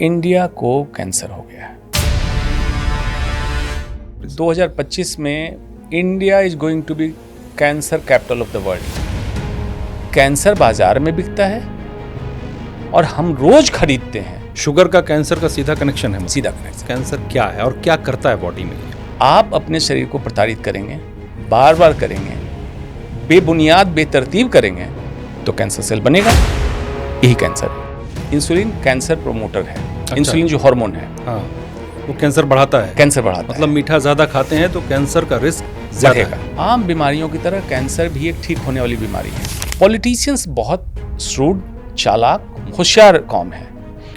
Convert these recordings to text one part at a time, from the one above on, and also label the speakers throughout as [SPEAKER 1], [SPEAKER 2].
[SPEAKER 1] India को cancer हो गया है। 2025 में India is going to be cancer capital of the world. Cancer बाजार में बिकता है और हम रोज खरीदते हैं।
[SPEAKER 2] शुगर का कैंसर का सीधा कनेक्शन है।
[SPEAKER 1] सीधा कनेक्शन।
[SPEAKER 2] कैंसर क्या है और क्या करता है बॉडी में?
[SPEAKER 1] आप अपने शरीर को प्रताड़ित करेंगे, बार बार करेंगे, बेबुनियाद बेतरतीब करेंगे तो कैंसर सेल बनेगा। यही कैंसर है। इंसुलिन कैंसर प्रोमोटर है।
[SPEAKER 2] अच्छा।
[SPEAKER 1] इंसुलिन जो हार्मोन है,
[SPEAKER 2] हाँ, वो कैंसर बढ़ाता है।
[SPEAKER 1] कैंसर बढ़ाता
[SPEAKER 2] मतलब मीठा ज्यादा खाते हैं तो कैंसर का रिस्क ज्यादा
[SPEAKER 1] बढ़ेगा।
[SPEAKER 2] है।
[SPEAKER 1] आम बीमारियों की तरह कैंसर भी एक ठीक होने वाली बीमारी है। पॉलिटिशियंस बहुत श्रूड, चालाक, होशियार कौम है।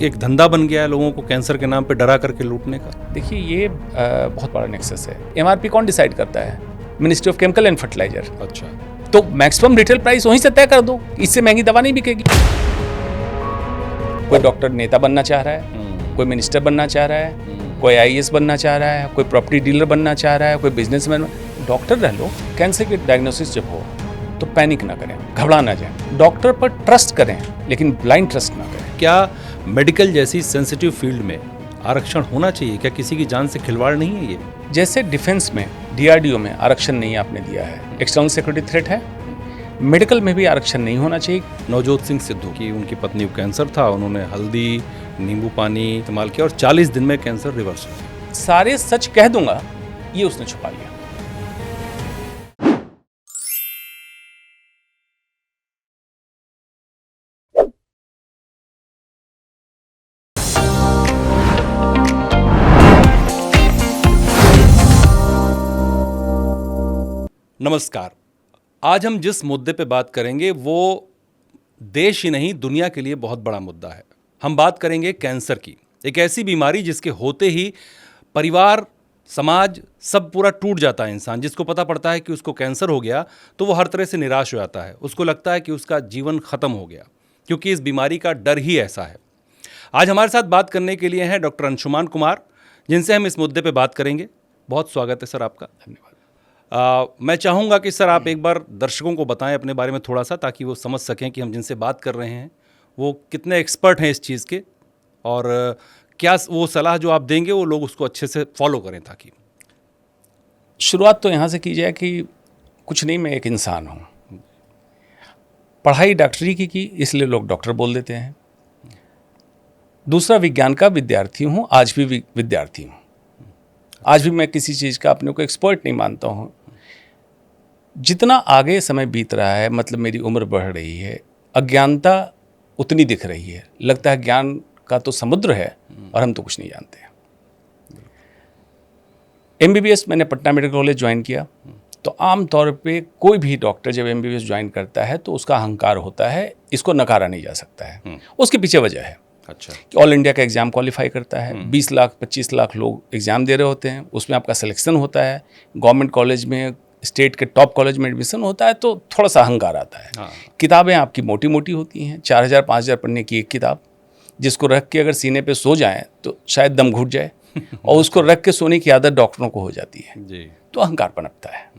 [SPEAKER 2] एक धंधा बन गया है लोगों को कैंसर के नाम पे डरा करके लूटने का।
[SPEAKER 1] देखिए, ये बहुत बड़ा नेक्सस है। एमआरपी कौन डिसाइड करता है? Ministry of chemical and fertiliser.
[SPEAKER 2] अच्छा,
[SPEAKER 1] तो मैक्सिमम रिटेल प्राइस वहीं से तय कर दो, इससे महंगी दवा नहीं बिकेगी। कोई डॉक्टर नेता बनना चाह रहा है, कोई मिनिस्टर बनना चाह रहा है, कोई आईएएस बनना चाह रहा है, कोई प्रॉपर्टी डीलर बनना चाह रहा है, कोई बिजनेसमैन। डॉक्टर रह लो। कैंसर की डायग्नोसिस जब हो तो पैनिक ना करें, घबरा ना जाएं। डॉक्टर पर ट्रस्ट करें, लेकिन ब्लाइंड ट्रस्ट ना करें।
[SPEAKER 2] क्या मेडिकल जैसी सेंसिटिव फील्ड में आरक्षण होना चाहिए? क्या किसी की जान से खिलवाड़ नहीं है ये?
[SPEAKER 1] जैसे डिफेंस में, डीआरडीओ में आरक्षण नहीं आपने दिया है, एक्सटर्नल सिक्योरिटी थ्रेट है। मेडिकल में भी आरक्षण नहीं होना चाहिए।
[SPEAKER 2] नवजोत सिंह सिद्धू की उनकी पत्नी को कैंसर था, उन्होंने हल्दी, नींबू पानी इस्तेमाल किया और 40 दिन में कैंसर रिवर्स हो गया।
[SPEAKER 1] सारे सच कह दूंगा, ये उसने छुपा लिया।
[SPEAKER 2] नमस्कार। आज हम जिस मुद्दे पे बात करेंगे वो देश ही नहीं दुनिया के लिए बहुत बड़ा मुद्दा है। हम बात करेंगे कैंसर की, एक ऐसी बीमारी जिसके होते ही परिवार, समाज सब पूरा टूट जाता है। इंसान जिसको पता पड़ता है कि उसको कैंसर हो गया तो वो हर तरह से निराश हो जाता है। उसको लगता है कि उसका जीवन खत्म हो गया, क्योंकि इस बीमारी का डर ही ऐसा है। आज हमारे साथ बात करने के लिए हैं डॉक्टर अंशुमान कुमार, जिनसे हम इस मुद्दे पर बात करेंगे। बहुत स्वागत है सर आपका।
[SPEAKER 1] धन्यवाद।
[SPEAKER 2] मैं चाहूँगा कि सर आप एक बार दर्शकों को बताएं अपने बारे में थोड़ा सा, ताकि वो समझ सकें कि हम जिनसे बात कर रहे हैं वो कितने एक्सपर्ट हैं इस चीज़ के, और क्या वो सलाह जो आप देंगे वो लोग उसको अच्छे से फॉलो करें। ताकि
[SPEAKER 1] शुरुआत तो यहाँ से की जाए कि कुछ नहीं, मैं एक इंसान हूँ। पढ़ाई डॉक्टरी की इसलिए लोग डॉक्टर बोल देते हैं। दूसरा, विज्ञान का विद्यार्थी हूँ, आज भी विद्यार्थी हूँ। आज भी मैं किसी चीज़ का अपने को एक्सपर्ट नहीं मानता हूँ। जितना आगे समय बीत रहा है, मतलब मेरी उम्र बढ़ रही है, अज्ञानता उतनी दिख रही है। लगता है ज्ञान का तो समुद्र है और हम तो कुछ नहीं जानते हैं। एमबीबीएस मैंने पटना मेडिकल कॉलेज ज्वाइन किया, तो आमतौर पे कोई भी डॉक्टर जब एमबीबीएस ज्वाइन करता है तो उसका अहंकार होता है, इसको नकारा नहीं जा सकता है। उसके पीछे वजह है
[SPEAKER 2] अच्छा
[SPEAKER 1] कि ऑल इंडिया का एग्ज़ाम क्वालिफाई करता है। 20 लाख 25 लाख लोग एग्ज़ाम दे रहे होते हैं, उसमें आपका सिलेक्शन होता है। गवर्नमेंट कॉलेज में, स्टेट के टॉप कॉलेज में एडमिशन होता है, तो थोड़ा सा अहंकार आता है।
[SPEAKER 2] हाँ।
[SPEAKER 1] किताबें आपकी मोटी मोटी होती हैं, 4000 5000 पढ़ने की एक किताब, जिसको रख के अगर सीने पे सो जाएं तो शायद दम घुट जाए और उसको रख के सोने की आदत डॉक्टरों को हो जाती है
[SPEAKER 2] जी।
[SPEAKER 1] तो अहंकार पनपता है।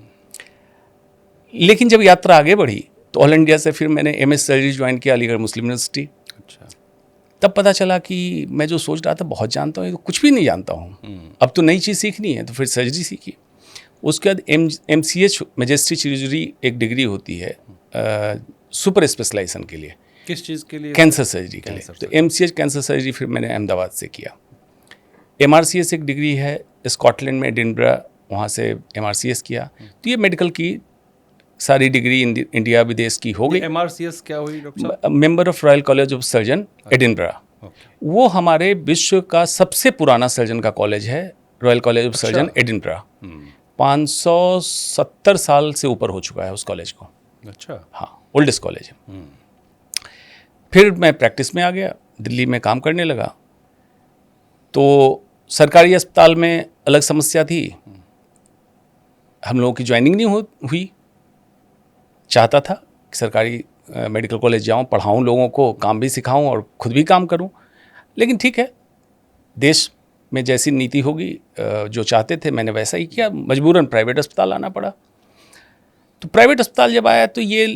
[SPEAKER 1] लेकिन जब यात्रा आगे बढ़ी तो ऑल इंडिया से फिर मैंने एमएस सर्जरी ज्वाइन किया अलीगढ़ मुस्लिम यूनिवर्सिटी।
[SPEAKER 2] अच्छा।
[SPEAKER 1] तब पता चला कि मैं जो सोच रहा था बहुत जानता हूँ, ये तो कुछ भी नहीं जानता हूँ। अब तो नई चीज़ सीखनी है, तो फिर सर्जरी सीखी। उसके बाद MCH मैजेस्ट्री सर्जरी एक डिग्री होती है सुपर स्पेशलाइजेशन के लिए।
[SPEAKER 2] किस चीज़ के लिए?
[SPEAKER 1] कैंसर सर्जरी के लिए। तो MCH कैंसर सर्जरी फिर मैंने अहमदाबाद से किया। MRCS एक डिग्री है स्कॉटलैंड में, एडिनबरा, वहाँ से MRCS किया। तो ये मेडिकल की सारी डिग्री इंडिया विदेश की हो गई।
[SPEAKER 2] MRCS क्या हुई डॉक्टर साहब?
[SPEAKER 1] Member of royal college of surgeon, Edinburgh. वो हमारे विश्व का सबसे पुराना सर्जन का कॉलेज है, royal college of surgeon Edinburgh. 570 साल से ऊपर हो चुका है उस कॉलेज को।
[SPEAKER 2] अच्छा।
[SPEAKER 1] हाँ, ओल्डेस्ट कॉलेज है। फिर मैं प्रैक्टिस में आ गया, दिल्ली में काम करने लगा। तो सरकारी अस्पताल में अलग समस्या थी, हम लोगों की ज्वाइनिंग नहीं हुई। चाहता था कि सरकारी मेडिकल कॉलेज जाऊं, पढ़ाऊं लोगों को, काम भी सिखाऊं और खुद भी काम करूं। लेकिन ठीक है, देश में जैसी नीति होगी, जो चाहते थे मैंने वैसा ही किया। मजबूरन प्राइवेट अस्पताल आना पड़ा। तो प्राइवेट अस्पताल जब आया तो ये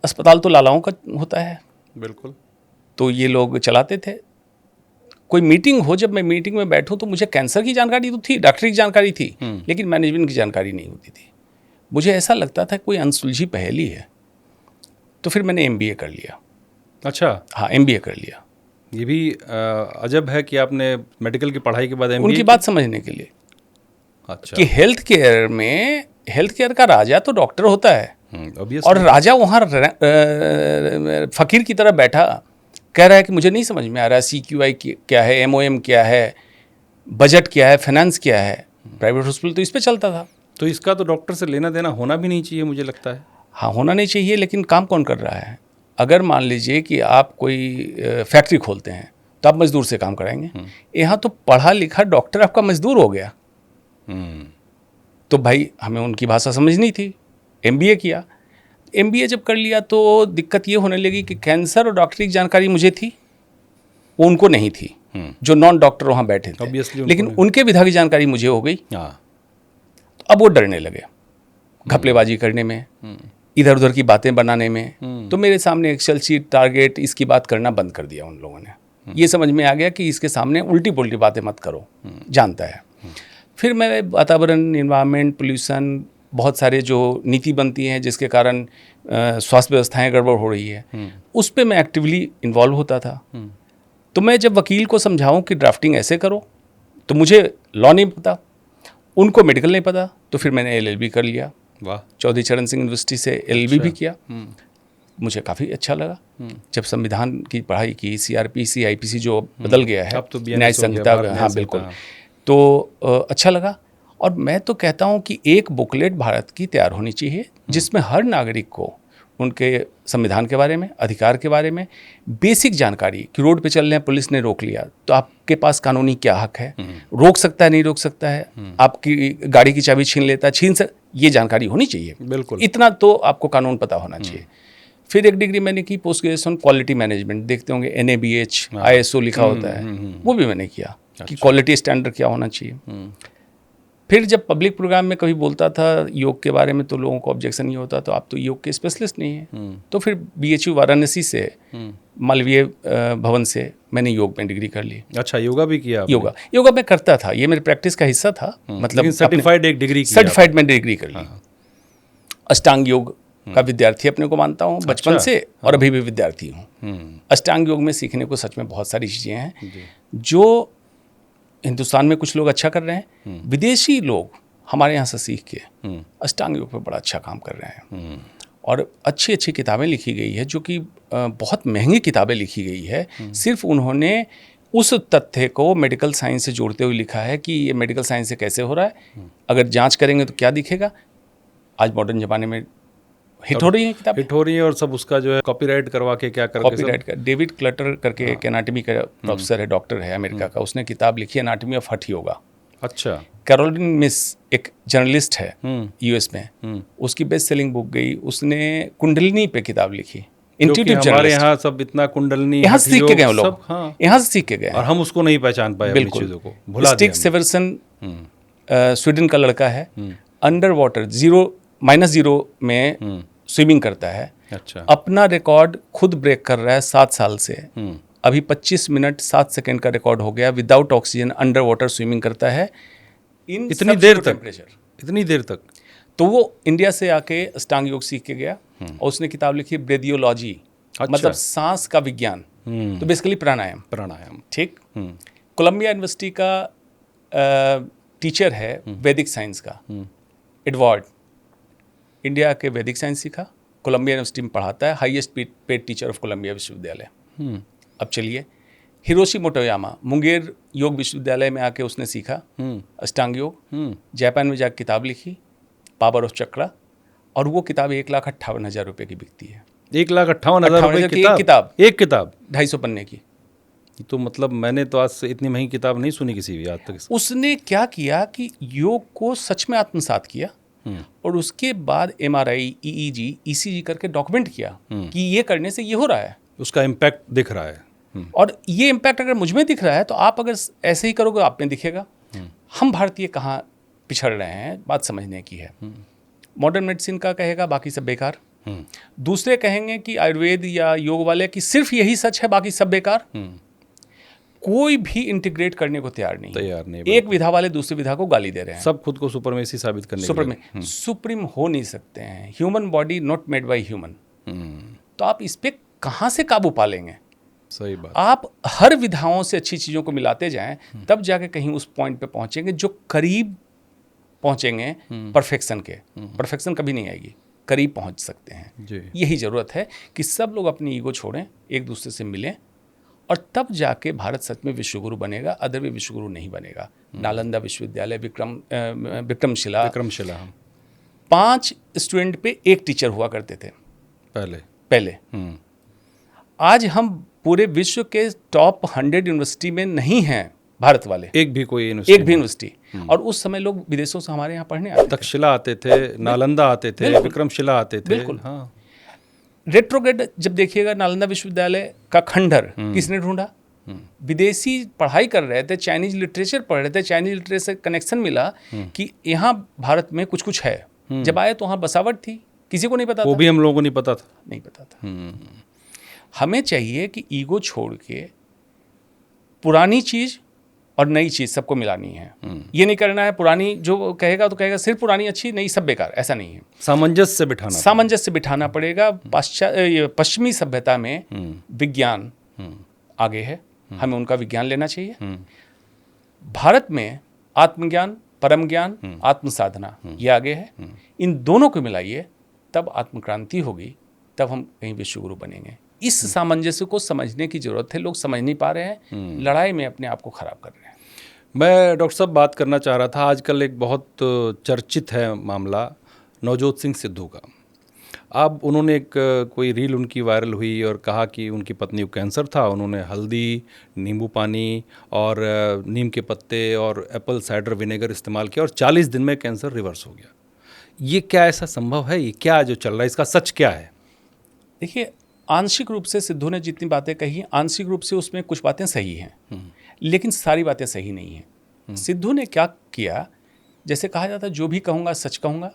[SPEAKER 1] अस्पताल तो लालाओं का होता है,
[SPEAKER 2] बिल्कुल।
[SPEAKER 1] तो ये लोग चलाते थे। कोई मीटिंग हो, जब मैं मीटिंग में बैठूं तो मुझे कैंसर की जानकारी तो थी, डॉक्टरी की जानकारी थी, लेकिन मैनेजमेंट की जानकारी नहीं होती थी। मुझे ऐसा लगता था कोई अनसुलझी पहेली है। तो फिर मैंने MBA कर लिया।
[SPEAKER 2] अच्छा,
[SPEAKER 1] हाँ, MBA कर लिया,
[SPEAKER 2] ये भी अजब है कि आपने मेडिकल की पढ़ाई के बाद MBA
[SPEAKER 1] उनकी बात समझने के लिए
[SPEAKER 2] अच्छा,
[SPEAKER 1] कि हेल्थ केयर का राजा तो डॉक्टर होता है,
[SPEAKER 2] obviously।
[SPEAKER 1] और राजा वहाँ फकीर की तरह बैठा कह रहा है कि मुझे नहीं समझ में आ रहा है CQI क्या है, MOM क्या है, बजट क्या है, फाइनेंस क्या है। प्राइवेट हॉस्पिटल तो इस पे चलता था।
[SPEAKER 2] तो इसका तो डॉक्टर से लेना देना होना भी नहीं चाहिए, मुझे लगता है।
[SPEAKER 1] हाँ, होना नहीं चाहिए, लेकिन काम कौन कर रहा है? अगर मान लीजिए कि आप कोई फैक्ट्री खोलते हैं तो आप मजदूर से काम कराएंगे। यहाँ तो पढ़ा लिखा डॉक्टर आपका मजदूर हो गया। तो भाई हमें उनकी भाषा समझनी थी, MBA किया। MBA जब कर लिया तो दिक्कत ये होने लगी कि कैंसर और डॉक्टरी की जानकारी मुझे थी, वो उनको नहीं थी, जो नॉन डॉक्टर वहाँ बैठे थे।
[SPEAKER 2] Obviously उनको
[SPEAKER 1] लेकिन
[SPEAKER 2] नहीं।
[SPEAKER 1] उनके विधा की जानकारी मुझे हो गई।
[SPEAKER 2] हाँ,
[SPEAKER 1] अब वो डरने लगे घपलेबाजी करने में, इधर उधर की बातें बनाने में। तो मेरे सामने एक्सेल शीट, टारगेट, इसकी बात करना बंद कर दिया उन लोगों ने। ये समझ में आ गया कि इसके सामने उल्टी पुल्टी बातें मत करो, जानता है। फिर मैं वातावरण, इन्वायरमेंट, पोल्यूशन, बहुत सारे जो नीति बनती हैं जिसके कारण स्वास्थ्य व्यवस्थाएं गड़बड़ हो रही है, उस पर मैं एक्टिवली इन्वॉल्व होता था। तो मैं जब वकील को समझाऊं कि ड्राफ्टिंग ऐसे करो, तो मुझे लॉ नहीं पता, उनको मेडिकल नहीं पता, तो फिर मैंने LLB कर लिया।
[SPEAKER 2] वाह,
[SPEAKER 1] चौधरी चरण सिंह यूनिवर्सिटी से LLB भी किया। मुझे काफ़ी अच्छा लगा। जब संविधान की पढ़ाई की, CRPC, IPC जो बदल गया है,
[SPEAKER 2] अब तो BNS
[SPEAKER 1] न्याय
[SPEAKER 2] हो गया,
[SPEAKER 1] संहिता,
[SPEAKER 2] भारत न्याय
[SPEAKER 1] हाँ
[SPEAKER 2] संहिता।
[SPEAKER 1] बिल्कुल, तो अच्छा लगा। और मैं तो कहता हूँ कि एक बुकलेट भारत की तैयार होनी चाहिए जिसमें हर नागरिक को उनके संविधान के बारे में, अधिकार के बारे में बेसिक जानकारी, कि रोड पे चल रहे हैं, पुलिस ने रोक लिया तो आपके पास कानूनी क्या हक है, रोक सकता है, नहीं रोक सकता है, आपकी गाड़ी की चाबी छीन लेता है, ये जानकारी होनी चाहिए।
[SPEAKER 2] बिल्कुल।
[SPEAKER 1] इतना तो आपको कानून पता होना चाहिए। फिर एक डिग्री मैंने की पोस्ट ग्रेजुएशन क्वालिटी मैनेजमेंट, देखते होंगे NABH, ISO लिखा होता है, वो भी मैंने किया कि क्वालिटी स्टैंडर्ड क्या होना चाहिए। फिर जब पब्लिक प्रोग्राम में कभी बोलता था योग के बारे में तो लोगों को ऑब्जेक्शन ये होता, तो आप तो योग के स्पेशलिस्ट नहीं हैं। तो फिर BHU वाराणसी से, मालवीय भवन से मैंने योग में डिग्री कर ली।
[SPEAKER 2] अच्छा, योगा भी किया आपने?
[SPEAKER 1] योगा मैं करता था, ये मेरे प्रैक्टिस का हिस्सा था। मतलब
[SPEAKER 2] सर्टिफाइड एक डिग्री की
[SPEAKER 1] सर्टिफाइड मैंने डिग्री कर ली। अष्टांग योग का विद्यार्थी अपने को मानता हूँ बचपन से, और अभी भी विद्यार्थी हूँ। अष्टांग योग में सीखने को सच में बहुत सारी चीज़ें हैं जो हिंदुस्तान में कुछ लोग अच्छा कर रहे हैं, विदेशी लोग हमारे यहाँ से सीख के अष्टांग योग पे बड़ा अच्छा काम कर रहे हैं। और अच्छी अच्छी किताबें लिखी गई है, जो कि बहुत महंगी किताबें लिखी गई है। सिर्फ उन्होंने उस तथ्य को मेडिकल साइंस से जोड़ते हुए लिखा है कि ये मेडिकल साइंस से कैसे हो रहा है, अगर जांच करेंगे तो क्या दिखेगा। आज मॉडर्न ज़माने में हिट हो रही है किताबें,
[SPEAKER 2] हिट हो रही है, और सब उसका जो है कॉपीराइट करवा के क्या करके
[SPEAKER 1] कॉपीराइट का। डेविड क्लटर करके एक एनाटॉमी का प्रोफेसर है, डॉक्टर है अमेरिका का, उसने किताब लिखी एनाटॉमी ऑफ हठ योगा।
[SPEAKER 2] अच्छा।
[SPEAKER 1] कैरोलिन मिस एक जर्नलिस्ट है US में, उसकी बेस्ट सेलिंग बुक गई। उसने कुंडलिनी पे किताब लिखी, इंट्यूटिव
[SPEAKER 2] हमारे
[SPEAKER 1] जर्नलिस्ट।
[SPEAKER 2] यहाँ सब इतना कुंडलनी,
[SPEAKER 1] यहाँ से सीख के गए
[SPEAKER 2] योग,
[SPEAKER 1] लोग,
[SPEAKER 2] सब, हाँ।
[SPEAKER 1] यहाँ से सीख के गए,
[SPEAKER 2] और हम उसको नहीं पहचान पाए, अपनी
[SPEAKER 1] बिल्कुल।
[SPEAKER 2] चीज़ों को भुला दिया
[SPEAKER 1] स्टिक
[SPEAKER 2] हमने।
[SPEAKER 1] सेवर्सन स्वीडन का लड़का है, अंडर वाटर -0 में स्विमिंग करता है।
[SPEAKER 2] अच्छा।
[SPEAKER 1] अपना रिकॉर्ड खुद ब्रेक कर रहा है 7 साल से। अभी 25 मिनट 7 सेकंड का रिकॉर्ड हो गया, without oxygen under water swimming करता है
[SPEAKER 2] इतनी देर तक।
[SPEAKER 1] तो वो इंडिया से आके अष्टांग योग सीख के गया, और उसने किताब लिखी ब्रेदियोलॉजी,
[SPEAKER 2] अच्छा।
[SPEAKER 1] मतलब सांस का विज्ञान। तो बेसिकली प्राणायाम, ठीक। कोलंबिया यूनिवर्सिटी का टीचर है वैदिक साइंस का, एडवर्ड, इंडिया के वैदिक साइंस सीखा, कोलंबिया यूनिवर्सिटी में पढ़ाता है, highest paid teacher of Columbia विश्वविद्यालय। अब चलिए, हिरोशी मोटोयामा मुंगेर योग विश्वविद्यालय में आके उसने सीखा अष्टांग योग। जापान में जाकर किताब लिखी, पावर ऑफ चक्रा, और वो किताब 1,58,000 रुपये की बिकती है।
[SPEAKER 2] 1,58,000 रुपये की किताब? एक किताब
[SPEAKER 1] 250 पन्ने की।
[SPEAKER 2] तो मतलब मैंने तो आज से इतनी महंगी किताब नहीं सुनी किसी भी आज तक।
[SPEAKER 1] उसने क्या किया कि योग को सच में आत्मसात किया, और उसके बाद MRI, EEG, ECG करके डॉक्यूमेंट किया कि ये करने से ये हो रहा है,
[SPEAKER 2] उसका इम्पैक्ट दिख रहा है।
[SPEAKER 1] और ये इम्पैक्ट अगर मुझ में दिख रहा है तो आप अगर ऐसे ही करोगे आप में दिखेगा। हम भारतीय कहाँ पिछड़ रहे हैं, बात समझने की है। मॉडर्न मेडिसिन का कहेगा बाकी सब बेकार, दूसरे कहेंगे कि आयुर्वेद या योग वाले की सिर्फ यही सच है, बाकी सब बेकार। कोई भी इंटीग्रेट करने को तैयार नहीं।
[SPEAKER 2] नहीं
[SPEAKER 1] एक विधा वाले दूसरी विधा को गाली दे रहे हैं।
[SPEAKER 2] सब खुद को सुपरमेसी साबित करने के लिए।
[SPEAKER 1] सुप्रीम हो नहीं सकते हैं। Human body not made by human. तो आप इस पे कहाँ से काबू पालेंगे?
[SPEAKER 2] सही बात।
[SPEAKER 1] आप हर विधाओं से अच्छी चीज़ों को मिलाते जाएं, तब जाके कहीं उस पॉइंट पे पहुंचेंगे जो करीब पहुंचेंगे परफेक्शन के। परफेक्शन कभी नहीं आएगी, करीब पहुंच सकते हैं
[SPEAKER 2] जी।
[SPEAKER 1] यही ज़रूरत है कि सब लोग अपनी ईगो छोड़ें, एक दूसरे से मिलें, और तब जाके भारत सच में विश्वगुरु बनेगा। अदर भी विश्वगुरु नहीं बनेगा। नालंदा विश्वविद्यालय, विक्रमशिला, 5 स्टूडेंट पे एक टीचर हुआ करते थे पहले। आज हम पूरे विश्व के टॉप 100 यूनिवर्सिटी में नहीं हैं भारत वाले, एक भी यूनिवर्सिटी। और उस समय लोग विदेशों से हमारे यहाँ पढ़ने आते थे।
[SPEAKER 2] तक्षशिला आते थे, नालंदा आते थे, विक्रमशिला आते थे।
[SPEAKER 1] बिल्कुल। हाँ। रेट्रोग्रेड जब देखिएगा, नालंदा विश्वविद्यालय का खंडहर किसने ढूंढा? विदेशी पढ़ाई कर रहे थे, चाइनीज लिटरेचर पढ़ रहे थे, चाइनीज लिटरेचर कनेक्शन मिला कि यहाँ भारत में कुछ कुछ है। जब आए तो वहाँ बसावट थी, किसी को नहीं पता था।
[SPEAKER 2] वो भी हम लोगों को नहीं पता था।
[SPEAKER 1] हमें चाहिए कि ईगो छोड़ के पुरानी चीज और नई चीज सबको मिलानी है। ये नहीं करना है पुरानी जो कहेगा तो कहेगा सिर्फ पुरानी अच्छी, नई सब बेकार, ऐसा नहीं है। सामंजस्य बिठाना पड़ेगा। पश्चिमी सभ्यता में विज्ञान आगे है, हमें उनका विज्ञान लेना चाहिए। भारत में आत्मज्ञान, परम ज्ञान, आत्म साधना ये आगे है। इन दोनों को मिलाइए, तब आत्मक्रांति होगी, तब हम कहीं विश्वगुरु बनेंगे। इस सामंजस्य को समझने की जरूरत है। लोग समझ नहीं पा रहे हैं, लड़ाई में अपने आप को खराब कर रहे हैं।
[SPEAKER 2] मैं डॉक्टर साहब बात करना चाह रहा था, आजकल एक बहुत चर्चित है मामला नवजोत सिंह सिद्धू का। अब उन्होंने एक कोई रील उनकी वायरल हुई और कहा कि उनकी पत्नी को कैंसर था। उन्होंने हल्दी, नींबू पानी और नीम के पत्ते और एप्पल साइडर विनेगर इस्तेमाल किया और 40 दिन में कैंसर रिवर्स हो गया। ये क्या ऐसा संभव है? ये क्या जो चल रहा है, इसका सच क्या है?
[SPEAKER 1] देखिए, आंशिक रूप से सिद्धू ने जितनी बातें कही, आंशिक रूप से उसमें कुछ बातें सही हैं, लेकिन सारी बातें सही नहीं हैं। सिद्धू ने क्या किया, जैसे कहा जाता है जो भी कहूँगा सच कहूँगा,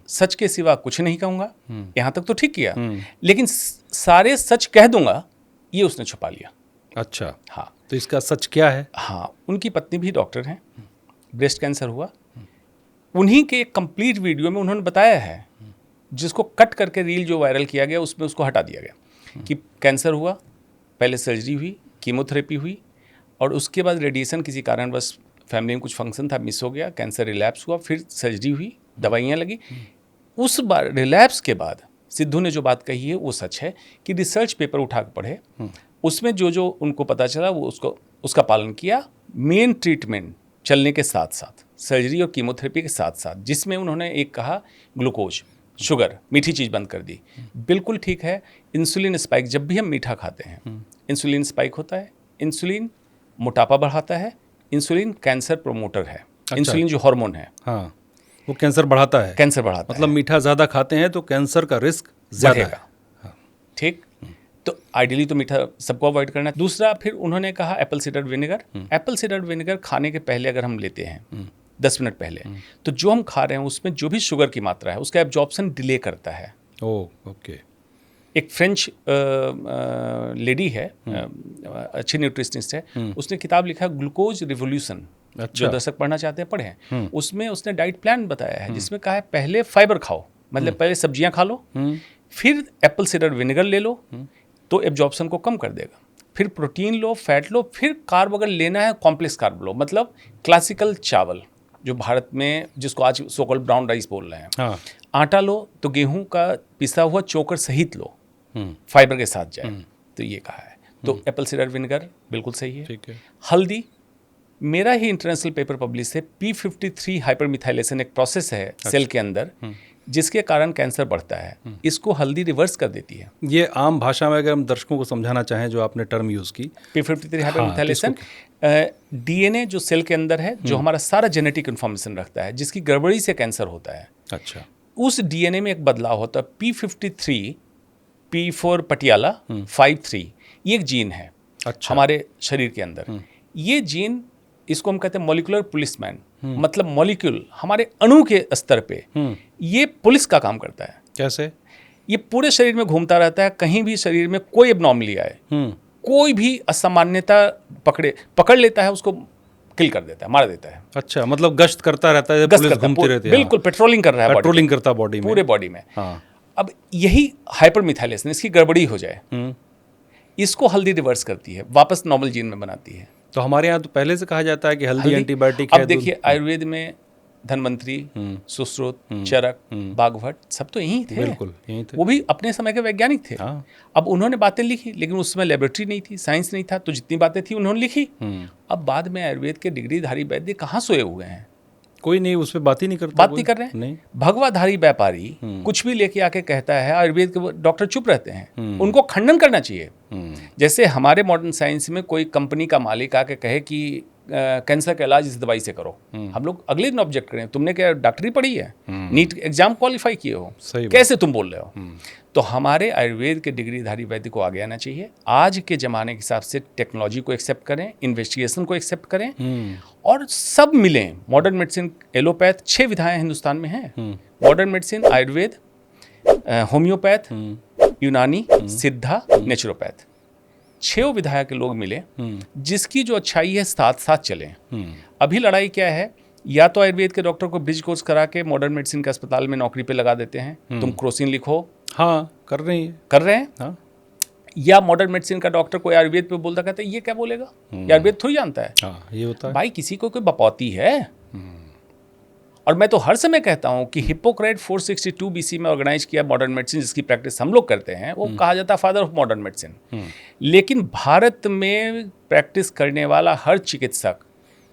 [SPEAKER 1] सच के सिवा कुछ नहीं कहूँगा, यहाँ तक तो ठीक किया, लेकिन सारे सच कह दूंगा ये उसने छुपा लिया।
[SPEAKER 2] अच्छा।
[SPEAKER 1] हाँ,
[SPEAKER 2] तो इसका सच क्या है?
[SPEAKER 1] हाँ, उनकी पत्नी भी डॉक्टर हैं, ब्रेस्ट कैंसर हुआ। उन्हीं के एक कंप्लीट वीडियो में उन्होंने बताया है, जिसको कट करके रील जो वायरल किया गया उसमें उसको हटा दिया गया, कि कैंसर हुआ, पहले सर्जरी हुई, कीमोथेरेपी हुई, और उसके बाद रेडिएशन किसी कारणवश फैमिली में कुछ फंक्शन था, मिस हो गया, कैंसर रिलैप्स हुआ, फिर सर्जरी हुई, दवाइयाँ लगी। उस बार रिलैप्स के बाद सिद्धू ने जो बात कही है वो सच है कि रिसर्च पेपर उठा के पढ़े, उसमें जो जो उनको पता चला वो उसका पालन किया। मेन ट्रीटमेंट चलने के साथ साथ, सर्जरी और कीमोथेरेपी के साथ साथ, जिसमें उन्होंने एक कहा ग्लूकोज, शुगर, मीठी चीज़ बंद कर दी। बिल्कुल ठीक है। इंसुलिन स्पाइक, जब भी हम मीठा खाते हैं इंसुलिन स्पाइक होता है। इंसुलिन मोटापा बढ़ाता है, इंसुलिन कैंसर प्रोमोटर है।
[SPEAKER 2] अच्छा।
[SPEAKER 1] इंसुलिन जो हार्मोन है,
[SPEAKER 2] हाँ, वो कैंसर बढ़ाता है। मतलब मीठा ज़्यादा खाते हैं तो कैंसर का रिस्क ज़्यादा है।
[SPEAKER 1] हाँ। ठीक, तो आइडियली तो मीठा सबको अवॉइड करना है। दूसरा, फिर उन्होंने कहा Apple cider vinegar. Apple cider vinegar खाने के पहले अगर हम लेते हैं 10 मिनट पहले, तो जो हम खा रहे हैं उसमें जो भी शुगर की मात्रा है उसका एब्जॉर्प्शन डिले करता है।
[SPEAKER 2] ओके।
[SPEAKER 1] एक फ्रेंच लेडी है, अच्छी न्यूट्रिशनिस्ट है, उसने किताब लिखा ग्लूकोज रिवोल्यूशन। अच्छा। जो दर्शक पढ़ना चाहते हैं पढ़ें। उसमें उसने डाइट प्लान बताया है, जिसमें कहा है पहले फाइबर खाओ, मतलब पहले सब्जियां खा लो, फिर एप्पल साइडर विनेगर ले लो, तो एब्जॉर्प्शन को कम कर देगा। फिर प्रोटीन लो, फैट लो, फिर कार्ब अगर लेना है कॉम्प्लेक्स कार्ब लो, मतलब क्लासिकल चावल जो भारत में जिसको आज सोकल ब्राउन राइस बोल रहे हैं। हाँ। आटा लो तो गेहूं का पिसा हुआ चोकर सहित लो, फाइबर के साथ जाए, तो ये कहा है। तो एप्पल साइडर विनेगर बिल्कुल सही है। ठीक है। हल्दी, मेरा ही इंटरनेशनल पेपर पब्लिश है, P53 हाइपरमिथाइलेशन एक प्रोसेस है सेल के अंदर, जिसके कारण कैंसर बढ़ता है। इसको हल्दी रिवर्स कर देती है।
[SPEAKER 2] ये आम भाषा में अगर हम दर्शकों को समझाना चाहें, जो आपने टर्म यूज़ की,
[SPEAKER 1] P53 हाइपरमिथाइलेशन डीएनए जो सेल के अंदर है, जो हमारा सारा जेनेटिक इन्फॉर्मेशन रखता है, जिसकी गड़बड़ी से कैंसर होता है।
[SPEAKER 2] अच्छा।
[SPEAKER 1] उस डीएनए में एक बदलाव होता है। P53, P4 पटियाला 53, ये एक जीन है। अच्छा। हमारे शरीर के अंदर ये जीन, इसको हम कहते हैं मॉलिक्यूलर पुलिसमैन, मतलब मॉलिक्यूल हमारे अणु के स्तर पे ये पुलिस का काम करता है।
[SPEAKER 2] कैसे?
[SPEAKER 1] ये पूरे शरीर में घूमता रहता है, कहीं भी शरीर में कोई एबनॉर्मली आए, कोई भी असामान्यता पकड़ लेता है, उसको किल कर देता है, मार देता है।
[SPEAKER 2] अच्छा, मतलब गश्त करता रहता है,
[SPEAKER 1] गश्त
[SPEAKER 2] पुलिस
[SPEAKER 1] करता है,
[SPEAKER 2] घूमती रहती है।
[SPEAKER 1] बिल्कुल पेट्रोलिंग कर रहा है,
[SPEAKER 2] पेट्रोलिंग करता बॉडी में,
[SPEAKER 1] पूरे बॉडी में।
[SPEAKER 2] हाँ।
[SPEAKER 1] अब यही हाइपरमिथाइलेशन, इसकी गड़बड़ी हो जाए, इसको हल्दी रिवर्स करती है, वापस नॉर्मल जीन में बनाती है।
[SPEAKER 2] तो हमारे यहाँ तो पहले से कहा जाता है कि हल्दी एंटीबायोटिक है।
[SPEAKER 1] अब देखिए आयुर्वेद में धन्वंतरी, सुश्रुत, चरक, बागभट सब तो यही थे।
[SPEAKER 2] बिल्कुल यही थे।
[SPEAKER 1] वो भी अपने समय के वैज्ञानिक थे।
[SPEAKER 2] हाँ।
[SPEAKER 1] अब उन्होंने बातें लिखी, लेकिन उस समय लेबोरेटरी नहीं थी, साइंस नहीं था, तो जितनी बातें थी उन्होंने लिखी। अब बाद में आयुर्वेद के डिग्रीधारी वैद्य कहाँ सोए हुए हैं?
[SPEAKER 2] कोई नहीं, उस पर बात ही नहीं करता,
[SPEAKER 1] बात नहीं कर रहे हैं।
[SPEAKER 2] नहीं।
[SPEAKER 1] भगवाधारी व्यापारी कुछ भी लेके आके कहता है, आयुर्वेद के डॉक्टर चुप रहते हैं। उनको खंडन करना चाहिए। जैसे हमारे मॉडर्न साइंस में कोई कंपनी का मालिक आके कहे कि कैंसर का इलाज इस दवाई से करो, हम लोग अगले दिन ऑब्जेक्ट करें, तुमने क्या डॉक्टरी पढ़ी है, नीट एग्जाम क्वालिफाई किए हो, कैसे तुम बोल रहे हो? तो हमारे आयुर्वेद के डिग्रीधारी वैद्य को आगे आना चाहिए। आज के ज़माने के हिसाब से टेक्नोलॉजी को एक्सेप्ट करें, इन्वेस्टिगेशन को एक्सेप्ट करें, और सब मिलें। मॉडर्न मेडिसिन, एलोपैथ 6 विधाएं हिंदुस्तान में हैं। मॉडर्न मेडिसिन, आयुर्वेद, होम्योपैथ, यूनानी, सिद्धा, नेचुरोपैथ, 6 विधायक के लोग मिले, जिसकी जो अच्छाई है साथ साथ चलें। अभी लड़ाई क्या है? या तो आयुर्वेद के डॉक्टर को ब्रिज कोर्स करा के मॉडर्न मेडिसिन के अस्पताल में नौकरी पे लगा देते हैं, तुम क्रोसिन लिखो।
[SPEAKER 2] हाँ, कर रहे हैं।
[SPEAKER 1] हाँ। या मॉडर्न मेडिसिन का डॉक्टर कोई आयुर्वेद पे बोलता, कहता है ये क्या बोलेगा, ये आयुर्वेद थोड़ी जानता है।
[SPEAKER 2] हाँ, ये होता है।
[SPEAKER 1] भाई किसी को कोई बपौती है। और मैं तो हर समय कहता हूं कि हिप्पोक्रेट 462 BC में ऑर्गेनाइज किया मॉडर्न मेडिसिन, जिसकी प्रैक्टिस हम लोग करते हैं, वो कहा जाता है फादर ऑफ मॉडर्न मेडिसिन। लेकिन भारत में प्रैक्टिस करने वाला हर चिकित्सक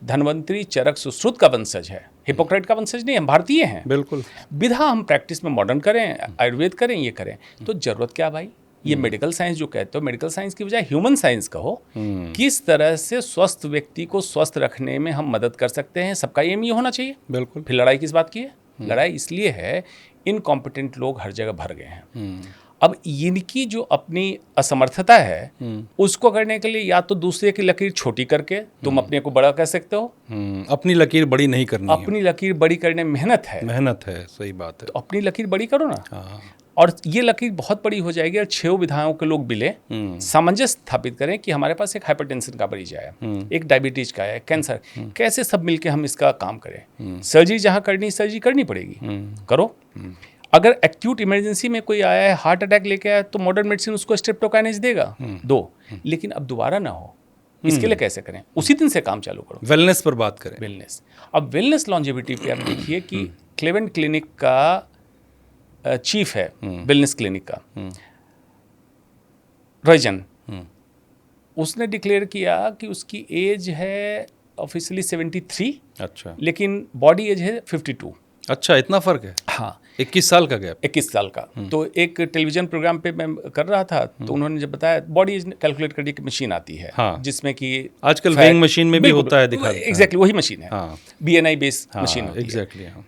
[SPEAKER 1] धन्वंतरी, चरक, सुश्रुत का वंशज है, हिप्पोक्रेट का वंशज नहीं। हम भारतीय हैं।
[SPEAKER 2] बिल्कुल।
[SPEAKER 1] विधा हम प्रैक्टिस में मॉडर्न करें, आयुर्वेद करें, ये करें, तो जरूरत क्या भाई? ये मेडिकल साइंस जो कहते हो, मेडिकल साइंस की बजाय ह्यूमन साइंस कहो। किस तरह से स्वस्थ व्यक्ति को स्वस्थ रखने में हम मदद कर सकते हैं, सबका एम ये होना चाहिए।
[SPEAKER 2] बिल्कुल।
[SPEAKER 1] फिर लड़ाई किस बात की है? लड़ाई इसलिए है इनकॉम्पिटेंट लोग हर जगह भर गए हैं। अब इनकी जो अपनी असमर्थता है, उसको करने के लिए या तो दूसरे की लकीर छोटी करके तुम अपने को बड़ा कर सकते हो।
[SPEAKER 2] अपनी लकीर बड़ी नहीं करनी है।
[SPEAKER 1] अपनी लकीर बड़ी करने में मेहनत है,
[SPEAKER 2] सही बात है।
[SPEAKER 1] तो अपनी लकीर बड़ी करो ना।
[SPEAKER 2] हाँ।
[SPEAKER 1] और ये लकीर बहुत बड़ी हो जाएगी और 6 विधाओं के लोग मिले, सामंजस्य स्थापित करें कि हमारे पास एक हाइपरटेंशन का मरीज आया, एक डायबिटीज का है, कैंसर, कैसे सब मिलके हम इसका काम करें। सर्जरी जहाँ करनी सर्जरी करनी पड़ेगी, करो। अगर एक्यूट इमरजेंसी में कोई आया है, हार्ट अटैक लेके आया, तो मॉडर्न मेडिसिन उसको स्ट्रेप्टोकाइनेज देगा, दो, लेकिन अब दोबारा ना हो, इसके लिए कैसे करें? उसी दिन से काम चालू करो।
[SPEAKER 2] वेलनेस पर बात करें।
[SPEAKER 1] वेलनेस, अब वेलनेस लॉन्जेविटी पे आप देखिए कि क्लेवेंट क्लिनिक का चीफ है, वेलनेस क्लिनिक का, रॉयजन, उसने डिक्लेयर किया कि उसकी एज है ऑफिशियली 73। अच्छा। लेकिन बॉडी एज है 52।
[SPEAKER 2] अच्छा, इतना फर्क है?
[SPEAKER 1] हाँ,
[SPEAKER 2] 21 साल का गैप।
[SPEAKER 1] 21 साल का। तो एक टेलीविजन प्रोग्राम पे मैं कर रहा था, तो उन्होंने जब बताया बॉडी एज कैलकुलेट करने की मशीन आती है,
[SPEAKER 2] हाँ,
[SPEAKER 1] जिसमें कि
[SPEAKER 2] आजकल वेइंग मशीन में भी होता है, दिखा।
[SPEAKER 1] एग्जैक्टली वही मशीन है।
[SPEAKER 2] हाँ,
[SPEAKER 1] BNI बेस्ड मशीन होती है।
[SPEAKER 2] एग्जैक्टली। हाँ,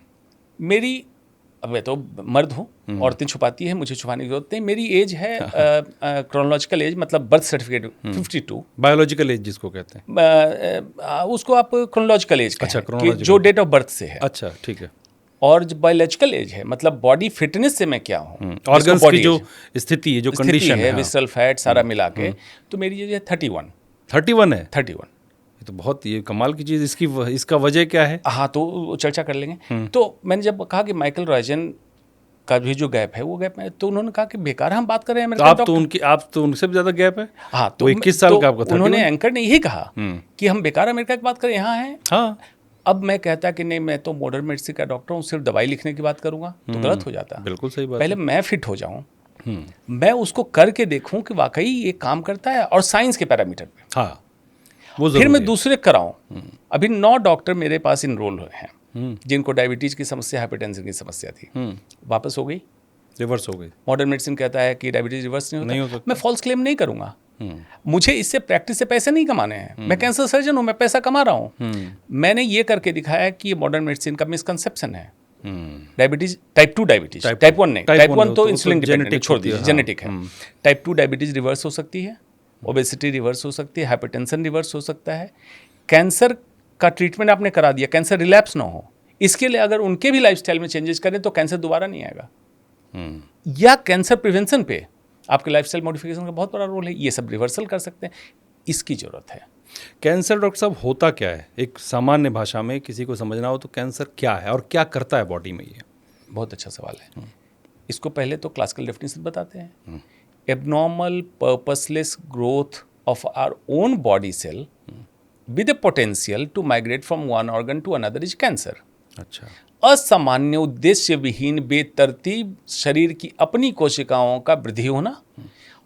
[SPEAKER 1] मेरी, अब मैं तो मर्द हूँ, औरतें छुपाती है, मुझे छुपाने की जरूरत नहीं। मेरी एज है क्रोनोलॉजिकल एज, मतलब बर्थ सर्टिफिकेट 52।
[SPEAKER 2] बायोलॉजिकल एज जिसको कहते हैं,
[SPEAKER 1] उसको आप क्रोनोलॉजिकल एज
[SPEAKER 2] अच्छा,
[SPEAKER 1] कि जो डेट ऑफ बर्थ से है।
[SPEAKER 2] अच्छा, ठीक है।
[SPEAKER 1] और जो बायोलॉजिकल एज है, मतलब बॉडी फिटनेस से मैं क्या हूँ,
[SPEAKER 2] ऑर्गन्स की जो स्थिति है, जो कंडीशन है,
[SPEAKER 1] विसरल फैट सारा मिला के, तो मेरी एज है 31।
[SPEAKER 2] 31 है?
[SPEAKER 1] 31।
[SPEAKER 2] ये तो बहुत ये कमाल की चीज़। इसका वजह क्या है?
[SPEAKER 1] हाँ, तो चर्चा कर लेंगे। तो मैंने जब कहा कि माइकल रॉयजन का भी जो गैप है वो गैप है, तो उन्होंने कहा कि बेकार हम बात कर रहे हैं।
[SPEAKER 2] आप तो उनसे भी ज़्यादा गैप है।
[SPEAKER 1] हाँ, तो
[SPEAKER 2] 21 साल का आपका।
[SPEAKER 1] उन्होंने एंकर ने यही कहा कि हम बेकार अमेरिका की बात करें, यहाँ है।
[SPEAKER 2] हाँ।
[SPEAKER 1] अब मैं कहता कि नहीं, मैं तो मॉडर्न मेडिसिन का डॉक्टर हूँ, सिर्फ दवाई लिखने की बात करूंगा, तो गलत हो जाता।
[SPEAKER 2] बिल्कुल सही बात।
[SPEAKER 1] पहले मैं फिट हो जाऊं, मैं उसको करके देखूं कि वाकई ये काम करता है, और साइंस के पैरामीटर पे।
[SPEAKER 2] हाँ, वो
[SPEAKER 1] फिर मैं दूसरे कराऊं। अभी 9 डॉक्टर मेरे पास इनरोल हैं, जिनको डायबिटीज की समस्या, हाइपरटेंशन की समस्या थी, वापस हो गई,
[SPEAKER 2] रिवर्स हो गई।
[SPEAKER 1] मॉडर्न मेडिसिन कहता है कि डायबिटीज रिवर्स नहीं होता। मैं फॉल्स क्लेम नहीं करूंगा। मुझे इससे प्रैक्टिस से पैसे नहीं कमाने हैं। मैं कैंसर सर्जन हूं, मैं पैसा कमा रहा हूं। मैंने ये करके दिखाया कि ये मॉडर्न मेडिसिन का मिसकंसेप्शन है। डायबिटीज, टाइप 2 डायबिटीज, टाइप 1 नहीं। टाइप 1 तो इंसुलिन डिपेंडेंट, छोड़ दीजिए, जेनेटिक है। टाइप 2 डायबिटीज रिवर्स हो सकती है, ओबेसिटी रिवर्स हो सकती है, हाइपरटेंशन रिवर्स हो सकता है। कैंसर का ट्रीटमेंट आपने करा दिया, कैंसर रिलैप्स ना हो, इसके लिए अगर उनके भी लाइफस्टाइल में चेंजेस करें तो कैंसर दोबारा नहीं आएगा। या कैंसर प्रिवेंशन पे आपके लाइफस्टाइल मॉडिफिकेशन का बहुत बड़ा रोल है, ये सब रिवर्सल कर सकते हैं, इसकी ज़रूरत है।
[SPEAKER 2] कैंसर डॉक्टर साहब होता क्या है, एक सामान्य भाषा में किसी को समझना हो तो कैंसर क्या है और क्या करता है बॉडी में ये?
[SPEAKER 1] बहुत अच्छा सवाल है। इसको पहले तो क्लासिकल डेफिनेशन बताते हैं। Abnormal purposeless growth of our own body cell with a potential to migrate from one organ to another is cancer.
[SPEAKER 2] अच्छा।
[SPEAKER 1] असामान्य उद्देश्य विहीन बेतरतीब शरीर की अपनी कोशिकाओं का वृद्धि होना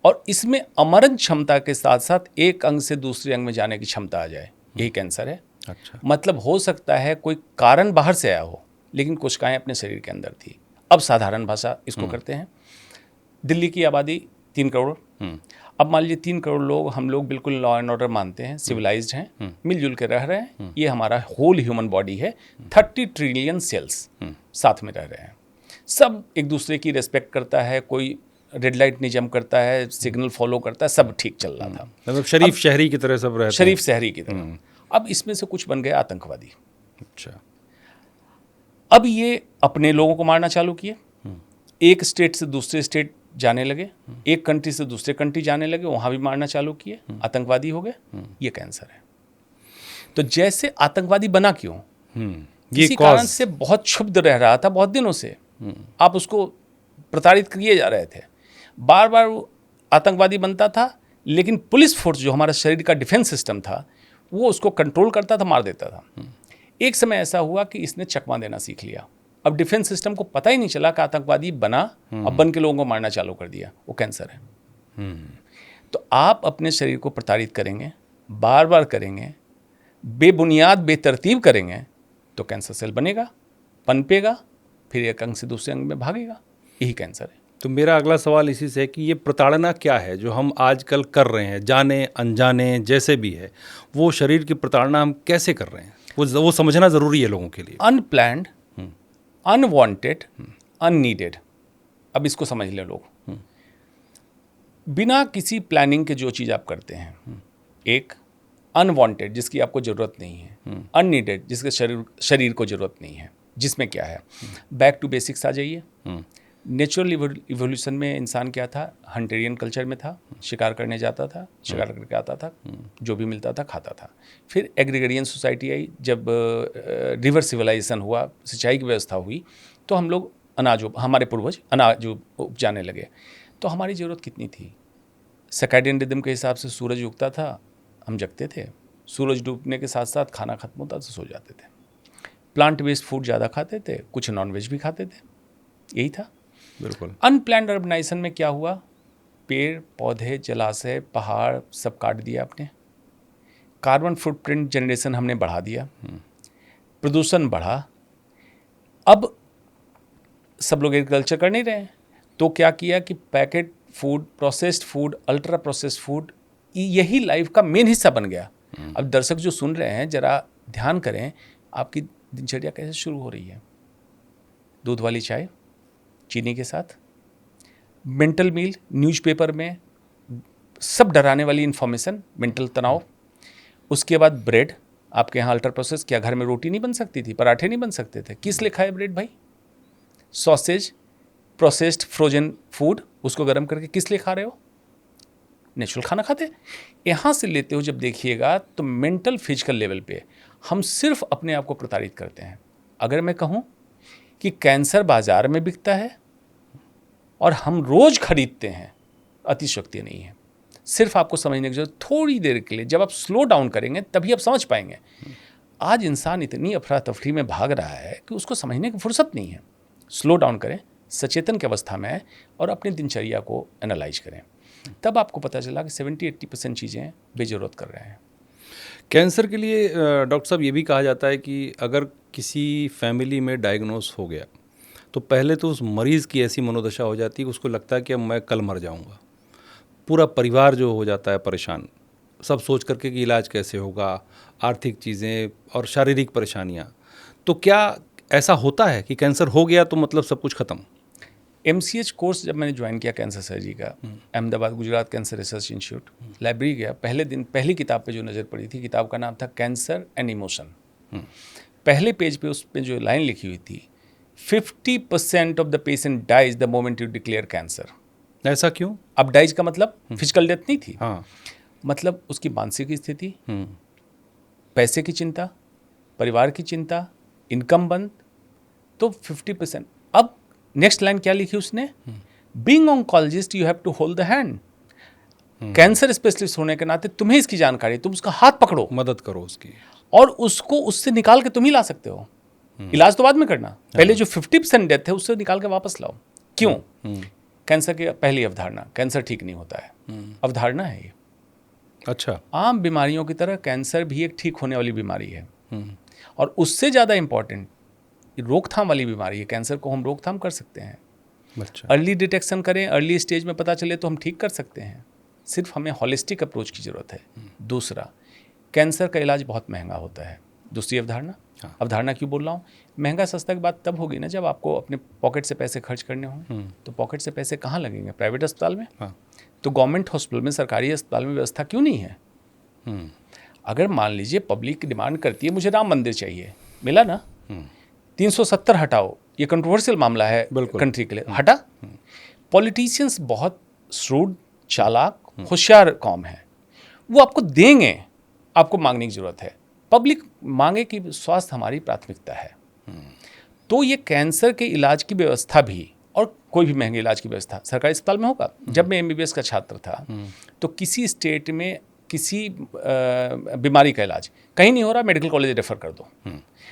[SPEAKER 1] और इसमें अमरण क्षमता के साथ साथ एक अंग से दूसरे अंग में जाने की क्षमता आ जाए, यही कैंसर है।
[SPEAKER 2] अच्छा।
[SPEAKER 1] मतलब हो सकता है कोई कारण बाहर से आया हो, लेकिन कोशिकाएं अपने शरीर के अंदर थी। अब साधारण भाषा इसको करते हैं। दिल्ली की आबादी 3 करोड़। अब मान लीजिए 3 करोड़ लोग, हम लोग बिल्कुल लॉ एंड ऑर्डर मानते हैं, सिविलाइज्ड हैं, मिलजुल के रह रहे हैं। ये हमारा होल ह्यूमन बॉडी है, 30 ट्रिलियन सेल्स साथ में रह रहे हैं। सब एक दूसरे की रेस्पेक्ट करता है, कोई रेड लाइट नहीं जंप करता है, सिग्नल फॉलो करता है, सब ठीक चल रहा था।
[SPEAKER 2] मतलब शरीफ शहरी की तरह सब रहते हैं।
[SPEAKER 1] शरीफ शहरी की तरह। अब इसमें से कुछ बन गए आतंकवादी।
[SPEAKER 2] अच्छा।
[SPEAKER 1] अब ये अपने लोगों को मारना चालू किए, एक स्टेट से दूसरे स्टेट जाने लगे, एक कंट्री से दूसरे कंट्री जाने लगे, वहां भी मारना चालू किए, आतंकवादी हो गए। ये कैंसर है। तो जैसे आतंकवादी बना क्यों?
[SPEAKER 2] ये
[SPEAKER 1] इसी कारण से बहुत क्षुब्ध रह रहा था बहुत दिनों से। आप उसको प्रताड़ित किए जा रहे थे, बार बार आतंकवादी बनता था, लेकिन पुलिस फोर्स जो हमारा शरीर का डिफेंस सिस्टम था वो उसको कंट्रोल करता था, मार देता था। एक समय ऐसा हुआ कि इसने चकमा देना सीख लिया। अब डिफेंस सिस्टम को पता ही नहीं चला कि आतंकवादी बना, अब बन के लोगों को मारना चालू कर दिया, वो कैंसर है। तो आप अपने शरीर को प्रताड़ित करेंगे, बार बार करेंगे, बेबुनियाद बेतरतीब करेंगे, तो कैंसर सेल बनेगा, पनपेगा, फिर एक अंग से दूसरे अंग में भागेगा, यही कैंसर है।
[SPEAKER 2] तो मेरा अगला सवाल इसी से है कि ये प्रताड़ना क्या है जो हम आजकल कर रहे हैं, जाने अनजाने जैसे भी है, वो शरीर की प्रताड़ना हम कैसे कर रहे हैं, वो समझना ज़रूरी है लोगों के लिए।
[SPEAKER 1] Unplanned, unwanted, unneeded. अब इसको समझ लें लोग। बिना किसी प्लानिंग के जो चीज़ आप करते हैं, एक अनवांटेड जिसकी आपको ज़रूरत नहीं है, अननीडेड जिसके शरीर को ज़रूरत नहीं है, जिसमें क्या है, बैक टू बेसिक्स आ जाइए। नेचुरल इवोल्यूशन में इंसान क्या था, हंटेरियन कल्चर में था, शिकार करने जाता था, शिकार करके आता था, जो भी मिलता था खाता था। फिर एग्रीगेरियन सोसाइटी आई, जब रिवर सिविलाइजेशन हुआ, सिंचाई की व्यवस्था हुई, तो हम लोग हमारे पूर्वज अनाज उपजाने लगे। तो हमारी ज़रूरत कितनी थी, सर्कैडियन रिदम के हिसाब से सूरज उगता था, हम जगते थे, सूरज डूबने के साथ साथ खाना खत्म होता तो सो जाते थे। प्लांट बेस्ड फूड ज़्यादा खाते थे, कुछ नॉनवेज भी खाते थे, यही था।
[SPEAKER 2] बिल्कुल।
[SPEAKER 1] अनप्लैंड अर्बनाइजेशन में क्या हुआ, पेड़ पौधे जलाशय पहाड़ सब काट दिया आपने, कार्बन फुटप्रिंट जनरेशन हमने बढ़ा दिया, प्रदूषण बढ़ा। अब सब लोग एग्रीकल्चर कर नहीं रहे हैं, तो क्या किया कि packet food, processed food, ultra processed food, यही लाइफ का मेन हिस्सा बन गया। अब दर्शक जो सुन रहे हैं जरा ध्यान करें, आपकी दिनचर्या कैसे शुरू हो रही है, दूध वाली चाय चीनी के साथ, मेंटल मील, न्यूज़पेपर में सब डराने वाली इन्फॉर्मेशन, मेंटल तनाव, उसके बाद ब्रेड, आपके यहाँ अल्ट्रा प्रोसेस, क्या घर में रोटी नहीं बन सकती थी, पराठे नहीं बन सकते थे, किस लिए खाए ब्रेड भाई, सॉसेज, प्रोसेस्ड फ्रोजन फूड, उसको गर्म करके किस लिए खा रहे हो, नेचुरल खाना खाते। यहाँ से लेते हो जब देखिएगा तो मेंटल फिजिकल लेवल पे हम सिर्फ अपने आप को प्रताड़ित करते हैं। अगर मैं कहूँ कि कैंसर बाजार में बिकता है और हम रोज खरीदते हैं, अतिशयोक्ति नहीं है। सिर्फ आपको समझने की जरूरत थोड़ी देर के लिए, जब आप स्लो डाउन करेंगे तभी आप समझ पाएंगे। आज इंसान इतनी अफरा तफरी में भाग रहा है कि उसको समझने की फुर्सत नहीं है। स्लो डाउन करें, सचेतन की अवस्था में है और अपनी दिनचर्या को एनालाइज करें, तब आपको पता चला कि 70-80% चीज़ें बेजरूरत कर रहे हैं।
[SPEAKER 2] कैंसर के लिए डॉक्टर साहब ये भी कहा जाता है कि अगर किसी फैमिली में डायग्नोस हो गया तो पहले तो उस मरीज़ की ऐसी मनोदशा हो जाती है कि उसको लगता है कि अब मैं कल मर जाऊंगा। पूरा परिवार जो हो जाता है परेशान, सब सोच करके कि इलाज कैसे होगा, आर्थिक चीज़ें और शारीरिक परेशानियां। तो क्या ऐसा होता है कि कैंसर हो गया तो मतलब सब कुछ ख़त्म?
[SPEAKER 1] MCH कोर्स जब मैंने ज्वाइन किया कैंसर सर्जरी का, Ahmedabad Gujarat cancer research institute, library गया, पहले दिन पहली किताब पे जो नज़र पड़ी थी, किताब का नाम था कैंसर एंड इमोशन। पहले पेज पे उस पे जो लाइन लिखी हुई थी, 50% of the patient dies the moment you declare cancer.
[SPEAKER 2] ऐसा क्यों?
[SPEAKER 1] अब डाइज का मतलब फिजिकल डेथ नहीं थी,
[SPEAKER 2] हाँ।
[SPEAKER 1] मतलब उसकी मानसिक स्थिति, पैसे की चिंता, परिवार की चिंता, इनकम बंद, तो 50%। अब नेक्स्ट लाइन क्या लिखी उसने, being oncologist you have to hold the hand. Cancer specialist होने के नाते तुम्हें इसकी जानकारी, तुम उसका हाथ पकड़ो,
[SPEAKER 2] मदद करो उसकी,
[SPEAKER 1] और उसको उससे निकाल के तुम ही ला सकते हो। इलाज तो बाद में करना, पहले जो 50% डेथ है उससे निकाल के वापस लाओ। क्यों? कैंसर की पहली अवधारणा, कैंसर ठीक नहीं होता है, अवधारणा है ये।
[SPEAKER 2] अच्छा।
[SPEAKER 1] आम बीमारियों की तरह कैंसर भी एक ठीक होने वाली बीमारी है, और उससे ज़्यादा इंपॉर्टेंट रोकथाम वाली बीमारी है। कैंसर को हम रोकथाम कर सकते हैं,
[SPEAKER 2] अच्छा।
[SPEAKER 1] अर्ली डिटेक्शन करें, अर्ली स्टेज में पता चले तो हम ठीक कर सकते हैं। सिर्फ हमें हॉलिस्टिक अप्रोच की ज़रूरत है। दूसरा, कैंसर का इलाज बहुत महंगा होता है। दूसरी अवधारणा,
[SPEAKER 2] हाँ।
[SPEAKER 1] अवधारणा क्यों बोल रहा हूँ, महंगा सस्ता की बात तब होगी ना जब आपको अपने पॉकेट से पैसे खर्च करने हों। तो पॉकेट से पैसे कहाँ लगेंगे? प्राइवेट अस्पताल में।
[SPEAKER 2] हाँ।
[SPEAKER 1] तो गवर्नमेंट हॉस्पिटल में, सरकारी अस्पताल में व्यवस्था क्यों नहीं है? अगर मान लीजिए पब्लिक डिमांड करती है मुझे राम मंदिर चाहिए, मिला ना, 370 हटाओ, ये कंट्रोवर्शियल मामला है कंट्री के लिए, हटा। पॉलिटिशियंस बहुत श्रूड, चालाक, होशियार कौम है, वो आपको देंगे, आपको मांगने की जरूरत है। पब्लिक मांगे कि स्वास्थ्य हमारी प्राथमिकता है। तो ये कैंसर के इलाज की व्यवस्था भी, और कोई भी महंगे इलाज की व्यवस्था सरकारी अस्पताल में होगा। जब मैं MBBS का छात्र था तो किसी स्टेट में किसी बीमारी का इलाज कहीं नहीं हो रहा, मेडिकल कॉलेज रेफर कर दो।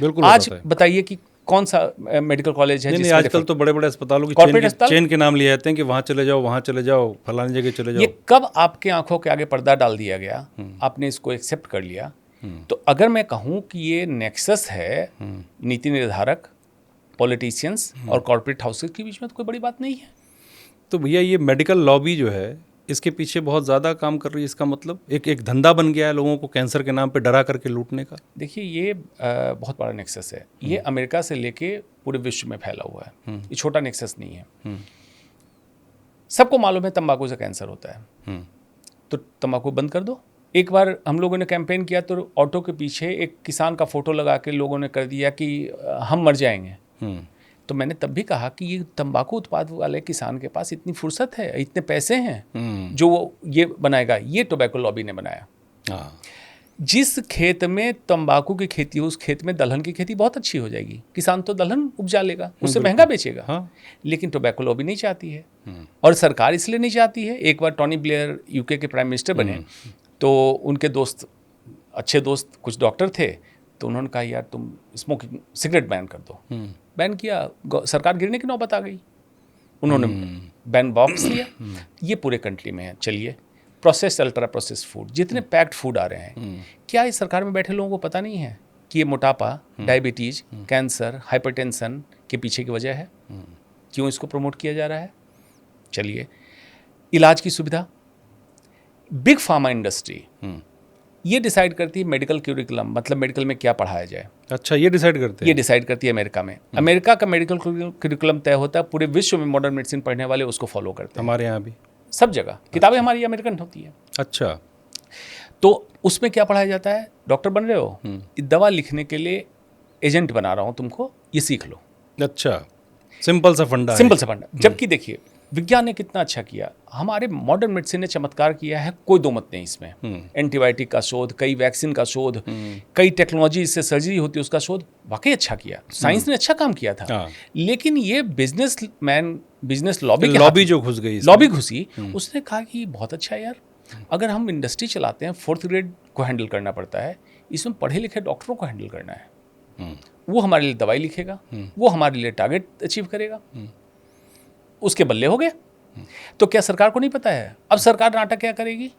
[SPEAKER 2] बिल्कुल।
[SPEAKER 1] आज बताइए कि कौन सा मेडिकल कॉलेज है?
[SPEAKER 2] नहीं, आजकल तो बड़े बड़े अस्पतालों की चेन के नाम लिए जाते हैं कि वहाँ चले जाओ, वहाँ चले जाओ, फलानी जगह चले जाओ।
[SPEAKER 1] ये कब आपके आंखों के आगे पर्दा डाल दिया गया, आपने इसको एक्सेप्ट कर लिया। तो अगर मैं कहूँ कि ये नेक्सस है नीति निर्धारक, पॉलिटिशियंस और कॉर्पोरेट हाउसेस के बीच में, तो कोई बड़ी बात नहीं है।
[SPEAKER 2] तो भैया ये मेडिकल लॉबी जो है इसके पीछे बहुत ज़्यादा काम कर रही है। इसका मतलब एक धंधा बन गया है लोगों को कैंसर के नाम पे डरा करके लूटने का।
[SPEAKER 1] देखिए ये बहुत बड़ा नेक्सस है। ये अमेरिका से लेके पूरे विश्व में फैला हुआ है। ये छोटा नेक्सस नहीं है। सबको मालूम है तंबाकू से कैंसर होता है, तो तंबाकू बंद कर दो। एक बार हम लोगों ने कैंपेन किया तो ऑटो के पीछे एक किसान का फोटो लगा के लोगों ने कर दिया कि हम मर जाएंगे। तो मैंने तब भी कहा कि ये तंबाकू उत्पाद वाले किसान के पास इतनी फुर्सत है, इतने पैसे हैं जो वो ये बनाएगा। ये टोबैको लॉबी ने बनाया। जिस खेत में तंबाकू की खेती हो उस खेत में दलहन की खेती बहुत अच्छी हो जाएगी, किसान तो दलहन उपजा लेगा, उससे महंगा बेचेगा।
[SPEAKER 2] हाँ।
[SPEAKER 1] लेकिन टोबैको लॉबी नहीं चाहती है, और सरकार इसलिए नहीं चाहती है। एक बार टोनी ब्लेयर UK के प्राइम मिनिस्टर बने तो उनके दोस्त, अच्छे दोस्त कुछ डॉक्टर थे, तो उन्होंने कहा यार तुम स्मोकिंग सिगरेट बैन कर दो। बैन किया, सरकार गिरने की नौबत आ गई। उन्होंने बैन बॉक्स लिया। ये पूरे कंट्री में है। चलिए, प्रोसेस्ड अल्ट्रा प्रोसेस्ड फूड, जितने पैक्ड फूड आ रहे हैं, क्या इस सरकार में बैठे लोगों को पता नहीं है कि ये मोटापा, डायबिटीज, कैंसर, हाइपरटेंशन के पीछे की वजह है? क्यों इसको प्रमोट किया जा रहा है? चलिए, इलाज की सुविधा, बिग फार्मा इंडस्ट्री ये डिसाइड करती है मेडिकल क्यूरिकुलम, मतलब मेडिकल में क्या पढ़ाया जाए।
[SPEAKER 2] अच्छा, ये डिसाइड करते हैं?
[SPEAKER 1] ये डिसाइड करती है अमेरिका में। अमेरिका का मेडिकल क्यूरिकुलम तय होता है, पूरे विश्व में मॉडर्न मेडिसिन पढ़ने वाले उसको फॉलो करते हैं।
[SPEAKER 2] हमारे यहाँ भी
[SPEAKER 1] सब जगह किताबें हमारी अमेरिकन होती है।
[SPEAKER 2] अच्छा।
[SPEAKER 1] तो उसमें क्या पढ़ाया जाता है? डॉक्टर बन रहे हो, दवा लिखने के लिए एजेंट बना रहा हूँ तुमको, ये सीख लो।
[SPEAKER 2] अच्छा, सिंपल सा फंडा।
[SPEAKER 1] सिंपल सा फंडा। जबकि देखिए विज्ञान ने कितना अच्छा किया, हमारे मॉडर्न मेडिसिन ने चमत्कार किया है, कोई दो मत नहीं इसमें। एंटीबायोटिक का शोध, कई वैक्सीन का शोध, कई टेक्नोलॉजी से सर्जरी होती है उसका शोध, वाकई अच्छा किया। साइंस ने अच्छा काम किया था। लेकिन ये बिजनेस लॉबी
[SPEAKER 2] जो घुस गई,
[SPEAKER 1] लॉबी घुसी, उसने कहा कि बहुत अच्छा है यार, अगर हम इंडस्ट्री चलाते हैं, 4th ग्रेड को हैंडल करना पड़ता है, इसमें पढ़े लिखे डॉक्टरों को हैंडल करना है। वो हमारे लिए दवाई लिखेगा, वो हमारे लिए टारगेट अचीव करेगा, उसके बल्ले हो गए। तो क्या सरकार को नहीं पता है? अब सरकार नाटक क्या करेगी?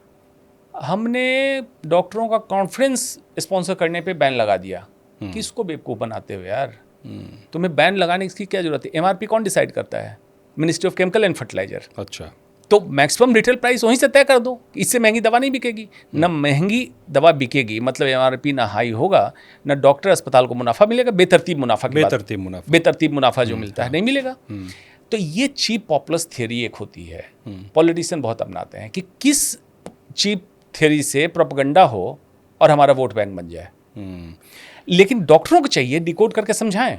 [SPEAKER 1] हमने डॉक्टरों का कॉन्फ्रेंस स्पॉन्सर करने पे बैन लगा दिया। किसको बेवकूफ़ बनाते हो यार? तुम्हें बैन लगाने की क्या जरूरत है? MRP कौन डिसाइड करता है? Ministry of chemical and fertiliser.
[SPEAKER 2] अच्छा,
[SPEAKER 1] तो मैक्सिमम रिटेल प्राइस वहीं से तय कर दो, इससे महंगी दवा नहीं बिकेगी। न महंगी दवा बिकेगी, मतलब MRP ना हाई होगा, न डॉक्टर अस्पताल को मुनाफा मिलेगा। बेतरतीब मुनाफा बेतरतीब मुनाफा जो मिलता है नहीं मिलेगा। तो ये चीप पॉपुलस थियरी एक होती है, पॉलिटिशियन बहुत अपनाते हैं कि किस चीप थियरी से प्रोपेगेंडा हो और हमारा वोट बैंक बन जाए। लेकिन डॉक्टरों को चाहिए डिकोड करके समझाएं।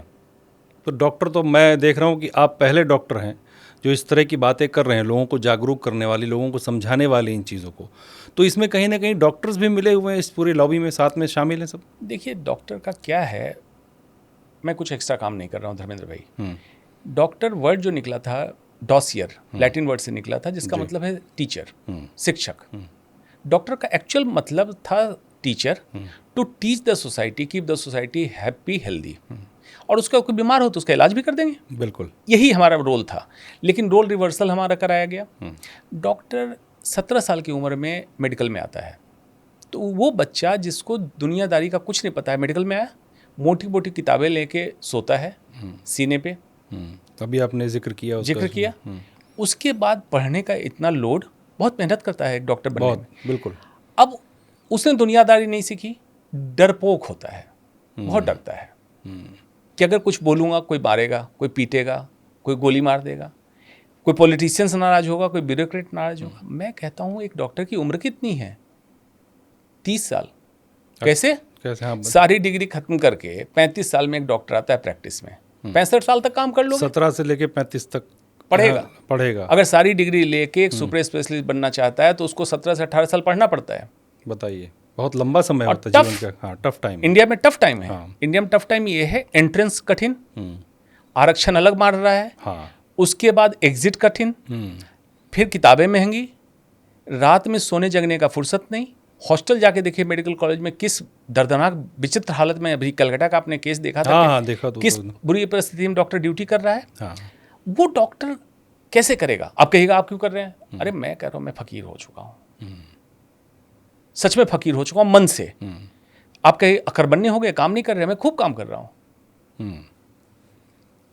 [SPEAKER 2] तो डॉक्टर, तो मैं देख रहा हूँ कि आप पहले डॉक्टर हैं जो इस तरह की बातें कर रहे हैं, लोगों को जागरूक करने वाली, लोगों को समझाने वाली इन चीज़ों को, तो इसमें कहीं ना कहीं डॉक्टर्स भी मिले हुए हैं इस पूरी लॉबी में, साथ में शामिल हैं सब।
[SPEAKER 1] देखिए डॉक्टर का क्या है, मैं कुछ एक्स्ट्रा काम नहीं कर रहा हूँ धर्मेंद्र भाई। डॉक्टर वर्ड जो निकला था डॉसियर, लैटिन वर्ड से निकला था, जिसका मतलब है टीचर, शिक्षक। डॉक्टर का एक्चुअल मतलब था teacher, to teach the society, keep the society happy healthy. और उसका कोई बीमार हो तो उसका इलाज भी कर देंगे,
[SPEAKER 2] बिल्कुल
[SPEAKER 1] यही हमारा रोल था। लेकिन रोल रिवर्सल हमारा कराया गया। डॉक्टर 17 साल की उम्र में मेडिकल में आता है, तो वो बच्चा जिसको दुनियादारी का कुछ नहीं पता है, मेडिकल में आया, मोटी मोटी किताबें लेके सोता है सीने पे।
[SPEAKER 2] तभी आपने जिक्र किया उसका।
[SPEAKER 1] जिक्र किया। उसके बाद पढ़ने का इतना लोड, बहुत मेहनत करता है एक डॉक्टर बनने में।
[SPEAKER 2] बिल्कुल।
[SPEAKER 1] अब उसने दुनियादारी नहीं सीखी, डरपोक होता है, बहुत डरता है कि अगर कुछ बोलूँगा कोई मारेगा, कोई पीटेगा, कोई गोली मार देगा, कोई पॉलिटिशियन से नाराज होगा, कोई ब्यूरोक्रेट नाराज होगा। मैं कहता हूँ एक डॉक्टर की उम्र कितनी है? 30 साल। कैसे?
[SPEAKER 2] हाँ,
[SPEAKER 1] सारी डिग्री खत्म करके 35 साल में एक डॉक्टर आता है प्रैक्टिस में, 65 साल तक काम कर लो,
[SPEAKER 2] 17 से लेके 35 तक
[SPEAKER 1] पढ़ेगा। अगर सारी डिग्री लेके एक सुपर स्पेशलिस्ट बनना चाहता है तो उसको 17 से 18 साल पढ़ना पड़ता है।
[SPEAKER 2] बताइए, बहुत लंबा समय होता है जीवन का। हाँ, टफ टाइम।
[SPEAKER 1] इंडिया में टफ टाइम है। हाँ। इंडिया में टफ टाइम ये है, एंट्रेंस कठिन, आरक्षण अलग मार रहा है। हाँ। उसके बाद एग्जिट कठिन, फिर किताबें महंगी, रात में सोने जगने का फुर्सत नहीं। हॉस्टल जाके देखिए मेडिकल कॉलेज में किस दर्दनाक विचित्र हालत में, अभी कलकत्ता का आपने केस देखा था।
[SPEAKER 2] हाँ, देखा तो
[SPEAKER 1] किस बुरी परिस्थिति में डॉक्टर ड्यूटी कर रहा है।
[SPEAKER 2] हाँ।
[SPEAKER 1] वो डॉक्टर कैसे करेगा? आप कहिएगा आप क्यों कर रहे हैं? अरे मैं कह रहा हूँ मैं फकीर हो चुका हूँ, सच में फकीर हो चुका हूँ मन से। आप कहे अकरबन्ने हो गए, काम नहीं कर रहे, मैं खूब काम कर रहा हूँ।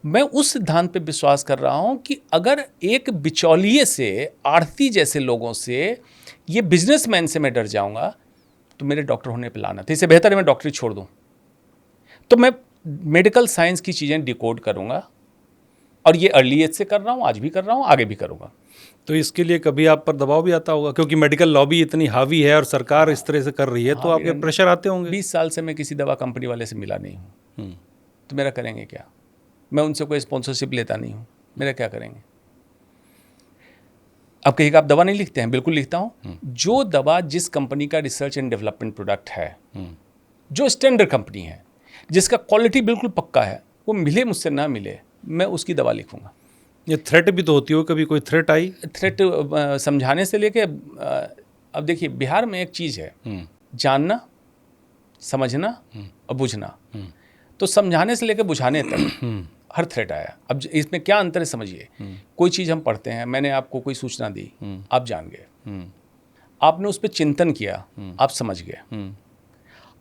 [SPEAKER 1] मैं उस सिद्धांत पे विश्वास कर रहा हूँ कि अगर एक बिचौलिए से, आढ़ती जैसे लोगों से, ये बिजनेसमैन से मैं डर जाऊंगा तो मेरे डॉक्टर होने पे लानत है। इससे बेहतर है मैं डॉक्टरी छोड़ दूं। तो मैं मेडिकल साइंस की चीज़ें डिकोड करूंगा, और ये अर्ली एज से कर रहा हूँ, आज भी कर रहा हूँ, आगे भी करूंगा।
[SPEAKER 2] तो इसके लिए कभी आप पर दबाव भी आता होगा, क्योंकि मेडिकल लॉबी इतनी हावी है और सरकार इस तरह से कर रही है, तो आपके प्रेशर आते होंगे।
[SPEAKER 1] 20 साल से मैं किसी दवा कंपनी वाले से मिला नहीं हूँ, तो मेरा करेंगे क्या? मैं उनसे कोई स्पॉन्सरशिप लेता नहीं हूँ, मेरा क्या करेंगे? अब कहिएगा आप दवा नहीं लिखते हैं, बिल्कुल लिखता हूँ। जो दवा जिस कंपनी का रिसर्च एंड डेवलपमेंट प्रोडक्ट है, जो स्टैंडर्ड कंपनी है, जिसका क्वालिटी बिल्कुल पक्का है, वो मिले मुझसे ना मिले, मैं उसकी दवा लिखूंगा।
[SPEAKER 2] ये थ्रेट भी तो होती हो, कभी कोई थ्रेट आई?
[SPEAKER 1] थ्रेट समझाने से लेके, अब देखिए बिहार में एक चीज़ है, जानना, समझना और बुझना। तो समझाने से लेकर बुझाने तक हर थ्रेट आया। अब इसमें क्या अंतर है समझिए। कोई चीज़ हम पढ़ते हैं, मैंने आपको कोई सूचना दी, आप जान गए, आपने उस पर चिंतन किया, आप समझ गए,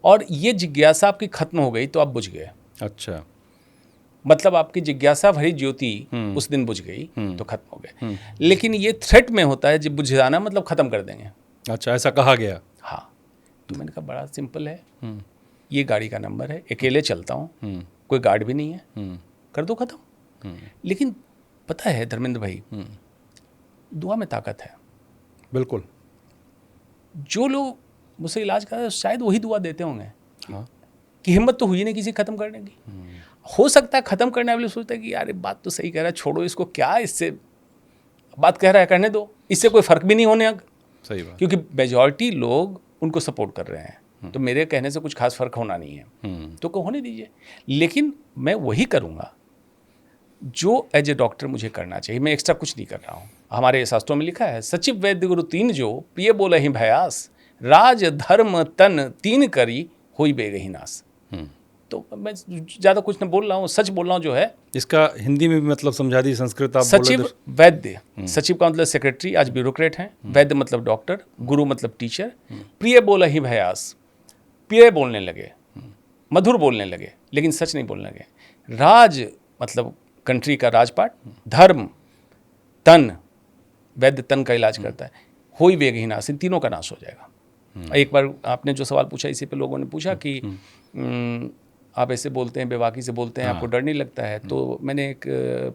[SPEAKER 1] और ये जिज्ञासा आपकी खत्म हो गई तो आप बुझ गए।
[SPEAKER 2] अच्छा,
[SPEAKER 1] मतलब आपकी जिज्ञासा भरी ज्योति उस दिन बुझ गई तो खत्म हो गए। लेकिन ये थ्रेट में होता है, जब बुझ जाना मतलब खत्म कर देंगे।
[SPEAKER 2] अच्छा, ऐसा कहा गया?
[SPEAKER 1] हाँ। तो मैंने कहा बड़ा सिंपल है, ये गाड़ी का नंबर है, अकेले चलता हूँ, कोई गार्ड भी नहीं है, कर दो खत्म। लेकिन पता है धर्मेंद्र भाई, दुआ में ताकत है।
[SPEAKER 2] बिल्कुल।
[SPEAKER 1] जो लोग मुझसे इलाज कर रहे हैं शायद वही दुआ देते होंगे।
[SPEAKER 2] हाँ।
[SPEAKER 1] कि हिम्मत तो हुई नहीं किसी खत्म करने की। हो सकता है खत्म करने वाले सोचते हैं कि यार बात तो सही कह रहा है, छोड़ो इसको, क्या इससे बात कह रहा है करने दो, इससे कोई फर्क भी नहीं होने।
[SPEAKER 2] सही बात।
[SPEAKER 1] क्योंकि मेजॉरिटी लोग उनको सपोर्ट कर रहे हैं, तो मेरे कहने से कुछ खास फर्क होना नहीं है, तो होने दीजिए। लेकिन मैं वही करूँगा जो एज ए डॉक्टर मुझे करना चाहिए, मैं एक्स्ट्रा कुछ नहीं कर रहा हूँ। हमारे शास्त्रों में लिखा है, सचिव वैद्य गुरु तीन जो, प्रिय बोले ही भयास, राज धर्म तन तीन करी हुई बेगही नास। तो मैं ज़्यादा कुछ नहीं बोल रहा हूँ, सच बोल रहा हूँ जो है।
[SPEAKER 2] इसका हिंदी में भी मतलब समझा दी, संस्कृत आप
[SPEAKER 1] सचिव वैद्य, सचिव का मतलब सेक्रेटरी, आज ब्यूरोक्रेट हैं, वैद्य मतलब डॉक्टर, गुरु मतलब टीचर, प्रिय बोला ही भयास, प्रिय बोलने लगे, मधुर बोलने लगे, लेकिन सच नहीं बोलने लगे। राज मतलब कंट्री का राजपाट, धर्म, तन, वैद्य तन का इलाज करता है, होई वेगही नाश, इन तीनों का नाश हो जाएगा। एक बार आपने जो सवाल पूछा, इसी पे लोगों ने पूछा कि आप ऐसे बोलते हैं, बेवाकी से बोलते हैं, आपको डर नहीं लगता है? तो मैंने एक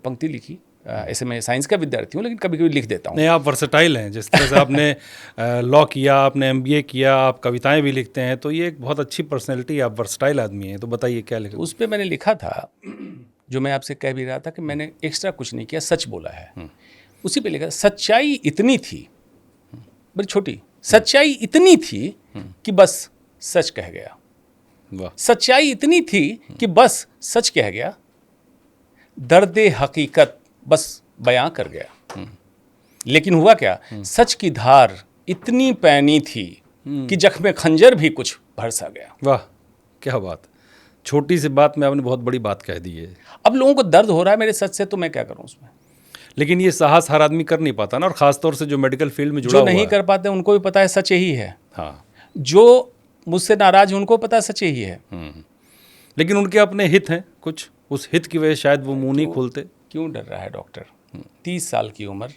[SPEAKER 1] पंक्ति लिखी, ऐसे मैं साइंस का विद्यार्थी हूँ लेकिन कभी कभी लिख देता हूँ।
[SPEAKER 2] नहीं, आप वर्सेटाइल हैं, जिस तरह से आपने लॉ किया, आपने MBA किया, आप कविताएं भी लिखते हैं, तो ये एक बहुत अच्छी पर्सनैलिटी, आप वर्सेटाइल आदमी हैं। तो बताइए क्या लिखा?
[SPEAKER 1] उस पर मैंने लिखा था जो मैं आपसे कह भी रहा था कि मैंने एक्स्ट्रा कुछ नहीं किया, सच बोला है। उसी पे लिखा सच्चाई इतनी थी, बड़ी छोटी सच्चाई इतनी थी कि बस सच कह गया।
[SPEAKER 2] वाह।
[SPEAKER 1] सच्चाई इतनी थी कि बस सच कह गया, दर्दे हकीकत बस बयां कर गया। लेकिन हुआ क्या, सच की धार इतनी पैनी थी कि जख्म खंजर भी कुछ भर सा गया।
[SPEAKER 2] वाह, क्या बात। छोटी सी बात में आपने बहुत बड़ी बात कह दी है।
[SPEAKER 1] अब लोगों को दर्द हो रहा है मेरे सच से, तो मैं क्या करूं उसमें।
[SPEAKER 2] लेकिन ये साहस हर आदमी कर नहीं पाता ना, और खासतौर से जो मेडिकल फील्ड में जुड़ा
[SPEAKER 1] जो
[SPEAKER 2] हुआ
[SPEAKER 1] नहीं
[SPEAKER 2] है।
[SPEAKER 1] कर पाते उनको भी पता है सच यही है।
[SPEAKER 2] हाँ।
[SPEAKER 1] जो मुझसे नाराज है उनको पता है सच यही है।
[SPEAKER 2] लेकिन उनके अपने हित हैं कुछ, उस हित की वजह शायद वो मुंह नहीं खोलते।
[SPEAKER 1] क्यों डर रहा है डॉक्टर? 30 साल की उम्र,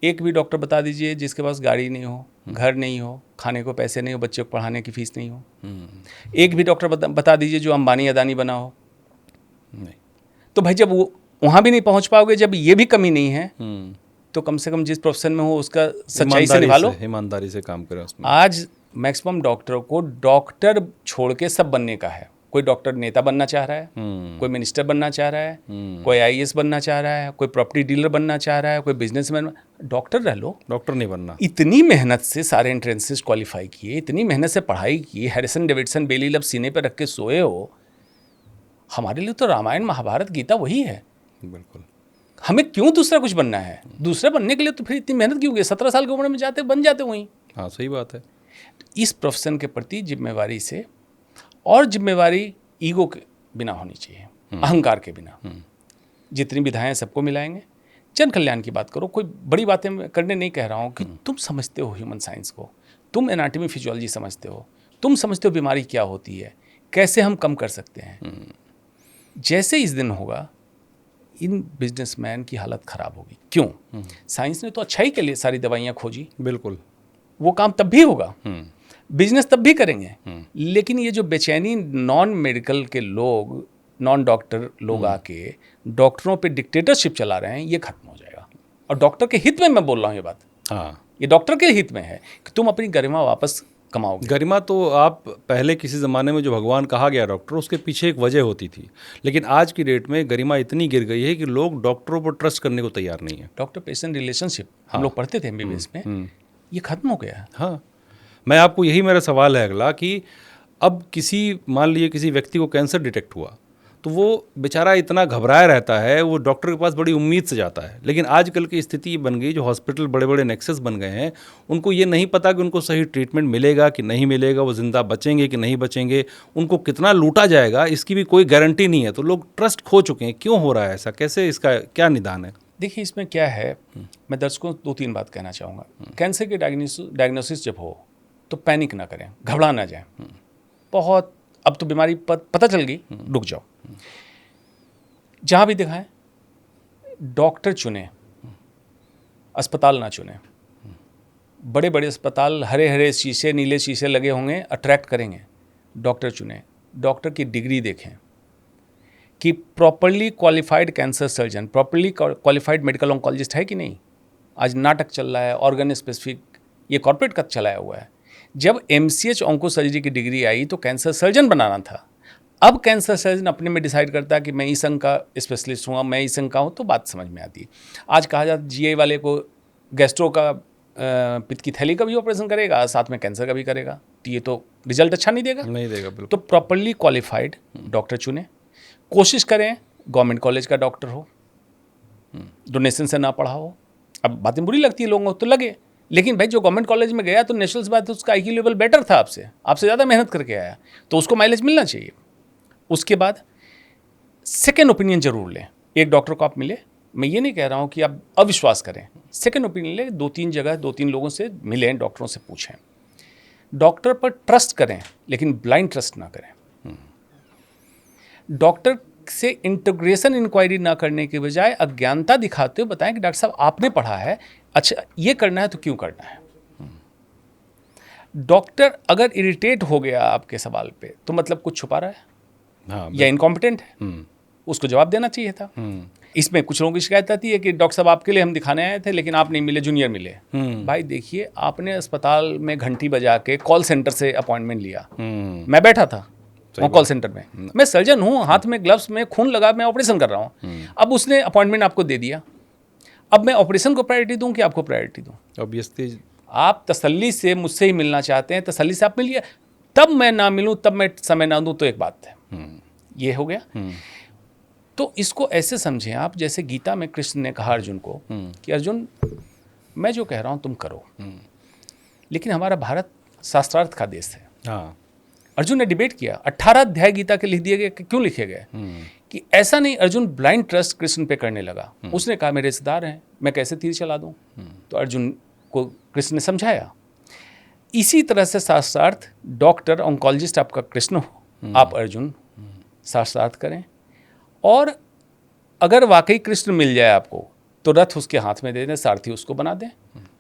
[SPEAKER 1] एक भी डॉक्टर बता दीजिए जिसके पास गाड़ी नहीं हो, घर नहीं हो, खाने को पैसे नहीं हो, बच्चे को पढ़ाने की फीस नहीं हो। एक भी डॉक्टर बता दीजिए जो अंबानी अदानी बना हो।
[SPEAKER 2] नहीं।
[SPEAKER 1] तो भाई जब वो वहाँ भी नहीं पहुँच पाओगे, जब ये भी कमी नहीं है, तो कम से कम जिस प्रोफेशन में हो उसका सच्चाई से निभा लो,
[SPEAKER 2] ईमानदारी से काम करें उसमें।
[SPEAKER 1] आज मैक्सिमम डॉक्टरों को डॉक्टर छोड़ के सब बनने का है। कोई डॉक्टर नेता बनना चाह रहा है, कोई मिनिस्टर बनना चाह रहा है, कोई आईएएस बनना चाह रहा है, कोई प्रॉपर्टी डीलर बनना चाह रहा है, कोई बिजनेसमैन। डॉक्टर रह लो,
[SPEAKER 2] डॉक्टर नहीं बनना।
[SPEAKER 1] इतनी मेहनत से सारे एंट्रेंसेस क्वालिफाई किए, इतनी मेहनत से पढ़ाई की, हैरिसन डेविडसन बेली लब सीने पर रख के सोए हो। हमारे लिए तो रामायण महाभारत गीता वही है।
[SPEAKER 2] बिल्कुल।
[SPEAKER 1] हमें क्यों दूसरा कुछ बनना है? दूसरा बनने के लिए तो फिर इतनी मेहनत क्यों की? 17 साल की उम्र में जाते बन जाते वहीं।
[SPEAKER 2] हाँ, सही बात है।
[SPEAKER 1] इस प्रोफेशन के प्रति जिम्मेवारी से, और जिम्मेवारी ईगो के बिना होनी चाहिए, अहंकार के बिना। जितनी विधाएं सबको मिलाएंगे, जन कल्याण की बात करो। कोई बड़ी बातें मैं करने नहीं कह रहा हूँ कि तुम समझते हो ह्यूमन साइंस को, तुम एनाटॉमी फिजियोलॉजी समझते हो, तुम समझते हो बीमारी क्या होती है, कैसे हम कम कर सकते हैं। जैसे इस दिन होगा, इन बिजनेसमैन की हालत खराब होगी। क्यों? साइंस ने तो अच्छाई के लिए सारी दवाइयाँ खोजी।
[SPEAKER 2] बिल्कुल।
[SPEAKER 1] वो काम तब भी होगा, बिजनेस तब भी करेंगे। लेकिन ये जो बेचैनी नॉन मेडिकल के लोग, नॉन डॉक्टर लोग आके डॉक्टरों पे डिक्टेटरशिप चला रहे हैं, ये खत्म हो जाएगा। और डॉक्टर के हित में मैं बोल रहा हूँ ये बात।
[SPEAKER 2] हाँ,
[SPEAKER 1] ये डॉक्टर के हित में है कि तुम अपनी गरिमा वापस कमाओगे।
[SPEAKER 2] गरिमा तो आप पहले किसी ज़माने में जो भगवान कहा गया डॉक्टर, उसके पीछे एक वजह होती थी। लेकिन आज की डेट में गरिमा इतनी गिर गई है कि लोग डॉक्टरों पर ट्रस्ट करने को तैयार नहीं है।
[SPEAKER 1] डॉक्टर पेशेंट रिलेशनशिप हम लोग पढ़ते थे एमबीबीएस में, ये खत्म हो गया है।
[SPEAKER 2] हाँ, मैं आपको, यही मेरा सवाल है अगला, कि अब मान लीजिए किसी व्यक्ति को कैंसर डिटेक्ट हुआ, तो वो बेचारा इतना घबराया रहता है, वो डॉक्टर के पास बड़ी उम्मीद से जाता है। लेकिन आजकल की स्थिति ये बन गई, जो हॉस्पिटल बड़े बड़े नेक्सस बन गए हैं, उनको ये नहीं पता कि उनको सही ट्रीटमेंट मिलेगा कि नहीं मिलेगा, वो जिंदा बचेंगे कि नहीं बचेंगे, उनको कितना लूटा जाएगा, इसकी भी कोई गारंटी नहीं है। तो लोग ट्रस्ट खो चुके हैं। क्यों हो रहा है ऐसा? कैसे, इसका क्या निदान है?
[SPEAKER 1] देखिए, इसमें क्या है, मैं दर्शकों को 2-3 बात कहना चाहूँगा। कैंसर के डायग्नोसिस जब हो तो पैनिक ना करें, घबरा ना जाएं। बहुत अब तो बीमारी पता चल गई, रुक जाओ। जहाँ भी दिखाएं, डॉक्टर चुने, अस्पताल ना चुने। बड़े बड़े अस्पताल हरे हरे शीशे, नीले शीशे लगे होंगे, अट्रैक्ट करेंगे। डॉक्टर चुने, डॉक्टर की डिग्री देखें कि properly qualified cancer surgeon, properly qualified medical oncologist है कि नहीं। आज नाटक चल रहा है, ऑर्गन स्पेसिफिक, ये कॉर्पोरेट का चलाया हुआ है। जब MCH ऑन्को सर्जरी की डिग्री आई तो कैंसर सर्जन बनाना था। अब कैंसर सर्जन अपने में डिसाइड करता है कि मैं इस अंग का स्पेशलिस्ट हूँ, मैं इस अंग का हूँ, तो बात समझ में आती है। आज कहा जाता है GI वाले को गैस्ट्रो का, पित्त की थैली का भी ऑपरेशन करेगा, साथ में कैंसर का भी करेगा, तो ये तो रिजल्ट अच्छा नहीं देगा।
[SPEAKER 2] नहीं देगा, बिल्कुल।
[SPEAKER 1] तो प्रॉपरली क्वालिफाइड डॉक्टर चुने, कोशिश करें गवर्नमेंट कॉलेज का डॉक्टर हो, डोनेशन से ना पढ़ा हो। अब बातें बुरी लगती है लोगों को, तो लगे, लेकिन भाई जो गवर्नमेंट कॉलेज में गया तो नेशनल से बात, उसका IQ लेवल बेटर था आपसे ज़्यादा मेहनत करके आया, तो उसको माइलेज मिलना चाहिए। उसके बाद सेकेंड ओपिनियन जरूर लें। एक डॉक्टर को आप मिले, मैं ये नहीं कह रहा हूँ कि आप अविश्वास करें, सेकेंड ओपिनियन लें, 2-3 जगह 2-3 लोगों से मिलें, डॉक्टरों से पूछें। डॉक्टर पर ट्रस्ट करें, लेकिन ब्लाइंड ट्रस्ट ना करें। डॉक्टर से इंटीग्रेशन इंक्वायरी ना करने के बजाय अज्ञानता दिखाते हुए बताएं कि डॉक्टर साहब आपने पढ़ा है, अच्छा ये करना है तो क्यों करना है। डॉक्टर अगर इरिटेट हो गया आपके सवाल पे तो मतलब कुछ छुपा रहा है,
[SPEAKER 2] हाँ,
[SPEAKER 1] या इनकॉम्पिटेंट है, उसको जवाब देना चाहिए था। इसमें कुछ लोगों की शिकायत आती है कि डॉक्टर साहब आपके लिए हम दिखाने आए थे लेकिन आप नहीं मिले, जूनियर मिले। भाई देखिए, आपने अस्पताल में घंटी बजा के कॉल सेंटर से अपॉइंटमेंट लिया, मैं बैठा था, वहाँ कॉल सेंटर में। मैं सर्जन हूँ, हाथ में ग्लव्स में खून लगा, मैं ऑपरेशन कर रहा हूँ। अब उसने अपॉइंटमेंट आपको दे दिया, अब मैं ऑपरेशन को प्रायोरिटी दूँ कि आपको प्रायोरिटी दूँ?
[SPEAKER 2] ऑब्वियसली
[SPEAKER 1] आप तसल्ली से मुझसे ही मिलना चाहते हैं, तसल्ली से आप मिलिए। तब मैं ना मिलूँ, तब मैं समय ना दूँ, तो एक बात है। ये हो गया। तो इसको ऐसे समझें आप, जैसे गीता में कृष्ण ने कहा अर्जुन को कि अर्जुन, मैं जो कह रहा हूँ तुम करो। लेकिन हमारा भारत शास्त्रार्थ का देश है।
[SPEAKER 2] हाँ,
[SPEAKER 1] अर्जुन ने डिबेट किया, 18 अध्याय गीता के लिख दिए गए। क्यों लिखे गए? कि ऐसा नहीं अर्जुन ब्लाइंड ट्रस्ट कृष्ण पे करने लगा। उसने कहा मेरे रिश्तेदार हैं, मैं कैसे तीर चला दूं? तो अर्जुन को कृष्ण ने समझाया। इसी तरह से शास्त्रार्थ, डॉक्टर ऑन्कोलॉजिस्ट आपका कृष्ण हो, आप अर्जुन शास्त्रार्थ करें। और अगर वाकई कृष्ण मिल जाए आपको, तो रथ उसके हाथ में दे दें, सारथी उसको बना दें।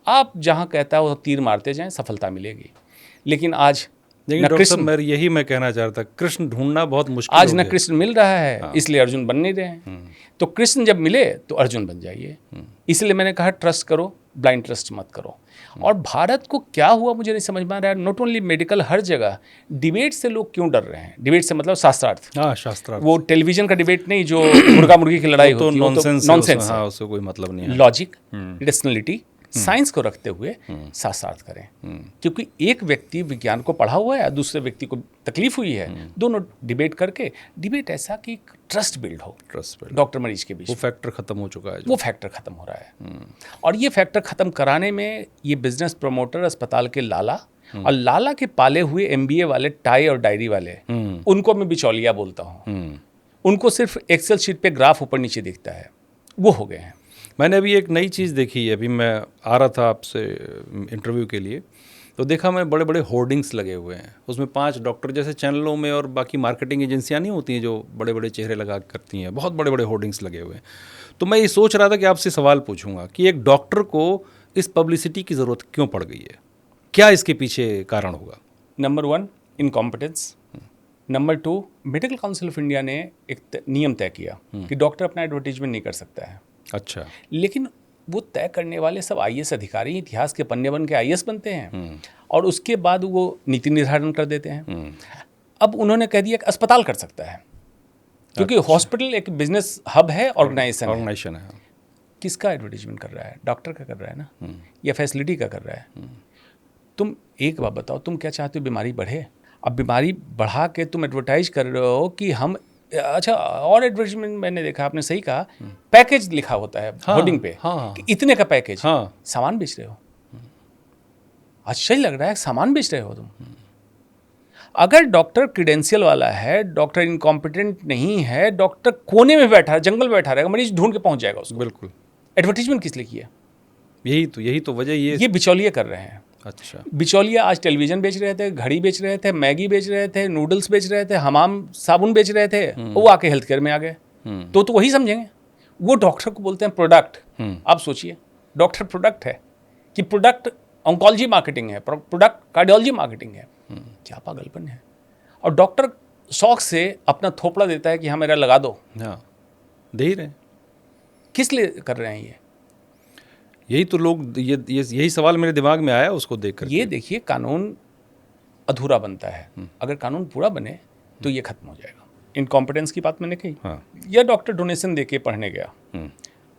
[SPEAKER 1] आप जहाँ कहता है वो तीर मारते जाएं, सफलता मिलेगी। लेकिन आज
[SPEAKER 2] लेकिन
[SPEAKER 1] न
[SPEAKER 2] डॉक्टर
[SPEAKER 1] कृष्ण,
[SPEAKER 2] साहब यही मैं कहना चाह रहा था, कृष्ण ढूंढना बहुत मुश्किल
[SPEAKER 1] आज
[SPEAKER 2] हो
[SPEAKER 1] न
[SPEAKER 2] गया।
[SPEAKER 1] कृष्ण मिल रहा है, इसलिए अर्जुन बन नहीं रहे हैं। तो कृष्ण जब मिले तो अर्जुन बन जाइए। इसलिए मैंने कहा ट्रस्ट करो, ब्लाइंड ट्रस्ट मत करो। और भारत को क्या हुआ मुझे नहीं समझ में आ रहा है। नॉट ओनली मेडिकल, हर जगह डिबेट से लोग क्यों डर रहे हैं? डिबेट से मतलब शास्त्रार्थ।
[SPEAKER 2] हाँ, शास्त्रार्थ
[SPEAKER 1] वो टेलीविजन का डिबेट नहीं जो मुर्गा मुर्गी की लड़ाई
[SPEAKER 2] वो तो
[SPEAKER 1] होती है, वो तो
[SPEAKER 2] नॉनसेंस
[SPEAKER 1] नॉनसेंस है।
[SPEAKER 2] हाँ, उससे कोई मतलब नहीं है।
[SPEAKER 1] लॉजिक, रेशनलिटी, साइंस को रखते हुए शास्त्रार्थ करें। क्योंकि एक व्यक्ति विज्ञान को पढ़ा हुआ है, दूसरे व्यक्ति को तकलीफ हुई है, दोनों डिबेट करके, डिबेट ऐसा कि ट्रस्ट बिल्ड हो
[SPEAKER 2] ट्रस्ट पे
[SPEAKER 1] डॉक्टर मरीज के बीच।
[SPEAKER 2] वो फैक्टर खत्म हो चुका है जो।
[SPEAKER 1] वो फैक्टर खत्म हो रहा है। और ये फैक्टर खत्म कराने में ये बिजनेस प्रमोटर, अस्पताल के लाला और लाला के पाले हुए MBA वाले, टाई और डायरी वाले, उनको मैं बिचौलिया बोलता हूँ। उनको सिर्फ एक्सेल शीट पे ग्राफ ऊपर नीचे दिखता है, वो हो गए हैं।
[SPEAKER 2] मैंने अभी एक नई चीज़ देखी है, अभी मैं आ रहा था आपसे इंटरव्यू के लिए, तो देखा मैं बड़े बड़े होर्डिंग्स लगे हुए हैं, उसमें 5 डॉक्टर, जैसे चैनलों में और बाकी मार्केटिंग एजेंसियां नहीं होती हैं जो बड़े बड़े चेहरे लगा करती हैं, बहुत बड़े बड़े होर्डिंग्स लगे हुए हैं। तो मैं ये सोच रहा था कि आपसे सवाल पूछूंगा कि एक डॉक्टर को इस पब्लिसिटी की ज़रूरत क्यों पड़ गई है? क्या इसके पीछे कारण होगा?
[SPEAKER 1] Number 1, incompetence. Number 2, medical council of India ने एक नियम तय किया कि डॉक्टर अपना एडवर्टीजमेंट नहीं कर सकता है।
[SPEAKER 2] अच्छा।
[SPEAKER 1] लेकिन वो तय करने वाले सब IAS अधिकारी, इतिहास के पन्ने बन के IAS बनते हैं और उसके बाद वो नीति निर्धारण कर देते हैं। अब उन्होंने कह दिया कि अस्पताल कर सकता है, क्योंकि हॉस्पिटल एक बिजनेस हब है, ऑर्गेनाइजेशन है। किसका एडवर्टीजमेंट कर रहा है? डॉक्टर का कर रहा है ना, या फैसिलिटी का कर रहा है? तुम एक बात बताओ, तुम क्या चाहते हो? बीमारी बढ़े? अब बीमारी बढ़ा के तुम एडवर्टाइज कर रहे हो कि हम, अच्छा, और एडवर्टाइजमेंट मैंने देखा, आपने सही कहा, पैकेज लिखा होता है होर्डिंग पे कि इतने का पैकेज। सामान बेच रहे हो। अच्छा ही लग रहा है, सामान बेच रहे हो तुम। अगर डॉक्टर क्रीडेंशियल वाला है, डॉक्टर इनकॉम्पिटेंट नहीं है, डॉक्टर कोने में बैठा है, जंगल में बैठा रहेगा, मरीज ढूंढ के पहुंच जाएगा उसको।
[SPEAKER 2] बिल्कुल।
[SPEAKER 1] एडवर्टीजमेंट किस लिए किया?
[SPEAKER 2] यही तो वजह
[SPEAKER 1] ये बिचौलिए कर रहे हैं। अच्छा। बिचौलिया आज टेलीविजन बेच रहे थे, घड़ी बेच रहे थे, मैगी बेच रहे थे, नूडल्स बेच रहे थे, हमाम साबुन बेच रहे थे, वो आके हेल्थ केयर में आ गए। तो वही समझेंगे। वो डॉक्टर को बोलते हैं प्रोडक्ट। आप सोचिए, डॉक्टर प्रोडक्ट है कि प्रोडक्ट ऑन्कोलॉजी मार्केटिंग है, प्रोडक्ट कार्डियोलॉजी मार्केटिंग है। क्या पागलपन है। और डॉक्टर शौक से अपना थोपड़ा देता है कि हाँ मेरा लगा दो।
[SPEAKER 2] हाँ, दे ही रहे।
[SPEAKER 1] किस लिए कर रहे हैं ये?
[SPEAKER 2] यही तो लोग, यही सवाल मेरे दिमाग में आया उसको देखकर।
[SPEAKER 1] ये देखिए, कानून अधूरा बनता है, अगर कानून पूरा बने तो ये खत्म हो जाएगा। इनकॉम्पिटेंस की बात मैंने कही।
[SPEAKER 2] हाँ।
[SPEAKER 1] या डॉक्टर डोनेशन दे के पढ़ने गया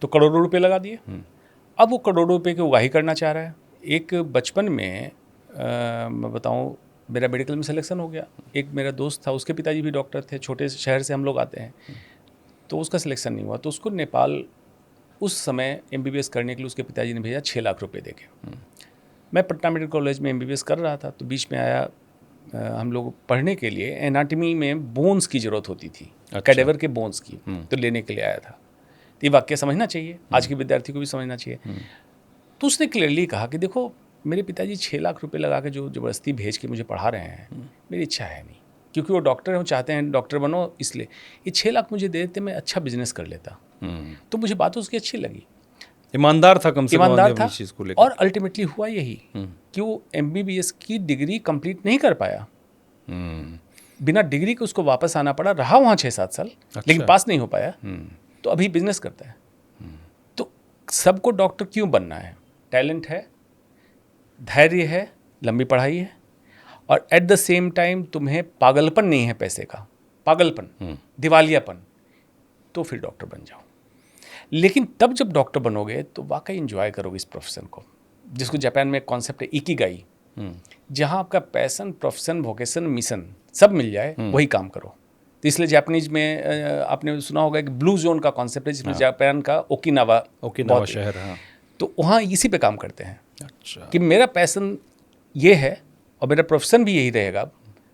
[SPEAKER 1] तो करोड़ों रुपए लगा दिए। अब वो करोड़ों रुपए की उगाही करना चाह रहा है। एक बचपन में मैं बताऊं, मेरा मेडिकल में सिलेक्शन हो गया। एक मेरा दोस्त था, उसके पिताजी भी डॉक्टर थे, छोटे शहर से हम लोग आते हैं, तो उसका सिलेक्शन नहीं हुआ, तो उसको नेपाल उस समय MBBS करने के लिए उसके पिताजी ने भेजा 6 लाख रुपए देके। मैं पटना मेडिकल कॉलेज में MBBS कर रहा था, तो बीच में आया हम लोग पढ़ने के लिए, एनाटमी में बोन्स की ज़रूरत होती थी। अच्छा। कैडेवर के बोन्स की, तो लेने के लिए आया था। तो ये वाक्य समझना चाहिए, आज के विद्यार्थी को भी समझना चाहिए। तो उसने क्लियरली कहा कि देखो, मेरे पिताजी 6 लाख रुपए लगा के जो ज़बरदस्ती भेज के मुझे पढ़ा रहे हैं, मेरी इच्छा है नहीं, क्योंकि वो डॉक्टर हैं, वो चाहते हैं डॉक्टर बनो, इसलिए ये 6 लाख मुझे दे देते, मैं अच्छा बिजनेस कर लेता। तो मुझे बात उसकी अच्छी लगी।
[SPEAKER 2] ईमानदार था, कम से कम
[SPEAKER 1] ईमानदार था।
[SPEAKER 2] चीज़ को लेकर।
[SPEAKER 1] और अल्टीमेटली हुआ यही कि वो MBBS की डिग्री कंप्लीट नहीं कर पाया। बिना डिग्री के उसको वापस आना पड़ा, रहा वहाँ 6-7 साल। अच्छा। लेकिन पास नहीं हो पाया। तो अभी बिजनेस करता है। तो सबको डॉक्टर क्यों बनना है? टैलेंट है, धैर्य है, लंबी पढ़ाई है, और एट द सेम टाइम तुम्हें पागलपन नहीं है पैसे का, पागलपन, दिवालियापन, तो फिर डॉक्टर बन जाओ। लेकिन तब जब डॉक्टर बनोगे तो वाकई एंजॉय करोगे इस प्रोफेशन को, जिसको जापान में एक कॉन्सेप्ट है इकिगाई, जहाँ आपका पैशन, प्रोफेशन, वोकेशन, मिशन सब मिल जाए, वही काम करो। तो इसलिए जापानीज में आपने सुना होगा कि ब्लू जोन का कॉन्सेप्ट है, जिसमें जापान का ओकिनावा
[SPEAKER 2] शहर, हाँ,
[SPEAKER 1] तो वहाँ इसी पे काम करते हैं।
[SPEAKER 2] अच्छा,
[SPEAKER 1] कि मेरा पैशन ये है और मेरा प्रोफेशन भी यही रहेगा,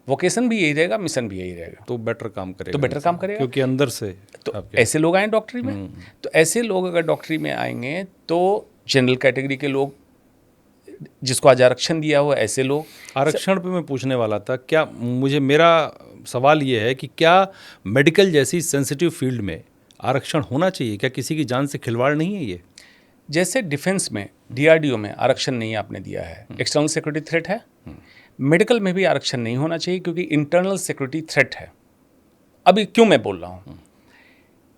[SPEAKER 1] वोकेशन भी यही रहेगा, मिशन भी यही रहेगा,
[SPEAKER 2] तो बेटर काम करेगा,
[SPEAKER 1] तो बेटर काम करेगा,
[SPEAKER 2] क्योंकि अंदर से
[SPEAKER 1] तो ऐसे लोग आए डॉक्टरी में। तो ऐसे लोग अगर डॉक्टरी में आएंगे तो जनरल कैटेगरी के लोग, जिसको आज आरक्षण दिया हुआ, ऐसे लोग।
[SPEAKER 2] आरक्षण पे मैं पूछने वाला था, क्या मेरा सवाल ये है कि क्या मेडिकल जैसी सेंसिटिव फील्ड में आरक्षण होना चाहिए? क्या किसी की जान से खिलवाड़ नहीं है ये?
[SPEAKER 1] जैसे डिफेंस में, डीआरडीओ में आरक्षण नहीं आपने दिया है, एक्सटर्नल सिक्योरिटी थ्रेट है। मेडिकल में भी आरक्षण नहीं होना चाहिए क्योंकि इंटरनल सिक्योरिटी थ्रेट है। अभी क्यों मैं बोल रहा हूँ,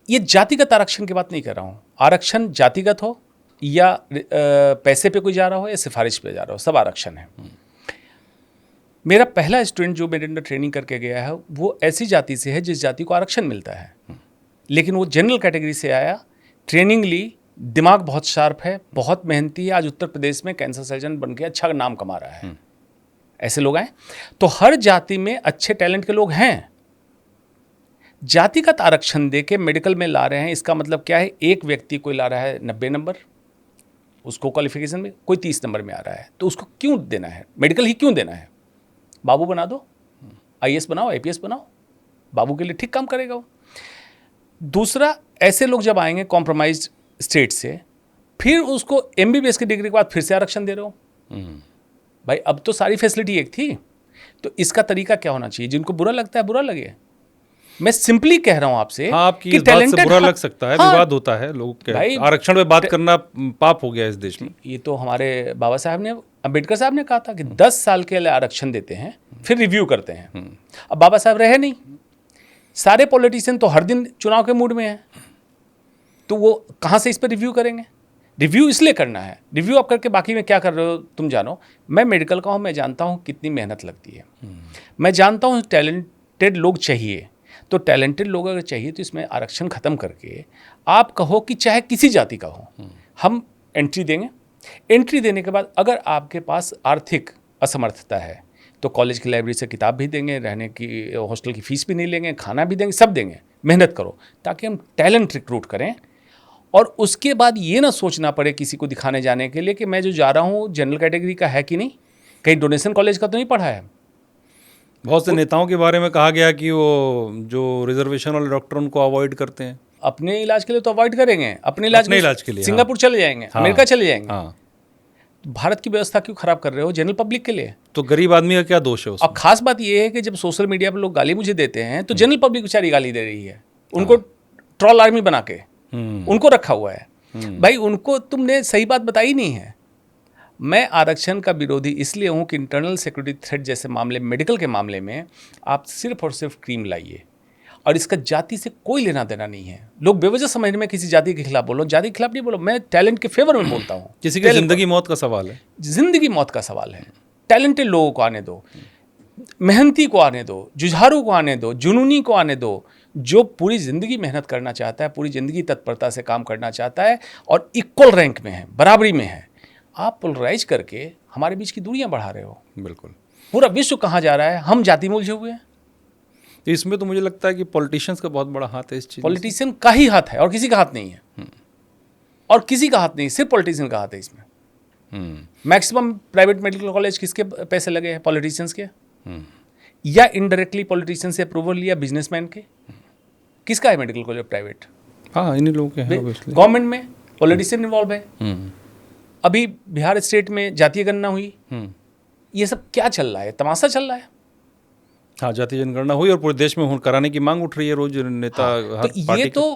[SPEAKER 1] ये जातिगत आरक्षण की बात नहीं कर रहा हूँ। आरक्षण जातिगत हो या पैसे पे कोई जा रहा हो या सिफारिश पे जा रहा हो, सब आरक्षण है। मेरा पहला स्टूडेंट जो मेरे अंदर ट्रेनिंग करके गया है वो ऐसी जाति से है जिस जाति को आरक्षण मिलता है, लेकिन वो जनरल कैटेगरी से आया, ट्रेनिंग ली, दिमाग बहुत शार्प है, बहुत मेहनती है, आज उत्तर प्रदेश में कैंसर सर्जन बन के अच्छा नाम कमा रहा है। ऐसे लोग आए। तो हर जाति में अच्छे टैलेंट के लोग हैं। जातिगत आरक्षण देके मेडिकल में ला रहे हैं, इसका मतलब क्या है? एक व्यक्ति कोई ला रहा है 90 नंबर, उसको क्वालिफिकेशन में कोई 30 नंबर में आ रहा है, तो उसको क्यों देना है? मेडिकल ही क्यों देना है? बाबू बना दो, आईएएस बनाओ, आईपीएस बनाओ, बाबू के लिए ठीक काम करेगा वो। दूसरा, ऐसे लोग जब आएंगे कॉम्प्रोमाइज स्टेट से, फिर उसको एमबीबीएस की डिग्री के बाद फिर से आरक्षण दे रहे हो। भाई अब तो सारी फैसिलिटी एक थी, तो इसका तरीका क्या होना चाहिए? जिनको बुरा लगता है बुरा लगे, मैं सिंपली कह रहा हूं आपसे।
[SPEAKER 2] हाँ, आपकी इस बात से बुरा लग सकता है, विवाद होता है, लोग
[SPEAKER 1] भाई
[SPEAKER 2] आरक्षण पे बात करना पाप हो गया इस देश में।
[SPEAKER 1] ये तो हमारे बाबा साहब ने, अम्बेडकर साहब ने कहा था कि 10 साल के लिए आरक्षण देते हैं, फिर रिव्यू करते हैं। अब बाबा साहब रहे नहीं, सारे पॉलिटिशियन तो हर दिन चुनाव के मूड में हैं, तो वो कहाँ से इस पर रिव्यू करेंगे? रिव्यू इसलिए करना है, रिव्यू आप करके बाकी में क्या कर रहे हो तुम जानो। मैं मेडिकल का हूँ, मैं जानता हूँ कितनी मेहनत लगती है, मैं जानता हूँ टैलेंटेड लोग चाहिए। तो टैलेंटेड लोग अगर चाहिए तो इसमें आरक्षण खत्म करके आप कहो कि चाहे किसी जाति का हो, हम एंट्री देंगे। एंट्री देने के बाद अगर आपके पास आर्थिक असमर्थता है तो कॉलेज की लाइब्रेरी से किताब भी देंगे, रहने की हॉस्टल की फीस भी नहीं लेंगे, खाना भी देंगे, सब देंगे। मेहनत करो ताकि हम टैलेंट रिक्रूट करें, और उसके बाद ये ना सोचना पड़े किसी को दिखाने जाने के लिए कि मैं जो जा रहा हूँ जनरल कैटेगरी का है कि नहीं, कहीं डोनेशन कॉलेज का तो नहीं पढ़ा है।
[SPEAKER 2] बहुत से नेताओं के बारे में कहा गया कि वो जो रिजर्वेशन वाले डॉक्टर उनको अवॉइड करते हैं।
[SPEAKER 1] अपने इलाज के लिए तो अवॉइड करेंगे, अपने इलाज के लिए सिंगापुर चले जाएंगे, अमेरिका चले जाएंगे। भारत की व्यवस्था क्यों खराब कर रहे हो जनरल पब्लिक के लिए?
[SPEAKER 2] तो गरीब आदमी का क्या दोष है उसमें?
[SPEAKER 1] अब खास बात यह है कि जब सोशल मीडिया पर लोग गाली मुझे देते हैं तो जनरल पब्लिक बेचारी गाली दे रही है, उनको ट्रोल आर्मी बना के उनको रखा हुआ है। भाई उनको तुमने सही बात बताई नहीं है। मैं आरक्षण का विरोधी इसलिए हूं कि इंटरनल सिक्योरिटी थ्रेट जैसे मामले, मेडिकल के मामले में आप सिर्फ और सिर्फ क्रीम लाइए, और इसका जाति से कोई लेना देना नहीं है। लोग बेवजह समझने में किसी जाति के खिलाफ बोलो, जाति के खिलाफ नहीं बोलो, मैं टैलेंट के फेवर में बोलता हूँ।
[SPEAKER 2] किसी की जिंदगी मौत का सवाल है,
[SPEAKER 1] जिंदगी मौत का सवाल है। टैलेंटेड लोगों को आने दो, मेहनती को आने दो, जुझारू को आने दो, जुनूनी को आने दो, जो पूरी ज़िंदगी मेहनत करना चाहता है, पूरी ज़िंदगी तत्परता से काम करना चाहता है और इक्वल रैंक में है, बराबरी में है। आप पोलराइज करके हमारे बीच की दूरियां बढ़ा रहे हो।
[SPEAKER 2] बिल्कुल।
[SPEAKER 1] पूरा विश्व कहाँ जा रहा है, हम जाति में उलझे हुए हैं।
[SPEAKER 2] तो इसमें तो मुझे लगता है कि पॉलिटिशियंस का बहुत बड़ा हाथ है इस चीज़।
[SPEAKER 1] पॉलिटिशियन का ही हाथ है और किसी का हाथ नहीं है, और किसी का हाथ नहीं, सिर्फ पॉलिटिशियन का हाथ है इसमें। मैक्सिमम प्राइवेट मेडिकल कॉलेज किसके पैसे लगे हैं? पॉलिटिशियंस के, या इनडायरेक्टली पॉलिटिशियन से अप्रूवल लिया बिजनेसमैन के। किसका है मेडिकल कॉलेज प्राइवेट?
[SPEAKER 2] हाँ, इन्हीं लोगों के हैं।
[SPEAKER 1] गवर्नमेंट में पॉलिटिशियन इन्वॉल्व है। अभी बिहार स्टेट में जातीय गणना हुई, ये सब क्या चल रहा है? तमाशा चल रहा है।
[SPEAKER 2] हाँ, जातीय जनगणना हुई और पूरे देश में कराने की मांग उठ रही है रोज नेता।
[SPEAKER 1] हाँ, तो ये तो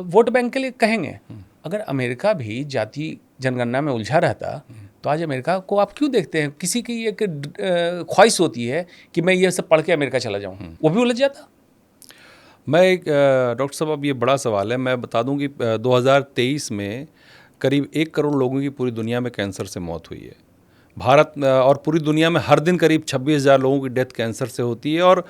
[SPEAKER 1] वोट बैंक के लिए कहेंगे। अगर अमेरिका भी जातीय जनगणना में उलझा रहता तो आज अमेरिका को आप क्यों देखते हैं? किसी की एक ख्वाहिश होती है कि मैं ये सब पढ़ के अमेरिका चला जाऊं, वो भी उलझ जाता।
[SPEAKER 2] मैं एक डॉक्टर साहब, अब ये बड़ा सवाल है, मैं बता दूं कि 2023 में करीब 1 करोड़ लोगों की पूरी दुनिया में कैंसर से मौत हुई है। भारत और पूरी दुनिया में हर दिन करीब 26,000 लोगों की डेथ कैंसर से होती है, और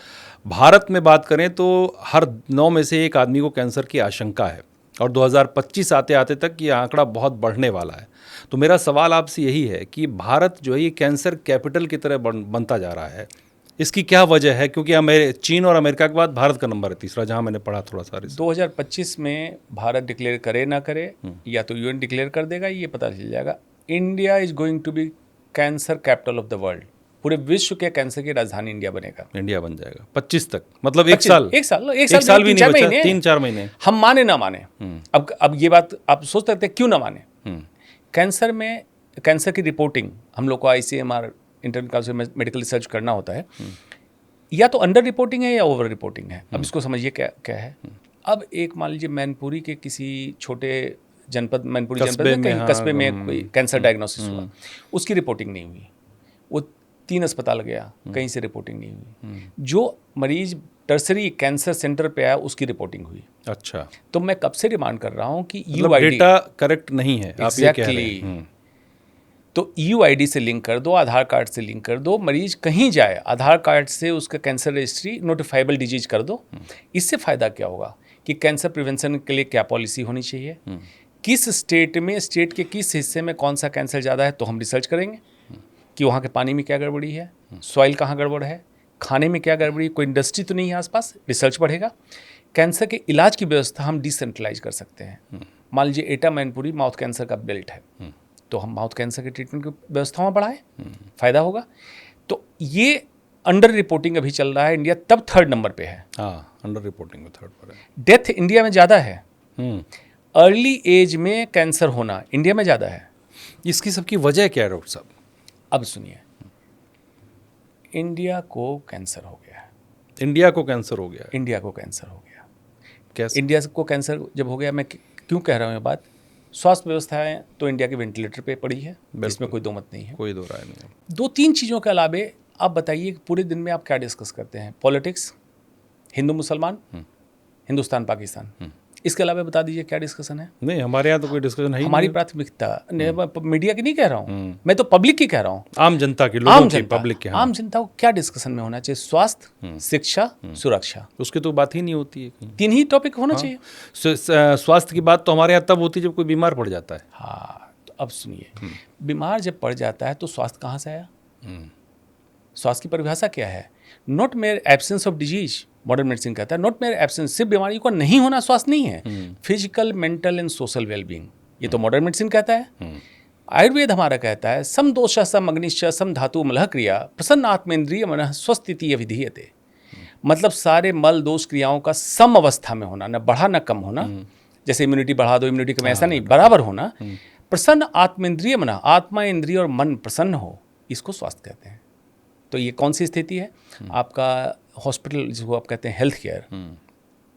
[SPEAKER 2] भारत में बात करें तो हर 9 में से एक आदमी को कैंसर की आशंका है, और 2025 आते आते तक ये आंकड़ा बहुत बढ़ने वाला है। तो मेरा सवाल आपसे यही है कि भारत जो है ये कैंसर कैपिटल की तरह बनता जा रहा है, इसकी क्या वजह है? क्योंकि चीन और अमेरिका के बाद भारत का नंबर है तीसरा, जहां मैंने पढ़ा थोड़ा सा।
[SPEAKER 1] 2025 में भारत डिक्लेयर करे ना करे, या तो यूएन डिक्लेयर कर देगा, ये पता चल जाएगा। India is going to be cancer capital of the world. पूरे विश्व के कैंसर की राजधानी इंडिया बनेगा।
[SPEAKER 2] इंडिया बन जाएगा 25 तक, मतलब एक साल
[SPEAKER 1] एक साल
[SPEAKER 2] भी नहीं बचा, 3-4 महीने।
[SPEAKER 1] हम माने ना माने, अब ये बात आप सोच सकते हैं क्यों ना माने। कैंसर में कैंसर की रिपोर्टिंग हम लोग को ICMR international council of medical research करना होता है। या तो अंडर रिपोर्टिंग है या ओवर रिपोर्टिंग है। अब इसको समझिए क्या है। अब एक मान लीजिए मैनपुरी के किसी छोटे जनपद, मैनपुरी जनपद में कहीं कस्बे में कोई कैंसर डायग्नोसिस हुआ, उसकी रिपोर्टिंग नहीं हुई, वो 3 अस्पताल गया, कहीं से रिपोर्टिंग नहीं हुई। जो मरीज टर्सरी कैंसर सेंटर पे आया उसकी रिपोर्टिंग हुई।
[SPEAKER 2] अच्छा,
[SPEAKER 1] तो मैं कब से डिमांड कर रहा हूँ कि
[SPEAKER 2] मतलब डेटा करेक्ट नहीं है, आप ये कह रहे हैं।
[SPEAKER 1] तो UID से लिंक कर दो, आधार कार्ड से लिंक कर दो, मरीज कहीं जाए आधार कार्ड से उसका कैंसर रजिस्ट्री नोटिफाइबल डिजीज कर दो। इससे फ़ायदा क्या होगा कि कैंसर प्रिवेंशन के लिए क्या पॉलिसी होनी चाहिए, किस स्टेट में, स्टेट के किस हिस्से में कौन सा कैंसर ज़्यादा है, तो हम रिसर्च करेंगे कि वहाँ के पानी में क्या गड़बड़ी है, सॉइल कहाँ गड़बड़ है, खाने में क्या गड़बड़ी, कोई इंडस्ट्री तो नहीं है आसपास, रिसर्च बढ़ेगा। कैंसर के इलाज की व्यवस्था हम डिसेंट्रलाइज कर सकते हैं। मान लीजिए एटा मैनपुरी माउथ कैंसर का बेल्ट है, तो हम माउथ कैंसर के ट्रीटमेंट की व्यवस्थाओं में बढ़ाएं, फायदा होगा। तो ये अंडर रिपोर्टिंग अभी चल रहा है, इंडिया तब 3rd नंबर पे है।
[SPEAKER 2] हाँ, अंडर रिपोर्टिंग में 3rd पर है।
[SPEAKER 1] डेथ इंडिया में ज़्यादा है, अर्ली एज में कैंसर होना इंडिया में ज़्यादा है।
[SPEAKER 2] इसकी सबकी वजह क्या है डॉक्टर साहब?
[SPEAKER 1] अब सुनिए, इंडिया को कैंसर हो गया है।
[SPEAKER 2] इंडिया को कैंसर हो गया?
[SPEAKER 1] इंडिया को कैंसर हो गया।
[SPEAKER 2] कैसे?
[SPEAKER 1] इंडिया को कैंसर जब हो गया, मैं क्यों कह रहा हूँ ये बात, स्वास्थ्य व्यवस्थाएं तो इंडिया के वेंटिलेटर पे पड़ी है, इसमें कोई दो मत नहीं है,
[SPEAKER 2] कोई दो राय नहीं है।
[SPEAKER 1] 2-3 चीज़ों के अलावे आप बताइए पूरे दिन में आप क्या डिस्कस करते हैं? पॉलिटिक्स, हिंदू मुसलमान, हिंदुस्तान पाकिस्तान, इसके अलावा बता दीजिए क्या डिस्कशन है?
[SPEAKER 2] नहीं, हमारे यहाँ तो कोई डिस्कशन है ही
[SPEAKER 1] हमारी प्राथमिकता मीडिया की नहीं कह रहा हूँ, मैं तो पब्लिक की कह रहा हूँ,
[SPEAKER 2] आम जनता की, लोगों की, पब्लिक के।
[SPEAKER 1] आम जनता को क्या डिस्कशन में होना चाहिए? स्वास्थ्य, शिक्षा, सुरक्षा,
[SPEAKER 2] उसकी तो बात ही नहीं होती है कहीं।
[SPEAKER 1] 3 ही टॉपिक होना चाहिए।
[SPEAKER 2] स्वास्थ्य की बात तो हमारे यहाँ तब होती है जब कोई बीमार पड़ जाता है।
[SPEAKER 1] हाँ, तो अब सुनिए, बीमार जब पड़ जाता है तो स्वास्थ्य कहाँ से आया? स्वास्थ्य की परिभाषा क्या है? Not mayor absence of disease, modern medicine कहता है नॉट मेयर एब्सेंस, सिर्फ बीमारी को नहीं होना स्वास्थ्य नहीं है, physical, mental and social wellbeing, ये तो मॉडर्न मेडिसिन कहता है। आयुर्वेद हमारा कहता है सम दोष सम अग्निश्च सम धातु मलह क्रिया प्रसन्न आत्मेंद्रिय मनः स्वस्थिति विधीयते। मतलब सारे मल दोष क्रियाओं का सम अवस्था में होना, न बढ़ा न कम होना, जैसे इम्यूनिटी बढ़ा दो इम्यूनिटी कम, ऐसा नहीं, बराबर होना। प्रसन्न आत्मेंद्रिय मनः, आत्मा इंद्रिय और मन प्रसन्न हो, इसको स्वास्थ्य कहते हैं। तो ये कौन सी स्थिति है? आपका हॉस्पिटल जिसको आप कहते हैं हेल्थ केयर,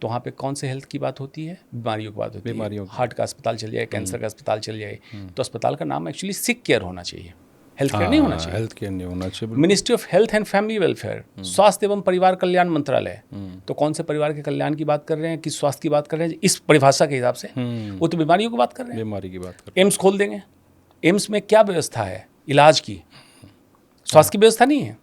[SPEAKER 1] तो वहाँ पे कौन से हेल्थ की बात होती है? बीमारियों की बात होती है। हार्ट का अस्पताल चल जाए, कैंसर का अस्पताल चल जाए, तो अस्पताल का नाम एक्चुअली सिक केयर होना चाहिए, हेल्थ केयर नहीं होना चाहिए।
[SPEAKER 2] हेल्थ केयर नहीं होना चाहिए।
[SPEAKER 1] Ministry of health and family welfare, स्वास्थ्य एवं परिवार कल्याण मंत्रालय, तो कौन से परिवार के कल्याण की बात कर रहे हैं, किस स्वास्थ्य की बात कर रहे हैं? इस परिभाषा के हिसाब से वो तो बीमारियों की बात कर रहे हैं,
[SPEAKER 2] बीमारी की बात कर रहे हैं।
[SPEAKER 1] एम्स खोल देंगे, एम्स में क्या व्यवस्था है इलाज की? स्वास्थ्य की व्यवस्था नहीं है।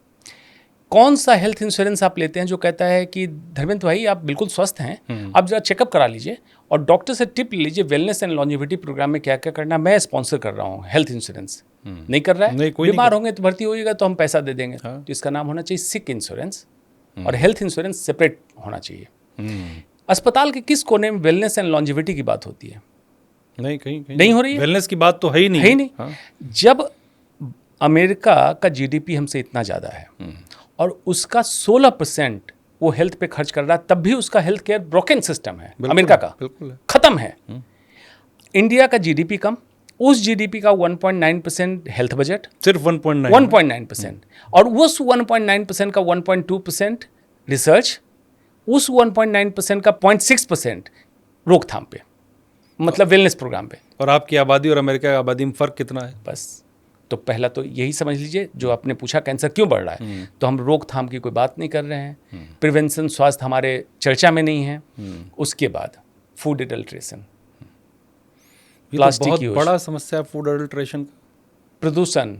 [SPEAKER 1] कौन सा हेल्थ इंश्योरेंस आप लेते हैं जो कहता है कि धर्मेंद्र भाई आप बिल्कुल स्वस्थ हैं, आप जरा चेकअप करा लीजिए और डॉक्टर से टिप ले लीजिए, वेलनेस एंड लॉन्जिविटी प्रोग्राम में क्या क्या करना, मैं स्पॉन्सर कर रहा हूँ हेल्थ इंश्योरेंस। नहीं कर रहा है, बीमार होंगे तो भर्ती होइएगा तो हम पैसा दे देंगे। तो इसका नाम होना चाहिए सिक इंश्योरेंस, और हेल्थ इंश्योरेंस सेपरेट होना चाहिए। अस्पताल के किस कोने में वेलनेस एंड लॉन्जिविटी की बात होती है?
[SPEAKER 2] नहीं, कहीं
[SPEAKER 1] नहीं हो रही है,
[SPEAKER 2] वेलनेस की बात तो है ही नहीं,
[SPEAKER 1] है ही नहीं। जब अमेरिका का GDP हमसे इतना ज़्यादा है और उसका 16% वो हेल्थ पे खर्च कर रहा है, तब भी उसका हेल्थ केयर ब्रोकन सिस्टम है अमेरिका का,
[SPEAKER 2] बिल्कुल
[SPEAKER 1] खत्म है। इंडिया का GDP कम, उस GDP का 1.9% हेल्थ बजट,
[SPEAKER 2] सिर्फ 1.9
[SPEAKER 1] 1.9%, और उस 1.9% का 1.2% रिसर्च, उस 1.9% का 0.6% रोकथाम पे, मतलब वेलनेस प्रोग्राम पे।
[SPEAKER 2] और आपकी आबादी और अमेरिका की आबादी में फ़र्क कितना है?
[SPEAKER 1] बस, तो पहला तो यही समझ लीजिए, जो आपने पूछा कैंसर क्यों बढ़ रहा है, तो हम रोकथाम की कोई बात नहीं कर रहे हैं, प्रिवेंशन स्वास्थ्य हमारे चर्चा में नहीं है। उसके बाद फूड एडल्ट्रेशन, प्लास्टिक
[SPEAKER 2] बहुत
[SPEAKER 1] यूज,
[SPEAKER 2] बड़ा समस्या है फूड एडल्ट्रेशन का,
[SPEAKER 1] प्रदूषण।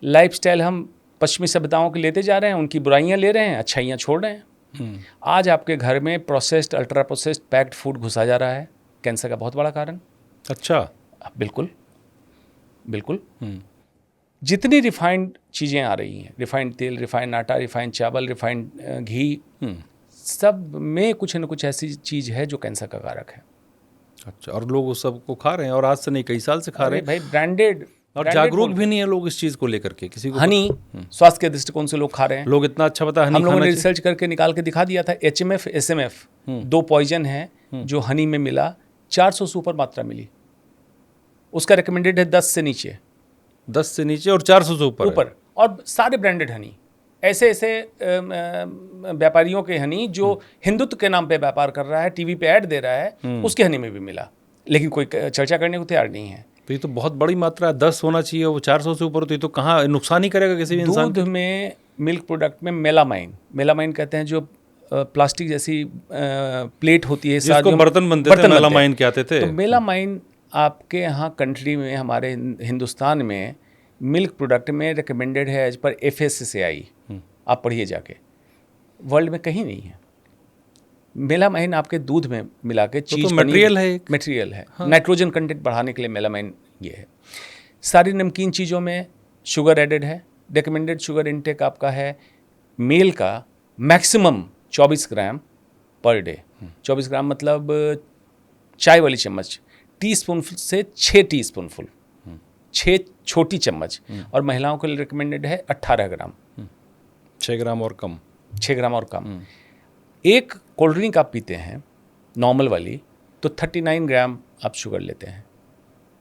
[SPEAKER 1] लाइफस्टाइल हम पश्चिमी सभ्यताओं के लेते जा रहे हैं, उनकी बुराइयां ले रहे हैं, अच्छाइयां छोड़ रहे हैं। आज आपके घर में processed, ultra processed, packed food घुसा जा रहा है, कैंसर का बहुत बड़ा कारण।
[SPEAKER 2] अच्छा।
[SPEAKER 1] बिल्कुल बिल्कुल। जितनी रिफाइंड चीज़ें आ रही हैं, रिफाइंड तेल, रिफाइंड आटा, रिफाइंड चावल, रिफाइंड घी, सब में कुछ न कुछ ऐसी चीज़ है जो कैंसर का कारक है।
[SPEAKER 2] अच्छा, और लोग उस सबको खा रहे हैं, और आज से नहीं, कई साल से खा रहे हैं
[SPEAKER 1] भाई ब्रांडेड,
[SPEAKER 2] और जागरूक भी नहीं है लोग इस चीज़ को लेकर के। किसी को
[SPEAKER 1] हनी स्वास्थ्य के दृष्टिकोण से लोग खा रहे हैं।
[SPEAKER 2] लोग इतना अच्छा बता हनी
[SPEAKER 1] हम लोगों
[SPEAKER 2] खाना
[SPEAKER 1] ने
[SPEAKER 2] चाहिए।
[SPEAKER 1] रिसर्च करके निकाल के दिखा दिया था, HMF, SMF 2 पॉइजन है जो हनी में मिला, 400 से ऊपर मात्रा मिली। उसका रिकमेंडेड है 10 से नीचे,
[SPEAKER 2] 10 से नीचे और 400 से ऊपर
[SPEAKER 1] ऊपर, और सारे ब्रांडेड हनी, ऐसे ऐसे व्यापारियों के हनी जो हिंदुत्व के नाम पे व्यापार कर रहा है, टीवी पे ऐड दे रहा है, उसके हनी में भी मिला, लेकिन कोई चर्चा करने को तैयार नहीं है।
[SPEAKER 2] तो ये तो बहुत बड़ी मात्रा है, 10 होना चाहिए, वो 400 से ऊपर, तो ये तो कहाँ नुकसान ही करेगा किसी भी इंसान।
[SPEAKER 1] दूध में, मिल्क प्रोडक्ट में मेलामाइन कहते हैं, जो प्लास्टिक जैसी प्लेट होती है,
[SPEAKER 2] जिसको बर्तन बनते थे, मेलामाइन के आते थे।
[SPEAKER 1] तो मेलामाइन आपके यहाँ कंट्री में, हमारे हिंदुस्तान में मिल्क प्रोडक्ट में रिकमेंडेड है एज पर FSSAI। आप पढ़िए जाके, वर्ल्ड में कहीं नहीं है। मेलामाइन आपके दूध में मिला के चीज,
[SPEAKER 2] तो मटेरियल है,
[SPEAKER 1] मटेरियल है। हाँ। नाइट्रोजन कंटेंट बढ़ाने के लिए मेलामाइन ये है। सारी नमकीन चीज़ों में शुगर एडेड है। रिकमेंडेड शुगर इनटेक आपका है मेल का मैक्सिमम 24 ग्राम पर डे। 24 ग्राम मतलब चाय वाली चम्मच, टीस्पून से 6 टीस्पूनफुल, 6 छोटी चम्मच। और महिलाओं के लिए रिकमेंडेड है 18 ग्राम,
[SPEAKER 2] 6 ग्राम और कम,
[SPEAKER 1] 6 ग्राम और कम। एक कोल्ड ड्रिंक आप पीते हैं नॉर्मल वाली, तो 39 ग्राम आप शुगर लेते हैं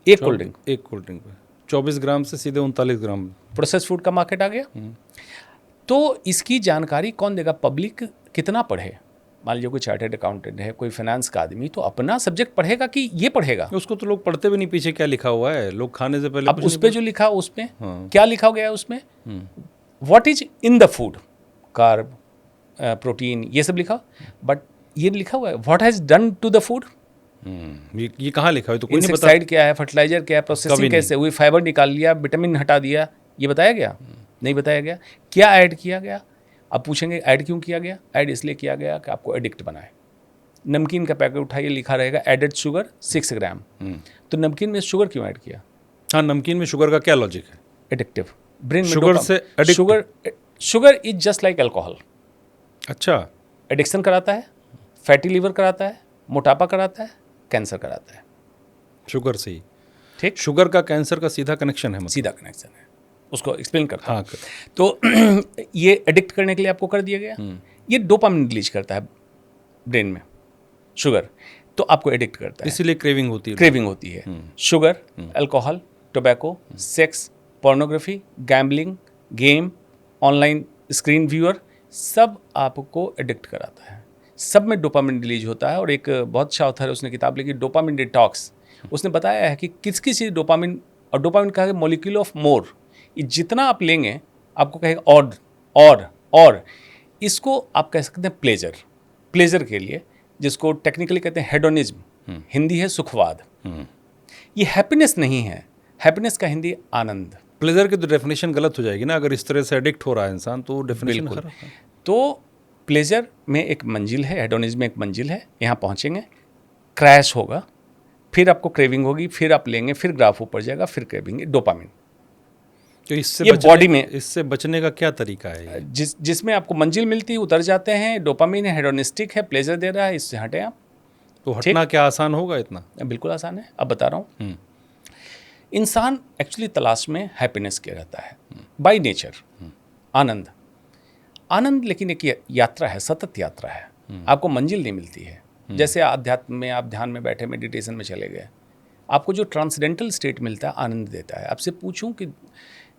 [SPEAKER 1] एक कोल्ड ड्रिंक।
[SPEAKER 2] एक कोल्ड ड्रिंक पे 24 ग्राम से सीधे 39 ग्राम
[SPEAKER 1] प्रोसेस फूड का मार्केट आ गया। तो इसकी जानकारी कौन देगा? पब्लिक कितना पढ़े? मान लीजिए कोई चार्टर्ड अकाउंटेंट है, कोई फाइनेंस का आदमी, तो अपना सब्जेक्ट पढ़ेगा कि ये पढ़ेगा?
[SPEAKER 2] उसको तो लोग पढ़ते भी नहीं, पीछे क्या लिखा हुआ है, लोग खाने से पहले
[SPEAKER 1] अब उस पे जो लिखा उसमें क्या लिखा गया है, उसमें what is in the food, carb, protein, ये सब लिखा, बट ये लिखा हुआ है what has done to the food.
[SPEAKER 2] ये कहाँ लिखा है? तो कोई नहीं बता।
[SPEAKER 1] इंसेक्टिसाइड क्या है, फर्टिलाइजर क्या है, प्रोसेसिंग कैसे हुई, फाइबर निकाल लिया, विटामिन हटा दिया, ये बताया गया? नहीं बताया गया। क्या ऐड किया गया? अब पूछेंगे ऐड क्यों किया गया? ऐड इसलिए किया गया कि आपको एडिक्ट बनाए। नमकीन का पैकेट उठाइए, लिखा रहेगा एडेड शुगर 6 ग्राम। तो नमकीन में शुगर क्यों ऐड किया?
[SPEAKER 2] हाँ, नमकीन में शुगर का क्या लॉजिक है?
[SPEAKER 1] एडिक्टिव, ब्रेन में
[SPEAKER 2] शुगर से addict.
[SPEAKER 1] Sugar is just like alcohol.
[SPEAKER 2] अच्छा,
[SPEAKER 1] एडिक्शन कराता है, फैटी लीवर कराता है, मोटापा कराता है, कैंसर कराता है।
[SPEAKER 2] शुगर से ही।
[SPEAKER 1] ठीक,
[SPEAKER 2] शुगर का कैंसर का सीधा कनेक्शन है, मतलब।
[SPEAKER 1] सीधा कनेक्शन है। उसको एक्सप्लेन करता
[SPEAKER 2] हाँ,
[SPEAKER 1] हूं। तो ये एडिक्ट करने के लिए आपको कर दिया गया। ये डोपामिन रिलीज करता है ब्रेन में, शुगर, तो आपको एडिक्ट करता है,
[SPEAKER 2] इसीलिए क्रेविंग होती है।
[SPEAKER 1] क्रेविंग होती है। Sugar, alcohol, tobacco, sex, pornography, gambling, game, online screen viewer, सब आपको एडिक्ट कराता है। सब में डोपामिन रिलीज होता है। और एक बहुत अच्छा ऑथर है, उसने किताब लिखी डोपामिन डिटॉक्स। उसने बताया है कि किस किस चीज़ डोपामिन, और डोपामिन कहा है मॉलिक्यूल ऑफ मोर, जितना आप लेंगे आपको कहेगा और इसको आप कह सकते हैं प्लेजर के लिए, जिसको टेक्निकली कहते हैं हेडोनिज्म, हिंदी है सुखवाद। ये हैप्पीनेस नहीं है, हैप्पीनेस का हिंदी आनंद।
[SPEAKER 2] प्लेजर की तो डेफिनेशन गलत हो जाएगी ना, अगर इस तरह से एडिक्ट हो रहा है इंसान, तो डेफिनेशन
[SPEAKER 1] बिल्कुल। तो प्लेजर में एक मंजिल है, हेडोनिज्म में एक मंजिल है, यहाँ पहुँचेंगे, क्रैश होगा, फिर आपको क्रेविंग होगी, फिर आप लेंगे, फिर ग्राफ ऊपर जाएगा, फिर क्रेविंग, डोपामिन।
[SPEAKER 2] तो इससे
[SPEAKER 1] ये बॉडी में,
[SPEAKER 2] इससे बचने का क्या तरीका है?
[SPEAKER 1] जिसमें आपको मंजिल मिलती है, उतर जाते हैं, डोपामिन है, हेडोनिस्टिक है, प्लेजर दे रहा है, इससे हटें आप।
[SPEAKER 2] तो हटना क्या आसान होगा इतना?
[SPEAKER 1] बिल्कुल आसान है, अब बता रहा हूँ। इंसान एक्चुअली तलाश में हैप्पीनेस के रहता है बाय नेचर, आनंद, लेकिन एक यात्रा है, सतत यात्रा है, आपको मंजिल नहीं मिलती है। जैसे आध्यात्म में आप ध्यान में बैठे, मेडिटेशन में चले गए, आपको जो ट्रांसडेंटल स्टेट मिलता है, आनंद देता है। आपसे पूछूं कि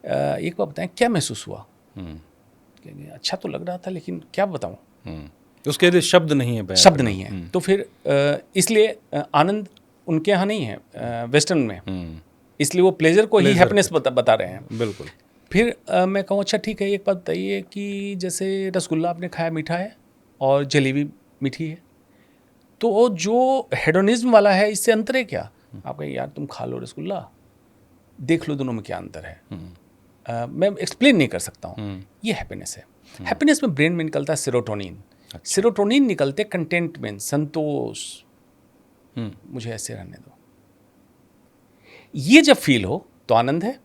[SPEAKER 1] एक बार बताएं क्या महसूस हुआ? अच्छा तो लग रहा था, लेकिन क्या बताऊं?
[SPEAKER 2] उसके लिए शब्द नहीं है,
[SPEAKER 1] शब्द नहीं है। तो फिर इसलिए आनंद उनके यहाँ नहीं है वेस्टर्न में, इसलिए वो प्लेजर को ही हैप्पीनेस बता रहे हैं।
[SPEAKER 2] बिल्कुल।
[SPEAKER 1] फिर मैं कहूँ अच्छा ठीक है, एक बात बताइए कि जैसे रसगुल्ला आपने खाया, मीठा है, और जलेबी मीठी है, तो जो हेडोनिज्म वाला है, इससे अंतर है क्या? आप कहें यार तुम खा लो रसगुल्ला, देख लो दोनों में क्या अंतर है। मैं एक्सप्लेन नहीं कर सकता हूँ। ये हैप्पीनेस है। हैप्पीनेस में ब्रेन में निकलता है सेरोटोनिन। सेरोटोनिन निकलते कंटेंटमेंट, संतोष, मुझे ऐसे रहने दो। ये जब फील हो तो आनंद है।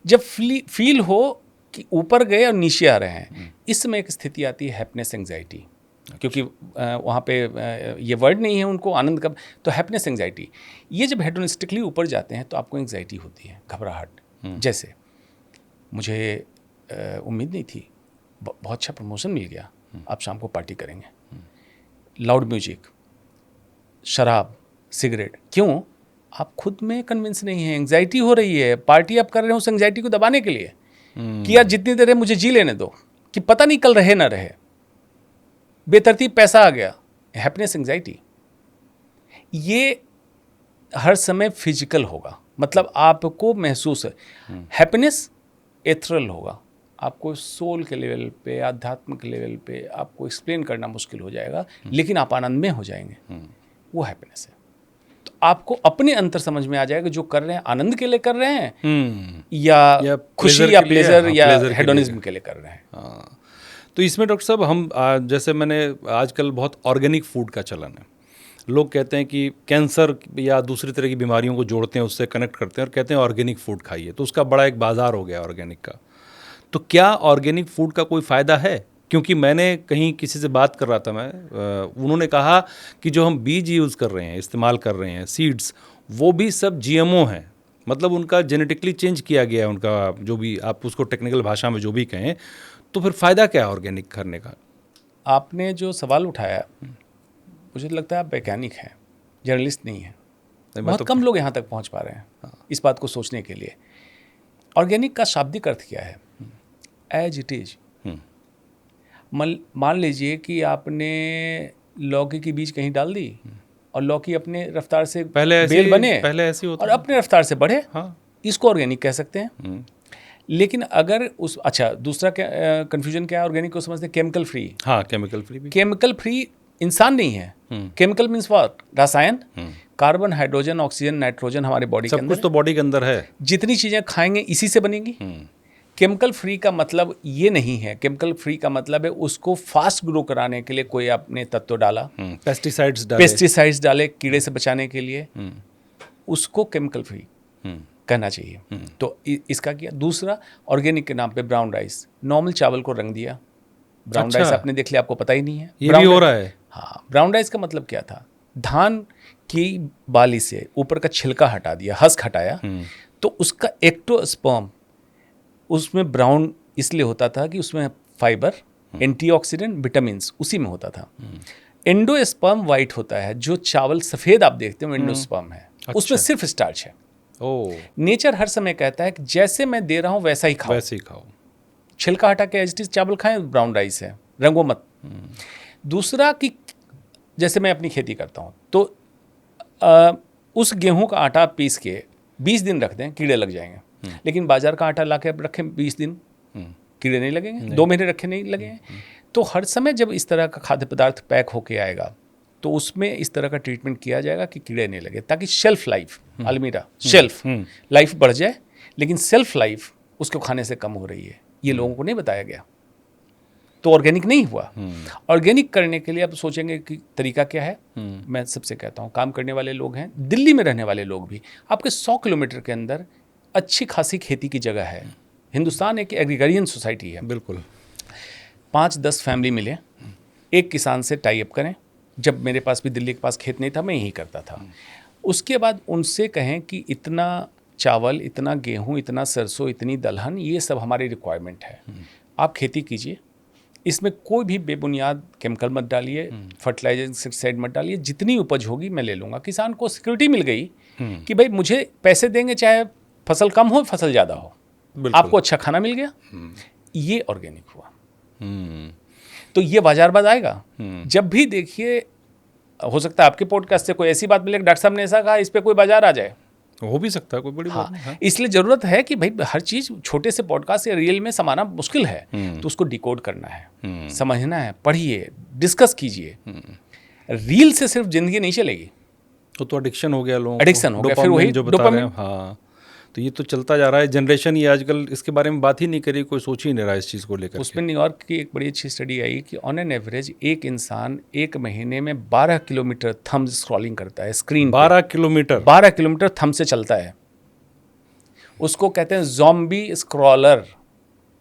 [SPEAKER 1] जब फील हो कि ऊपर गए और नीचे आ रहे हैं, इस समय एक स्थिति आती है हैप्पीनेस एंग्जाइटी, क्योंकि वहाँ पे ये वर्ड नहीं है उनको आनंद कब, तो हैप्पीनेस एंग्जाइटी। ये जब हेडोनिस्टिकली ऊपर जाते हैं तो आपको एंग्जाइटी होती है, घबराहट। जैसे मुझे उम्मीद नहीं थी, बहुत अच्छा प्रमोशन मिल गया, आप शाम को पार्टी करेंगे, लाउड म्यूजिक, शराब, सिगरेट। क्यों? आप खुद में कन्विंस नहीं है, एंग्जाइटी हो रही है, पार्टी आप कर रहे हो उस एंग्जाइटी को दबाने के लिए कि यार जितनी देर है मुझे जी लेने दो, कि पता नहीं कल रहे ना रहे, बेतरतीब पैसा आ गया, हैप्पीनेस एंग्जाइटी। ये हर समय फिजिकल होगा, मतलब आपको महसूस है। हैप्पीनेस एथरल होगा, आपको सोल के लेवल पे, आध्यात्म के लेवल पे आपको एक्सप्लेन करना मुश्किल हो जाएगा, लेकिन आप आनंद में हो जाएंगे। वो हैप्पीनेस है। तो आपको अपने अंतर समझ में आ जाएगा जो कर रहे हैं आनंद के लिए कर रहे हैं या खुशी या प्लेजर या हेडोनिज्म के लिए कर रहे हैं।
[SPEAKER 2] हाँ, तो इसमें डॉक्टर साहब हम जैसे मैंने आजकल बहुत ऑर्गेनिक फूड का चलन है। लोग कहते हैं कि कैंसर या दूसरी तरह की बीमारियों को जोड़ते हैं, उससे कनेक्ट करते हैं और कहते हैं ऑर्गेनिक फूड खाइए, तो उसका बड़ा एक बाज़ार हो गया ऑर्गेनिक का। तो क्या ऑर्गेनिक फूड का कोई फ़ायदा है? क्योंकि मैंने कहीं किसी से बात कर रहा था मैं, उन्होंने कहा कि जो हम बीज यूज़ कर रहे हैं, इस्तेमाल कर रहे हैं, सीड्स, वो भी सब जीएमओ हैं, मतलब उनका जेनेटिकली चेंज किया गया है, उनका जो भी आप उसको टेक्निकल भाषा में जो भी कहें। तो फिर फ़ायदा क्या है ऑर्गेनिक करने का?
[SPEAKER 1] आपने जो सवाल उठाया, मुझे लगता है आप वैज्ञानिक हैं, जर्नलिस्ट नहीं हैं। बहुत कम लोग यहाँ तक पहुँच पा रहे हैं इस बात को सोचने के लिए। ऑर्गेनिक का शाब्दिक अर्थ क्या है? As it is. मान लीजिए कि आपने लौकी की बीज कहीं डाल दी और लौकी अपने रफ्तार से बेल बने,
[SPEAKER 2] पहले ऐसे होता
[SPEAKER 1] और अपने रफ्तार से बढ़े,
[SPEAKER 2] हाँ,
[SPEAKER 1] इसको ऑर्गेनिक कह सकते हैं। लेकिन अगर उस दूसरा कंफ्यूजन क्या है ऑर्गेनिक को समझते हैं? Chemical free.
[SPEAKER 2] हाँ, केमिकल फ्री भी।
[SPEAKER 1] केमिकल फ्री इंसान नहीं है। Chemical means what? रसायन। कार्बन, हाइड्रोजन, ऑक्सीजन, नाइट्रोजन हमारे बॉडी के
[SPEAKER 2] सब
[SPEAKER 1] अंदर
[SPEAKER 2] कुछ तो बॉडी के अंदर है।
[SPEAKER 1] जितनी चीजें खाएंगे इसी से बनेंगी। केमिकल फ्री का मतलब ये नहीं है। केमिकल फ्री का मतलब है उसको फास्ट ग्रो कराने के लिए कोई आपने तत्व डाला, पेस्टिसाइड्स डाले कीड़े से बचाने के लिए, उसको केमिकल फ्री कहना चाहिए। तो इसका किया। दूसरा, ऑर्गेनिक के नाम पे ब्राउन राइस, नॉर्मल चावल को रंग दिया। ब्राउन राइस आपने देख लिया, आपको पता ही नहीं है
[SPEAKER 2] ये भी हो रहा है।
[SPEAKER 1] हाँ, ब्राउन राइस का मतलब क्या था? धान की बाली से ऊपर का छिलका हटा दिया, हस्क हटाया, तो उसका एक्टोस्पर्म उसमें ब्राउन इसलिए होता था कि उसमें फाइबर, एंटीऑक्सीडेंट, विटामिन्स उसी में होता था। एंडोस्पर्म वाइट होता है, जो चावल सफ़ेद आप देखते हो एंडोस्पर्म है। अच्छा। उसमें सिर्फ स्टार्च है। नेचर हर समय कहता है कि जैसे मैं दे रहा हूं वैसा ही खाओ, वैसे ही खाओ। छिलका हटा के एज चावल खाएं, ब्राउन राइस है, रंगो मत। दूसरा कि जैसे मैं अपनी खेती करता हूं तो उस गेहूं का आटा पीस के 20 दिन रख दें, कीड़े लग जाएंगे। लेकिन बाजार का आटा ला के रखें 20 दिन, कीड़े नहीं लगेंगे। 2 महीने रखे नहीं लगेंगे। तो हर समय जब इस तरह का खाद्य पदार्थ पैक होके आएगा तो उसमें इस तरह का ट्रीटमेंट किया जाएगा कि कीड़े नहीं लगे, ताकि शेल्फ लाइफ, अलमीरा शेल्फ लाइफ बढ़ जाए। लेकिन सेल्फ लाइफ उसको खाने से कम हो रही है, ये लोगों को नहीं बताया गया, तो ऑर्गेनिक नहीं हुआ। ऑर्गेनिक करने के लिए आप सोचेंगे कि तरीका क्या है। मैं सबसे कहता हूँ, काम करने वाले लोग हैं, दिल्ली में रहने वाले लोग भी, आपके 100 किलोमीटर के अंदर अच्छी खासी खेती की जगह है। हिंदुस्तान एक एग्रीकल्चर सोसाइटी है।
[SPEAKER 2] बिल्कुल।
[SPEAKER 1] 5-10 फैमिली मिले, एक किसान से टाई अप करें। जब मेरे पास भी दिल्ली के पास खेत नहीं था, मैं यही करता था। उसके बाद उनसे कहें कि इतना चावल, इतना गेहूं, इतना सरसों, इतनी दलहन, ये सब हमारी रिक्वायरमेंट है, आप खेती कीजिए। इसमें कोई भी बेबुनियाद केमिकल मत डालिए, फर्टिलाइजर इंसेक्टिसाइड मत डालिए, जितनी उपज होगी मैं ले लूँगा। किसान को सिक्योरिटी मिल गई कि भाई मुझे पैसे देंगे, चाहे फसल कम हो फसल ज़्यादा हो, आपको अच्छा खाना मिल गया। ये ऑर्गेनिक हुआ। तो ये बाजारबाद आएगा। जब भी देखिए, हो सकता है आपके पॉडकास्ट से कोई ऐसी बात मिले, डॉक्टर साहब ने ऐसा कहा, इस पे कोई बाजार आ जाए,
[SPEAKER 2] हो भी सकता है, कोई बड़ी बात नहीं।
[SPEAKER 1] इसलिए जरूरत है कि भाई हर चीज छोटे से पॉडकास्ट या रील में समाना मुश्किल है, तो उसको डिकोड करना है, समझना है, पढ़िए, डिस्कस कीजिए। रील से सिर्फ जिंदगी नहीं चलेगी,
[SPEAKER 2] तो एडिक्शन हो गया लोगों को,
[SPEAKER 1] एडिक्शन हो गया, फिर वही
[SPEAKER 2] जो बता रहे हैं। हाँ, तो ये तो चलता जा रहा है, जनरेशन ये आजकल इसके बारे में बात ही नहीं करी, कोई सोच ही नहीं रहा इस चीज़ को लेकर।
[SPEAKER 1] उसमें न्यूयॉर्क की एक बड़ी अच्छी स्टडी आई कि ऑन एन एवरेज एक इंसान एक महीने में 12 किलोमीटर थंब स्क्रॉलिंग करता है स्क्रीन
[SPEAKER 2] 12 किलोमीटर
[SPEAKER 1] 12 किलोमीटर थंब से चलता है। उसको कहते हैं ज़ॉम्बी स्क्रॉलर।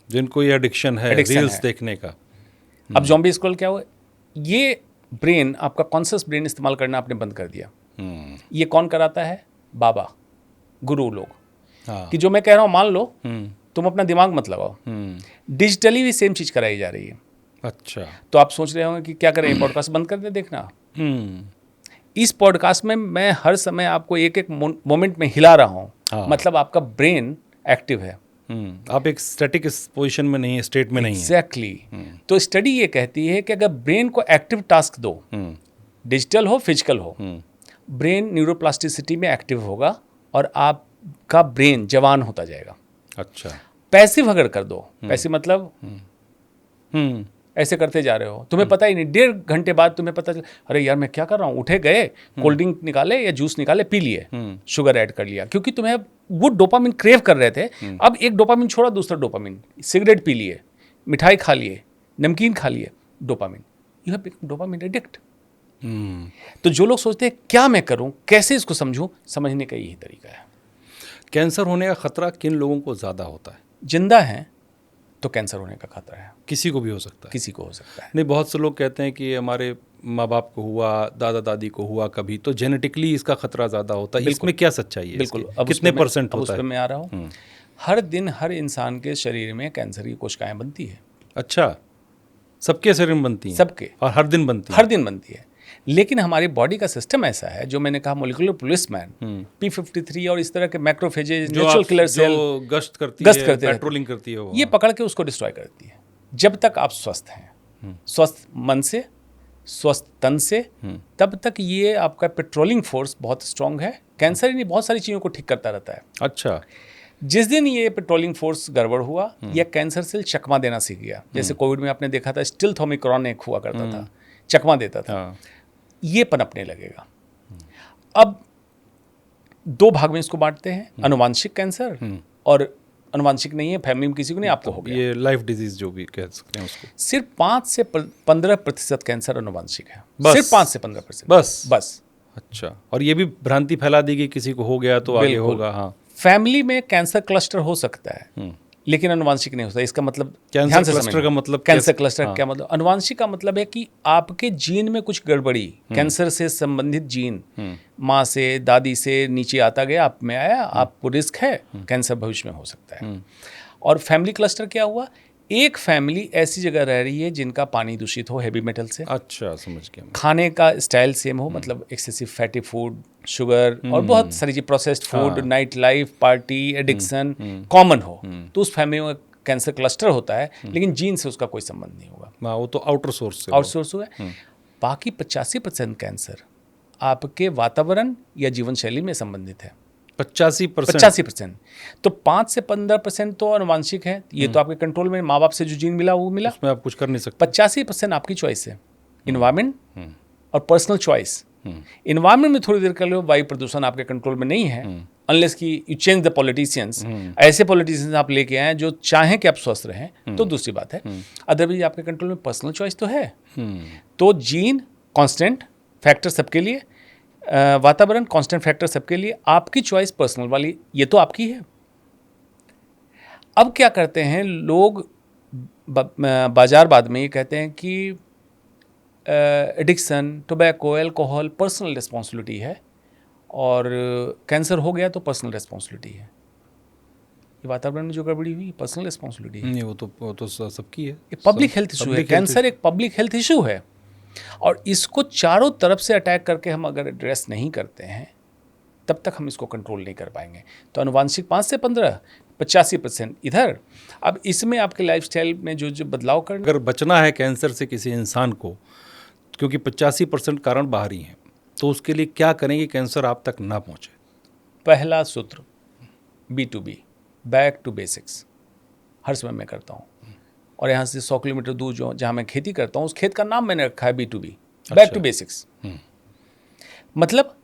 [SPEAKER 2] जिनको ये एडिक्शन है रील्स देखने का।
[SPEAKER 1] अब ज़ॉम्बी स्क्रॉल क्या हुआ? ये ब्रेन, आपका कॉन्शियस ब्रेन इस्तेमाल करना आपने बंद कर दिया। ये कौन कराता है? बाबा, गुरु लोग।
[SPEAKER 2] हाँ।
[SPEAKER 1] कि जो मैं कह रहा हूँ मान लो, तुम अपना दिमाग मत लगाओ। डिजिटली भी सेम चीज़ कराई जा रही है।
[SPEAKER 2] अच्छा।
[SPEAKER 1] तो आप सोच रहे होंगे कि क्या करें, पॉडकास्ट बंद कर दे देखना। इस पॉडकास्ट में मैं हर समय आपको एक एक मोमेंट में हिला रहा हूँ।
[SPEAKER 2] हाँ।
[SPEAKER 1] मतलब आपका ब्रेन एक्टिव है।
[SPEAKER 2] आप एक स्टैटिक पोजीशन में नहीं है, स्टेट में नहीं है।
[SPEAKER 1] एग्जैक्टली। तो स्टडी ये कहती है कि अगर ब्रेन को एक्टिव टास्क दो, डिजिटल हो फिजिकल हो, ब्रेन न्यूरोप्लास्टिसिटी में एक्टिव होगा और आपका ब्रेन जवान होता जाएगा।
[SPEAKER 2] अच्छा।
[SPEAKER 1] पैसिव अगर कर दो, पैसिव मतलब ऐसे करते जा रहे हो, तुम्हें पता ही नहीं, 1.5 घंटे बाद तुम्हें पता चल, अरे यार मैं क्या कर रहा हूँ, उठे गए कोल्ड ड्रिंक निकाले या जूस निकाले पी लिए, शुगर ऐड कर लिया, क्योंकि तुम्हें वो डोपामिन क्रेव कर रहे थे। अब एक डोपामिन छोड़ा, दूसरा डोपामिन, सिगरेट पी लिए, मिठाई खा लिए, नमकीन खा लिए, dopamine, you have become dopamine addict. तो जो लोग सोचते हैं क्या मैं करूं, कैसे इसको समझूं, समझने का यही तरीका है।
[SPEAKER 2] कैंसर होने का खतरा किन लोगों को ज़्यादा होता है?
[SPEAKER 1] जिंदा है तो कैंसर होने का खतरा है,
[SPEAKER 2] किसी को भी हो सकता है।
[SPEAKER 1] किसी को हो सकता है।
[SPEAKER 2] नहीं, बहुत से लोग कहते हैं कि हमारे माँ बाप को हुआ, दादा दादी को हुआ कभी, तो जेनेटिकली इसका खतरा ज़्यादा होता है। इसमें क्या सच्चाई है?
[SPEAKER 1] बिल्कुल।
[SPEAKER 2] इसकी? कितने परसेंट होता है?
[SPEAKER 1] मैं आ रहा हूँ। हर दिन हर इंसान के शरीर में कैंसर की कोशिकाएं बनती है।
[SPEAKER 2] अच्छा, सबके शरीर में बनती हैं?
[SPEAKER 1] सबके।
[SPEAKER 2] और हर दिन बनती हैं?
[SPEAKER 1] हर दिन बनती है, लेकिन हमारी बॉडी का सिस्टम ऐसा है, जो मैंने कहा मोलिकुलर पुलिसमैन, P53 और इस तरह के मैक्रोफेजेज, नेचुरल किलर सेल
[SPEAKER 2] जो गश्त करती है, पेट्रोलिंग करती है,
[SPEAKER 1] ये पकड़ के उसको डिस्ट्रॉय करती है। जब तक आप स्वस्थ हैं, स्वस्थ मन से, स्वस्थ तन से, तब तक ये आपका पेट्रोलिंग फोर्स बहुत स्ट्रांग है। कैंसर ही नहीं, बहुत सारी चीज़ों को ठीक करता रहता है।
[SPEAKER 2] अच्छा।
[SPEAKER 1] जिस दिन ये पेट्रोलिंग फोर्स गड़बड़ हुआ या कैंसर सेल चकमा देना सीख गया, जैसे कोविड में आपने देखा था स्टिल्थ ओमिक्रॉन एक हुआ करता था, चकमा देता था, ये पनपने लगेगा। अब 2 भाग में इसको बांटते हैं, अनुवांशिक कैंसर और अनुवांशिक नहीं है, फैमिली में किसी को नहीं, आपको हो गया।
[SPEAKER 2] ये लाइफ डिजीज जो भी कह सकते हैं उसको।
[SPEAKER 1] सिर्फ 5 से 15% कैंसर अनुवांशिक है।
[SPEAKER 2] बस?
[SPEAKER 1] सिर्फ 5 से 15%। बस।
[SPEAKER 2] अच्छा। और ये भी भ्रांति फैला दी कि किसी को हो गया तो आगे होगा। हाँ।
[SPEAKER 1] फैमिली में कैंसर क्लस्टर हो सकता है, लेकिन अनुवांशिक नहीं होता। इसका मतलब
[SPEAKER 2] कैंसर क्लस्टर का मतलब
[SPEAKER 1] कैंसर क्लस्टर क्या मतलब? अनुवांशिक का मतलब है कि आपके जीन में कुछ गड़बड़ी, कैंसर से संबंधित जीन माँ से, दादी से नीचे आता गया, आप में आया, आपको रिस्क है, कैंसर भविष्य में हो सकता है। और फैमिली क्लस्टर क्या हुआ? एक फैमिली ऐसी जगह रह रही है जिनका पानी दूषित हो हैवी मेटल से।
[SPEAKER 2] अच्छा, समझ गया।
[SPEAKER 1] खाने का स्टाइल सेम हो, मतलब एक्सेसिव फैटी फूड, शुगर और बहुत सारी चीज, processed food, night life, party, addiction common हो, तो उस फैमिली में कैंसर क्लस्टर होता है, लेकिन जीन से उसका कोई संबंध नहीं होगा।
[SPEAKER 2] वो तो आउटर सोर्स से,
[SPEAKER 1] आउटसोर्स हुआ। बाकी 85% कैंसर आपके वातावरण या जीवन शैली में संबंधित है। 85%। तो 5 से 15% तो अनुवांशिक है, ये तो आपके कंट्रोल में, माँ बाप से जो जीन मिला वो मिला,
[SPEAKER 2] उसमें आप कुछ कर नहीं सकते।
[SPEAKER 1] 85% आपकी चॉइस है, इन्वायरमेंट और पर्सनल चॉइस। इन्वायरमेंट में थोड़ी देर कर लो, वायु प्रदूषण आपके कंट्रोल में नहीं है, अनलेस कि यू चेंज द पॉलिटिशियंस। ऐसे पॉलिटिशियंस आप लेके आए जो चाहें कि आप स्वस्थ रहें, तो दूसरी बात है। अदरवाइज आपके कंट्रोल में पर्सनल चॉइस तो है। तो जीन कांस्टेंट फैक्टर सबके लिए, वातावरण कांस्टेंट फैक्टर सबके लिए, आपकी चॉइस पर्सनल वाली ये तो आपकी है। अब क्या करते हैं लोग, बाजारवाद में ये कहते हैं कि addiction, tobacco, alcohol personal responsibility है, और कैंसर हो गया तो पर्सनल रिस्पॉन्सिबिलिटी है। ये वातावरण में जो गड़बड़ी हुई पर्सनल रिस्पॉन्सिबिलिटी है।
[SPEAKER 2] नहीं, वो तो सबकी है।
[SPEAKER 1] ये पब्लिक हेल्थ इशू है। कैंसर एक पब्लिक हेल्थ इशू है, और इसको चारों तरफ से अटैक करके हम अगर एड्रेस नहीं करते हैं, तब तक हम इसको कंट्रोल नहीं कर पाएंगे। तो अनुवांशिक 5 से 15, 85% इधर। अब इसमें आपके लाइफस्टाइल में जो बदलाव करना,
[SPEAKER 2] अगर बचना है कैंसर से किसी इंसान को, क्योंकि 85% कारण बाहरी हैं, तो उसके लिए क्या करेंगे कैंसर आप तक ना पहुंचे?
[SPEAKER 1] पहला सूत्र B2B, बैक टू बेसिक्स, हर समय मैं करता हूँ। और यहाँ से 100 किलोमीटर दूर जो जहाँ मैं खेती करता हूँ, उस खेत का नाम मैंने रखा है B2B, बैक टू बेसिक्स। मतलब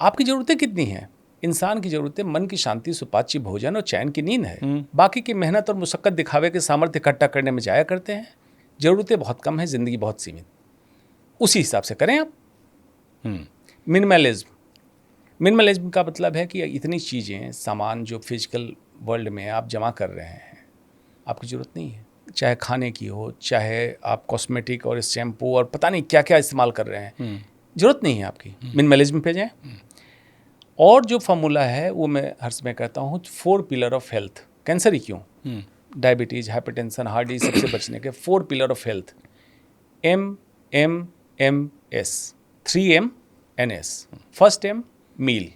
[SPEAKER 1] आपकी ज़रूरतें कितनी हैं? इंसान की ज़रूरतें मन की शांति, सुपाच्य भोजन और चैन की नींद है। बाकी की मेहनत और मुशक्कत दिखावे के सामर्थ्य इकट्ठा करने में जाया करते हैं। ज़रूरतें बहुत कम है, ज़िंदगी बहुत सीमित, उसी हिसाब से करें आप। मिनिमलिज्म का मतलब है कि इतनी चीज़ें, सामान जो फिजिकल वर्ल्ड में आप जमा कर रहे हैं, आपकी ज़रूरत नहीं है। चाहे खाने की हो, चाहे आप कॉस्मेटिक और शैम्पू और पता नहीं क्या क्या इस्तेमाल कर रहे हैं, ज़रूरत नहीं है आपकी। मिनिमलिज्म पे जाएं। और जो फार्मूला है वो मैं हर समय कहता हूँ, 4 पिलर ऑफ हेल्थ। कैंसर ही क्यों, डायबिटीज़, हाइपरटेंशन, हार्ट डिजीज सबसे बचने के 4 pillar of health, MMMS, 3MNS। First M, मील।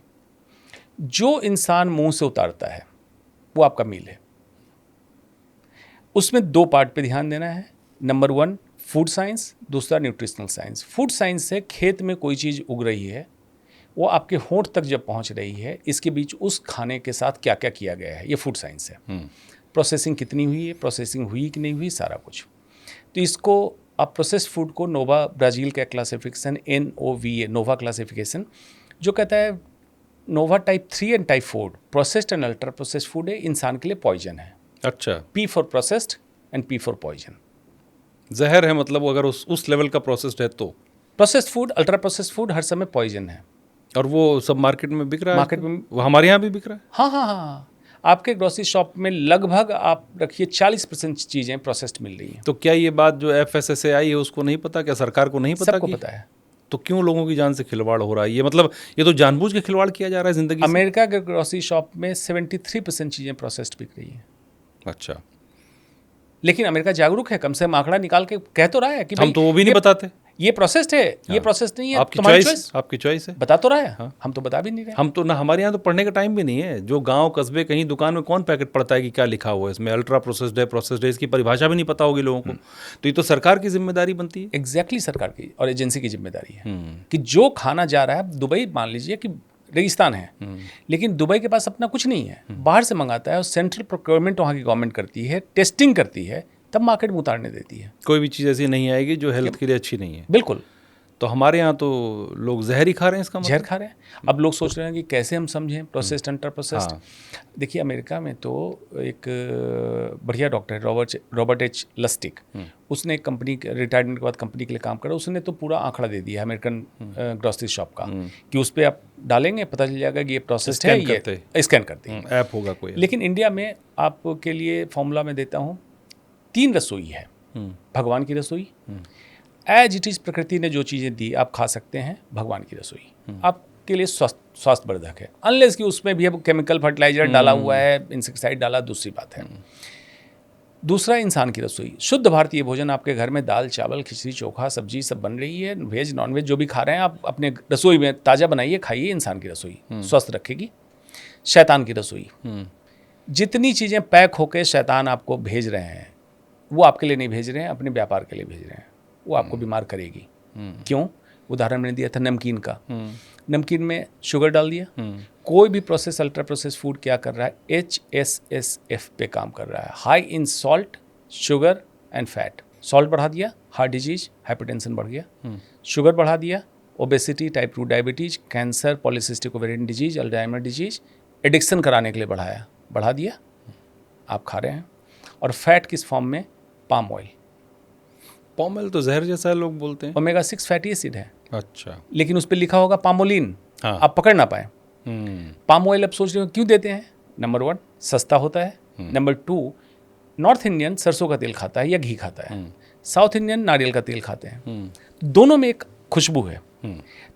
[SPEAKER 1] जो इंसान मुंह से उतारता है वो आपका मील है। उसमें 2 पार्ट पे ध्यान देना है। नंबर 1 फूड साइंस, दूसरा न्यूट्रिशनल साइंस। फूड साइंस से खेत में कोई चीज़ उग रही है, वो आपके होंठ तक जब पहुंच रही है, इसके बीच उस खाने के साथ क्या क्या किया गया है, ये फूड साइंस है। प्रोसेसिंग कितनी हुई है, प्रोसेसिंग हुई कि नहीं हुई, सारा कुछ। तो इसको आप प्रोसेस्ड फूड को नोवा, ब्राज़ील का क्लासिफिकेशन NOVA, नोवा क्लासिफिकेशन, जो कहता है NOVA type 3 and type 4 processed and ultra processed food है, इंसान के लिए पॉइजन है।
[SPEAKER 2] अच्छा,
[SPEAKER 1] P for processed and P for poison.
[SPEAKER 2] जहर है मतलब, अगर उस लेवल का प्रोसेस्ड है तो।
[SPEAKER 1] Processed food, ultra processed food हर समय पॉइजन है।
[SPEAKER 2] और वो सब मार्केट में बिक रहा है?
[SPEAKER 1] मार्केट में,
[SPEAKER 2] वो हमारे यहाँ भी बिक रहा है?
[SPEAKER 1] हाँ हाँ हाँ। आपके ग्रोसरी शॉप में लगभग आप रखिए 40% चीज़ें प्रोसेस्ड मिल रही हैं।
[SPEAKER 2] तो क्या ये बात जो FSSAI है उसको नहीं पता, क्या सरकार को नहीं पता?
[SPEAKER 1] सबको पता है।
[SPEAKER 2] तो क्यों लोगों की जान से खिलवाड़ हो रहा है? ये मतलब ये तो जानबूझ के खिलवाड़ किया जा रहा है जिंदगी से।
[SPEAKER 1] अमेरिका के ग्रोसरी शॉप में 73% चीज़ें प्रोसेस्ड बिक रही हैं।
[SPEAKER 2] अच्छा,
[SPEAKER 1] लेकिन अमेरिका जागरूक है, कम से कम आंकड़ा निकाल के कह तो रहा है कि
[SPEAKER 2] हम तो वो भी नहीं बताते।
[SPEAKER 1] ये प्रोसेस्ड है, ये प्रोसेस्ड नहीं है।
[SPEAKER 2] आपकी
[SPEAKER 1] तुम्हारी
[SPEAKER 2] चॉइस, आपकी चॉइस है।
[SPEAKER 1] बता तो रहा है। हम तो बता भी नहीं रहे।
[SPEAKER 2] हम तो ना, हमारे यहाँ तो पढ़ने का टाइम भी नहीं है। जो गांव कस्बे कहीं दुकान में कौन पैकेट पढ़ता है कि क्या लिखा हुआ है इसमें, अल्ट्रा प्रोसेस्ड है, प्रोसेस्ड है, इसकी परिभाषा भी नहीं पता होगी लोगों को। तो ये तो सरकार की जिम्मेदारी बनती है।
[SPEAKER 1] एग्जैक्टली सरकार की और एजेंसी की जिम्मेदारी है कि जो खाना जा रहा है, दुबई मान लीजिए कि रेगिस्तान है, लेकिन दुबई के पास अपना कुछ नहीं है, बाहर से मंगाता है और सेंट्रल प्रोक्योरमेंट वहाँ की गवर्नमेंट करती है, टेस्टिंग करती है, तब मार्केट में उतारने देती है।
[SPEAKER 2] कोई भी चीज़ ऐसी नहीं आएगी जो हेल्थ के लिए अच्छी नहीं है।
[SPEAKER 1] बिल्कुल।
[SPEAKER 2] तो हमारे यहाँ तो लोग जहर ही खा रहे हैं, इसका मतलब।
[SPEAKER 1] जहर खा रहे हैं। अब लोग सोच रहे हैं कि कैसे हम समझें प्रोसेस्ड अल्ट्रा प्रोसेस्ड। देखिए अमेरिका में तो एक बढ़िया डॉक्टर है, रॉबर्ट एच लस्टिक। उसने एक कंपनी, रिटायरमेंट के बाद कंपनी के लिए काम करा। उसने तो पूरा आंकड़ा दे दिया अमेरिकन ग्रोसरी शॉप का कि उस पर आप डालेंगे पता चल जाएगा कि ये प्रोसेस्ड है, ये स्कैन करते हैं,
[SPEAKER 2] ऐप होगा कोई।
[SPEAKER 1] लेकिन इंडिया में आपके लिए फॉर्मूला में देता हूँ, 3 रसोई है। भगवान की रसोई, एज इट इज प्रकृति ने जो चीज़ें दी आप खा सकते हैं। भगवान की रसोई आपके लिए स्वास्थ्यवर्धक है, अनलेस कि उसमें भी अब केमिकल फर्टिलाइजर डाला हुआ है, इंसेक्टिसाइड डाला, दूसरी बात है। दूसरा इंसान की रसोई, शुद्ध भारतीय भोजन। आपके घर में दाल चावल खिचड़ी चोखा सब्जी सब बन रही है, वेज नॉन वेज जो भी खा रहे हैं आप अपने रसोई में ताज़ा बनाइए, खाइए। इंसान की रसोई स्वस्थ रखेगी। शैतान की रसोई, जितनी चीज़ें पैक होकर शैतान आपको भेज रहे हैं वो आपके लिए नहीं भेज रहे हैं, अपने व्यापार के लिए भेज रहे हैं। वो आपको बीमार करेगी। क्यों? उदाहरण मैंने दिया था नमकीन का। नमकीन में शुगर डाल दिया। कोई भी प्रोसेस अल्ट्रा प्रोसेस फूड क्या कर रहा है, HSSF पे काम कर रहा है, high in salt, sugar and fat. Salt बढ़ा दिया, हार्ट डिजीज, हाइपरटेंशन बढ़ गया। शुगर बढ़ा दिया, obesity, type 2 diabetes, cancer, polycystic ovarian disease, Alzheimer disease. Addiction कराने के लिए बढ़ा दिया, आप खा रहे हैं। और फैट किस फॉर्म में? Palm oil.
[SPEAKER 2] पाम ऑयल तो जहर जैसा है, लोग बोलते हैं।
[SPEAKER 1] ओमेगा 6 फैटी एसिड है।
[SPEAKER 2] अच्छा।
[SPEAKER 1] लेकिन उस पर लिखा होगा पामोलिन।
[SPEAKER 2] हाँ।
[SPEAKER 1] आप पकड़ ना पाए। पाम ऑयल अब सोच रहे हो क्यों देते हैं? नंबर 1 सस्ता होता है। नंबर 2 नॉर्थ इंडियन सरसों का तेल खाता है या घी खाता है, साउथ इंडियन नारियल का तेल खाते हैं। दोनों में एक खुशबू है।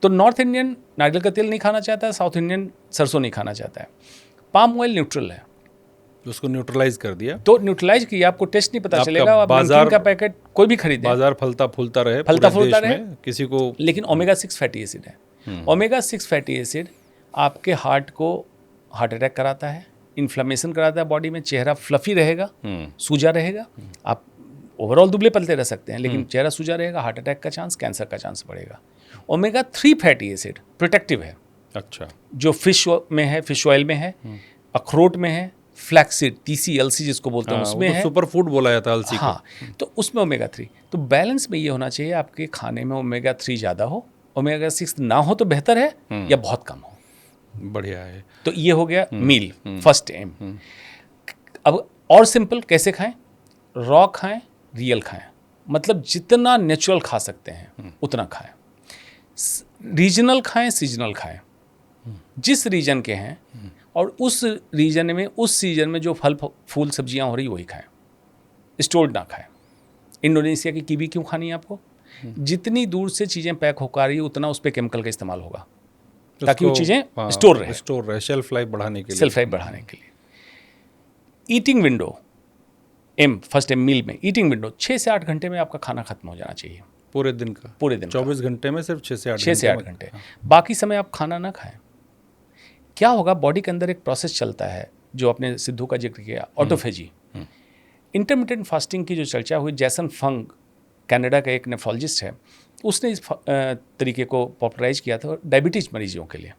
[SPEAKER 1] तो नॉर्थ इंडियन नारियल का तेल नहीं खाना चाहता है, साउथ इंडियन सरसों नहीं खाना चाहता है। पाम ऑयल न्यूट्रल है,
[SPEAKER 2] उसको न्यूट्रलाइज कर दिया।
[SPEAKER 1] तो न्यूट्रलाइज किया, आपको टेस्ट नहीं पता चलेगा। आप नमकीन का पैकेट कोई भी खरीदे,
[SPEAKER 2] बाजार फलता फूलता रहे, किसी को।
[SPEAKER 1] लेकिन ओमेगा 6 फैटी एसिड है। ओमेगा 6 फैटी एसिड आपके हार्ट को हार्ट अटैक कराता है, इन्फ्लेमेशन कराता है बॉडी में, चेहरा फ्लफी रहेगा, सूजा रहेगा, आप ओवरऑल दुबले पलते रह सकते हैं, लेकिन चेहरा सूजा रहेगा, हार्ट अटैक का चांस, कैंसर का चांस बढ़ेगा। ओमेगा 3 फैटी एसिड प्रोटेक्टिव है।
[SPEAKER 2] अच्छा।
[SPEAKER 1] जो फिश में है, फिश ऑयल में है, अखरोट में है, फ्लैक्सीड TCLC जिसको बोलते हैं उसमें है।
[SPEAKER 2] सुपर फूड बोला जाता है अलसी को।
[SPEAKER 1] हाँ, तो उसमें ओमेगा 3। तो बैलेंस में ये होना चाहिए आपके खाने में ओमेगा 3 ज़्यादा हो, ओमेगा 6 ना हो तो बेहतर है या बहुत कम हो।
[SPEAKER 2] बढ़िया है।
[SPEAKER 1] तो ये हो गया मील, फर्स्ट एम। अब और सिंपल कैसे खाएं? रॉ खाएं, रियल खाएं, मतलब जितना नेचुरल खा सकते हैं उतना खाएं। रीजनल खाएं, सीजनल खाएं, जिस रीजन के हैं और उस रीजन में उस सीजन में जो फल फूल सब्जियां हो रही वही खाएं, स्टोर्ड ना खाएं। इंडोनेशिया की कीवी क्यों खानी है आपको? जितनी दूर से चीज़ें पैक होकर आ रही है उतना उस पर केमिकल का इस्तेमाल होगा ताकि वो चीज़ें स्टोर रहे,
[SPEAKER 2] शेल्फ लाइफ बढ़ाने के लिए,
[SPEAKER 1] सेल्फ लाइफ बढ़ाने के लिए। ईटिंग विंडो, फर्स्ट एम मील में ईटिंग विंडो 6 से 8 घंटे में आपका खाना खत्म हो जाना चाहिए।
[SPEAKER 2] पूरे दिन का?
[SPEAKER 1] पूरे दिन
[SPEAKER 2] 24 घंटे में सिर्फ 6 से 8
[SPEAKER 1] घंटे। बाकी समय आप खाना ना खाएं। क्या होगा, बॉडी के अंदर एक प्रोसेस चलता है जो आपने सिद्धू का जिक्र किया, ऑटोफेजी। इंटरमिटेंट फास्टिंग की जो चर्चा हुई, जैसन फंग कनाडा का एक नेफ्रोलॉजिस्ट है, उसने इस तरीके को पॉपुलराइज किया था डायबिटीज मरीजों के लिए।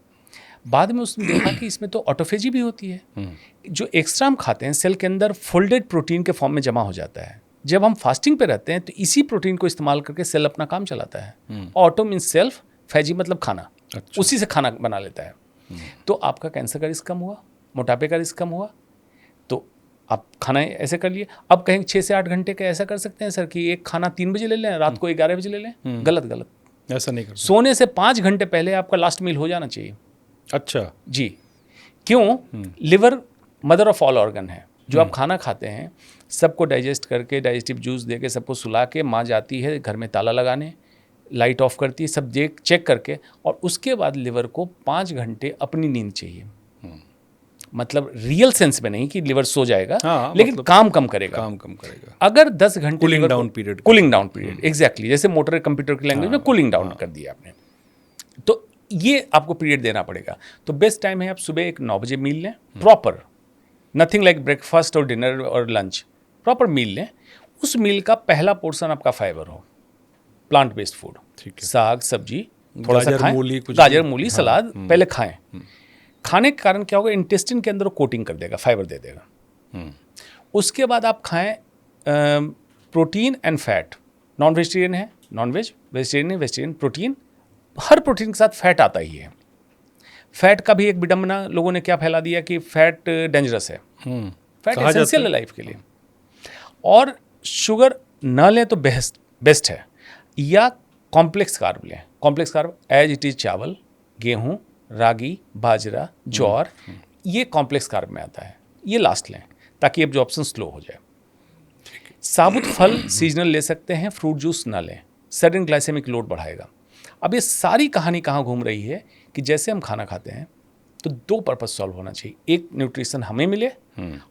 [SPEAKER 1] बाद में उसने देखा कि इसमें तो ऑटोफेजी भी होती है। जो एक्स्ट्रा हम खाते हैं सेल के अंदर फोल्डेड प्रोटीन के फॉर्म में जमा हो जाता है। जब हम फास्टिंग पे रहते हैं तो इसी प्रोटीन को इस्तेमाल करके सेल अपना काम चलाता है। ऑटो मीन्स सेल्फ, फेजी मतलब खाना।
[SPEAKER 2] अच्छा।
[SPEAKER 1] उसी से खाना बना लेता है। तो आपका कैंसर का रिस्क कम हुआ, मोटापे का रिस्क कम हुआ। तो आप खाना ऐसे कर लिए। अब कहेंगे 6 से 8 घंटे का ऐसा कर सकते हैं सर कि एक खाना 3 बजे ले लें, रात को 11 बजे ले लें। गलत।
[SPEAKER 2] ऐसा नहीं कर।
[SPEAKER 1] सोने से 5 घंटे पहले आपका लास्ट मील हो जाना चाहिए।
[SPEAKER 2] अच्छा
[SPEAKER 1] जी। क्यों? Liver mother of all organ है। जो आप खाना खाते हैं सबको डाइजेस्ट करके, डाइजेस्टिव जूस दे के, सबको सुला के माँ जाती है घर में ताला लगाने, लाइट ऑफ करती है, सब देख चेक करके, और उसके बाद लिवर को 5 घंटे अपनी नींद चाहिए। मतलब रियल सेंस में नहीं कि लिवर सो जाएगा, लेकिन मतलब काम कम करेगा। अगर 10 घंटे
[SPEAKER 2] कूलिंग डाउन पीरियड
[SPEAKER 1] एग्जैक्टली, जैसे मोटर कंप्यूटर की लैंग्वेज में कूलिंग डाउन कर दिया आपने, तो ये आपको पीरियड देना पड़ेगा। तो बेस्ट टाइम है आप सुबह एक 9 बजे मील लें, प्रॉपर, नथिंग लाइक ब्रेकफास्ट और डिनर और लंच, प्रॉपर मील लें। उस मील का पहला पोर्शन आपका फाइबर हो, प्लांट बेस्ड फूड, साग सब्जी, थोड़ा सा खाएं, गाजर मूली सलाद पहले खाएं। खाने के कारण क्या होगा, इंटेस्टिन के अंदर कोटिंग कर देगा, फाइबर दे देगा। उसके बाद आप खाएं protein and fat. Non vegetarian है नॉन वेज, वेजिटेरियन है वेजिटेरियन। प्रोटीन, हर प्रोटीन के साथ फैट आता ही है। फैट का भी एक विडंबना लोगों ने क्या फैला दिया कि फैट डेंजरस है। फैट एसेंशियल है लाइफ के लिए। और शुगर ना लें तो बेस्ट है, या कॉम्प्लेक्स कार्ब लें। Complex carb as it is चावल, गेहूं, रागी, बाजरा, ज्वार, ये कॉम्प्लेक्स कार्ब में आता है। ये लास्ट लें ताकि एब्जॉर्प्शन स्लो हो जाए। साबुत फल सीजनल ले सकते हैं, फ्रूट जूस ना लें, सडन ग्लाइसेमिक लोड बढ़ाएगा। अब ये सारी कहानी कहाँ घूम रही है कि जैसे हम खाना खाते हैं तो 2 पर्पस सॉल्व होना चाहिए। एक, न्यूट्रिशन हमें मिले,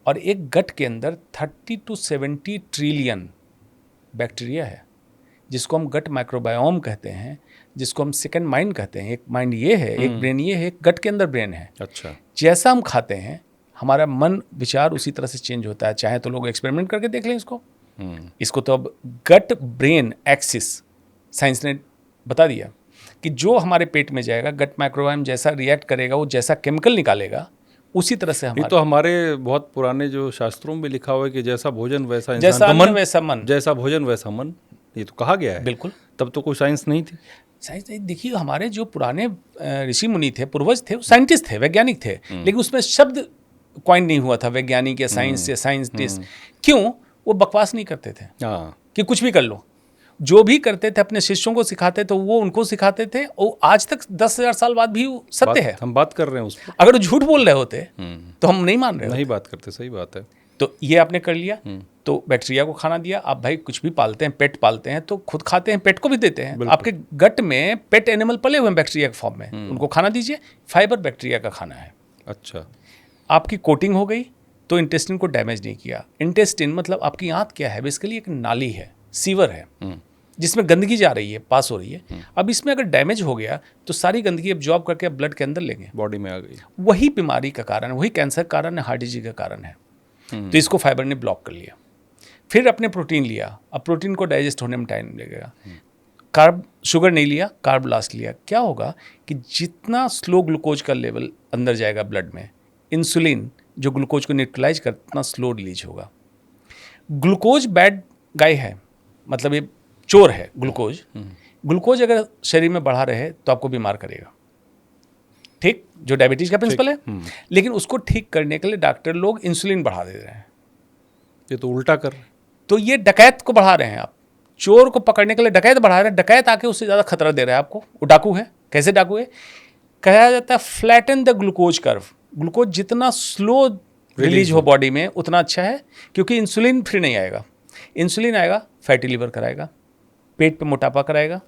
[SPEAKER 1] और एक, गट के अंदर 30 to 70 ट्रिलियन बैक्टीरिया है, जिसको हम गट माइक्रोबायोम कहते हैं, जिसको हम सेकंड माइंड कहते हैं। एक माइंड ये है, एक ब्रेन ये है, एक गट के अंदर ब्रेन है।
[SPEAKER 2] अच्छा।
[SPEAKER 1] जैसा हम खाते हैं हमारा मन विचार उसी तरह से चेंज होता है। चाहे तो लोग एक्सपेरिमेंट करके देख लें इसको तो अब गट ब्रेन एक्सिस साइंस ने बता दिया कि जो हमारे पेट में जाएगा, गट माइक्रोबायोम जैसा रिएक्ट करेगा, वो जैसा केमिकल निकालेगा, उसी तरह से
[SPEAKER 2] ये तो हमारे बहुत पुराने जो शास्त्रों में लिखा हुआ है कि जैसा भोजन वैसा इंसान
[SPEAKER 1] जैसा
[SPEAKER 2] का मन,
[SPEAKER 1] वैसा मन,
[SPEAKER 2] जैसा भोजन वैसा मन, ये तो कहा गया है।
[SPEAKER 1] बिल्कुल।
[SPEAKER 2] तब तो कोई साइंस नहीं थी।
[SPEAKER 1] साइंस नहीं, देखिए हमारे जो पुराने ऋषि मुनि थे, पूर्वज थे, साइंटिस्ट थे, वैज्ञानिक थे, लेकिन उसमें शब्द कॉइन नहीं हुआ था वैज्ञानिक या साइंस या साइंटिस्ट। क्यों? वो बकवास नहीं करते थे कि कुछ भी कर लो। जो भी करते थे अपने शिष्यों को सिखाते, तो वो उनको सिखाते थे, और आज तक 10,000 साल बाद भी सत्य है।
[SPEAKER 2] हम बात कर रहे हैं उस पर।
[SPEAKER 1] अगर वो झूठ बोल रहे होते तो हम नहीं मान रहे
[SPEAKER 2] नहीं बात करते। सही बात है।
[SPEAKER 1] तो ये आपने कर लिया, तो बैक्टीरिया को खाना दिया। आप भाई कुछ भी पालते हैं, पेट पालते हैं, तो खुद खाते हैं, पेट को भी देते हैं। आपके गट में पेट एनिमल पले हुए हैं बैक्टीरिया के फॉर्म में, उनको खाना दीजिए। फाइबर बैक्टीरिया का खाना है।
[SPEAKER 2] अच्छा।
[SPEAKER 1] आपकी कोटिंग हो गई तो इंटेस्टिन को डैमेज नहीं किया। इंटेस्टिन मतलब आपकी आंत क्या है, बेसिकली एक नाली है, सीवर है, जिसमें गंदगी जा रही है, पास हो रही है। अब इसमें अगर डैमेज हो गया तो सारी गंदगी एब्जॉर्ब करके ब्लड के अंदर लेंगे,
[SPEAKER 2] बॉडी में आ गई।
[SPEAKER 1] वही बीमारी का कारण है, वही कैंसर का कारण है, हार्ट डिजीज का कारण है। तो इसको फाइबर ने ब्लॉक कर लिया। फिर अपने प्रोटीन लिया। अब प्रोटीन को डाइजेस्ट होने में टाइम लगेगा। कार्ब, शुगर नहीं लिया, कार्ब लास्ट लिया। क्या होगा कि जितना स्लो ग्लूकोज का लेवल अंदर जाएगा ब्लड में, इंसुलिन जो ग्लूकोज को न्यूट्रलाइज करता, उतना स्लो रिलीज होगा। ग्लूकोज बैड गाय है, मतलब ये चोर है ग्लूकोज। ग्लूकोज अगर शरीर में बढ़ा रहे तो आपको बीमार करेगा। ठीक, जो डायबिटीज का प्रिंसिपल है। लेकिन उसको ठीक करने के लिए डॉक्टर लोग इंसुलिन बढ़ा दे रहे हैं।
[SPEAKER 2] ये तो उल्टा कर रहे हैं।
[SPEAKER 1] तो ये डकैत को बढ़ा रहे हैं आप, चोर को पकड़ने के लिए डकैत बढ़ा रहे हैं, डकैत आके उससे ज़्यादा खतरा दे रहा है आपको। वो डाकू है। कैसे डाकू है? कहा जाता है flatten the glucose curve. Glucose जितना स्लो रिलीज हो बॉडी में उतना अच्छा है, क्योंकि इंसुलिन फिर नहीं आएगा। इंसुलिन आएगा, फैटी लिवर कराएगा, पेट पे मोटापा कराएगा,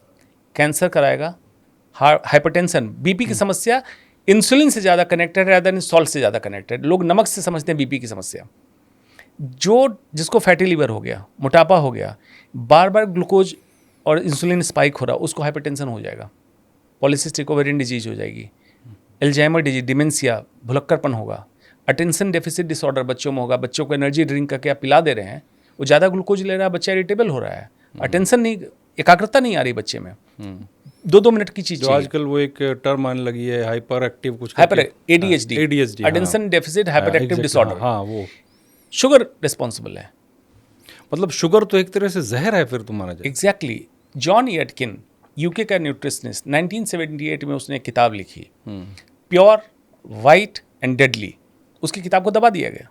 [SPEAKER 1] कैंसर कराएगा, हाइपरटेंशन, बीपी की समस्या इंसुलिन से ज़्यादा कनेक्टेड है rather than सॉल्ट से ज़्यादा कनेक्टेड। लोग नमक से समझते हैं बीपी की समस्या। जिसको फैटी लिवर हो गया, मोटापा हो गया, बार बार ग्लूकोज और इंसुलिन स्पाइक हो रहा, उसको हाइपरटेंशन हो जाएगा, पॉलीसिस्टिक ओवेरियन डिजीज हो जाएगी, एल्जाइमर डिजीज, डिमेंशिया, भुलक्कड़पन होगा, अटेंशन डेफिसिट डिसऑर्डर बच्चों में होगा। बच्चों को एनर्जी ड्रिंक करके आप पिला दे रहे हैं, वो ज़्यादा ग्लूकोज ले रहा है, बच्चा इरिटेबल हो रहा है, अटेंशन नहीं, एकाग्रता नहीं आ रही बच्चे में, 2-2 मिनट की चीज़
[SPEAKER 2] जो आजकल वो एक टर्म आने लगी है, हाइपर एक्टिव कुछ
[SPEAKER 1] hyper ADHD,
[SPEAKER 2] ADHD,
[SPEAKER 1] attention deficit hyper active disorder.
[SPEAKER 2] हाँ वो
[SPEAKER 1] शुगर रिस्पॉन्सिबल है।
[SPEAKER 2] मतलब शुगर तो एक तरह से जहर है फिर तुम्हारा जाए।
[SPEAKER 1] एग्जैक्टली। जॉन एटकिन, यूके का न्यूट्रिशनिस्ट, 1978 में उसने एक किताब लिखी, प्योर, वाइट एंड डेडली। उसकी किताब को दबा दिया गया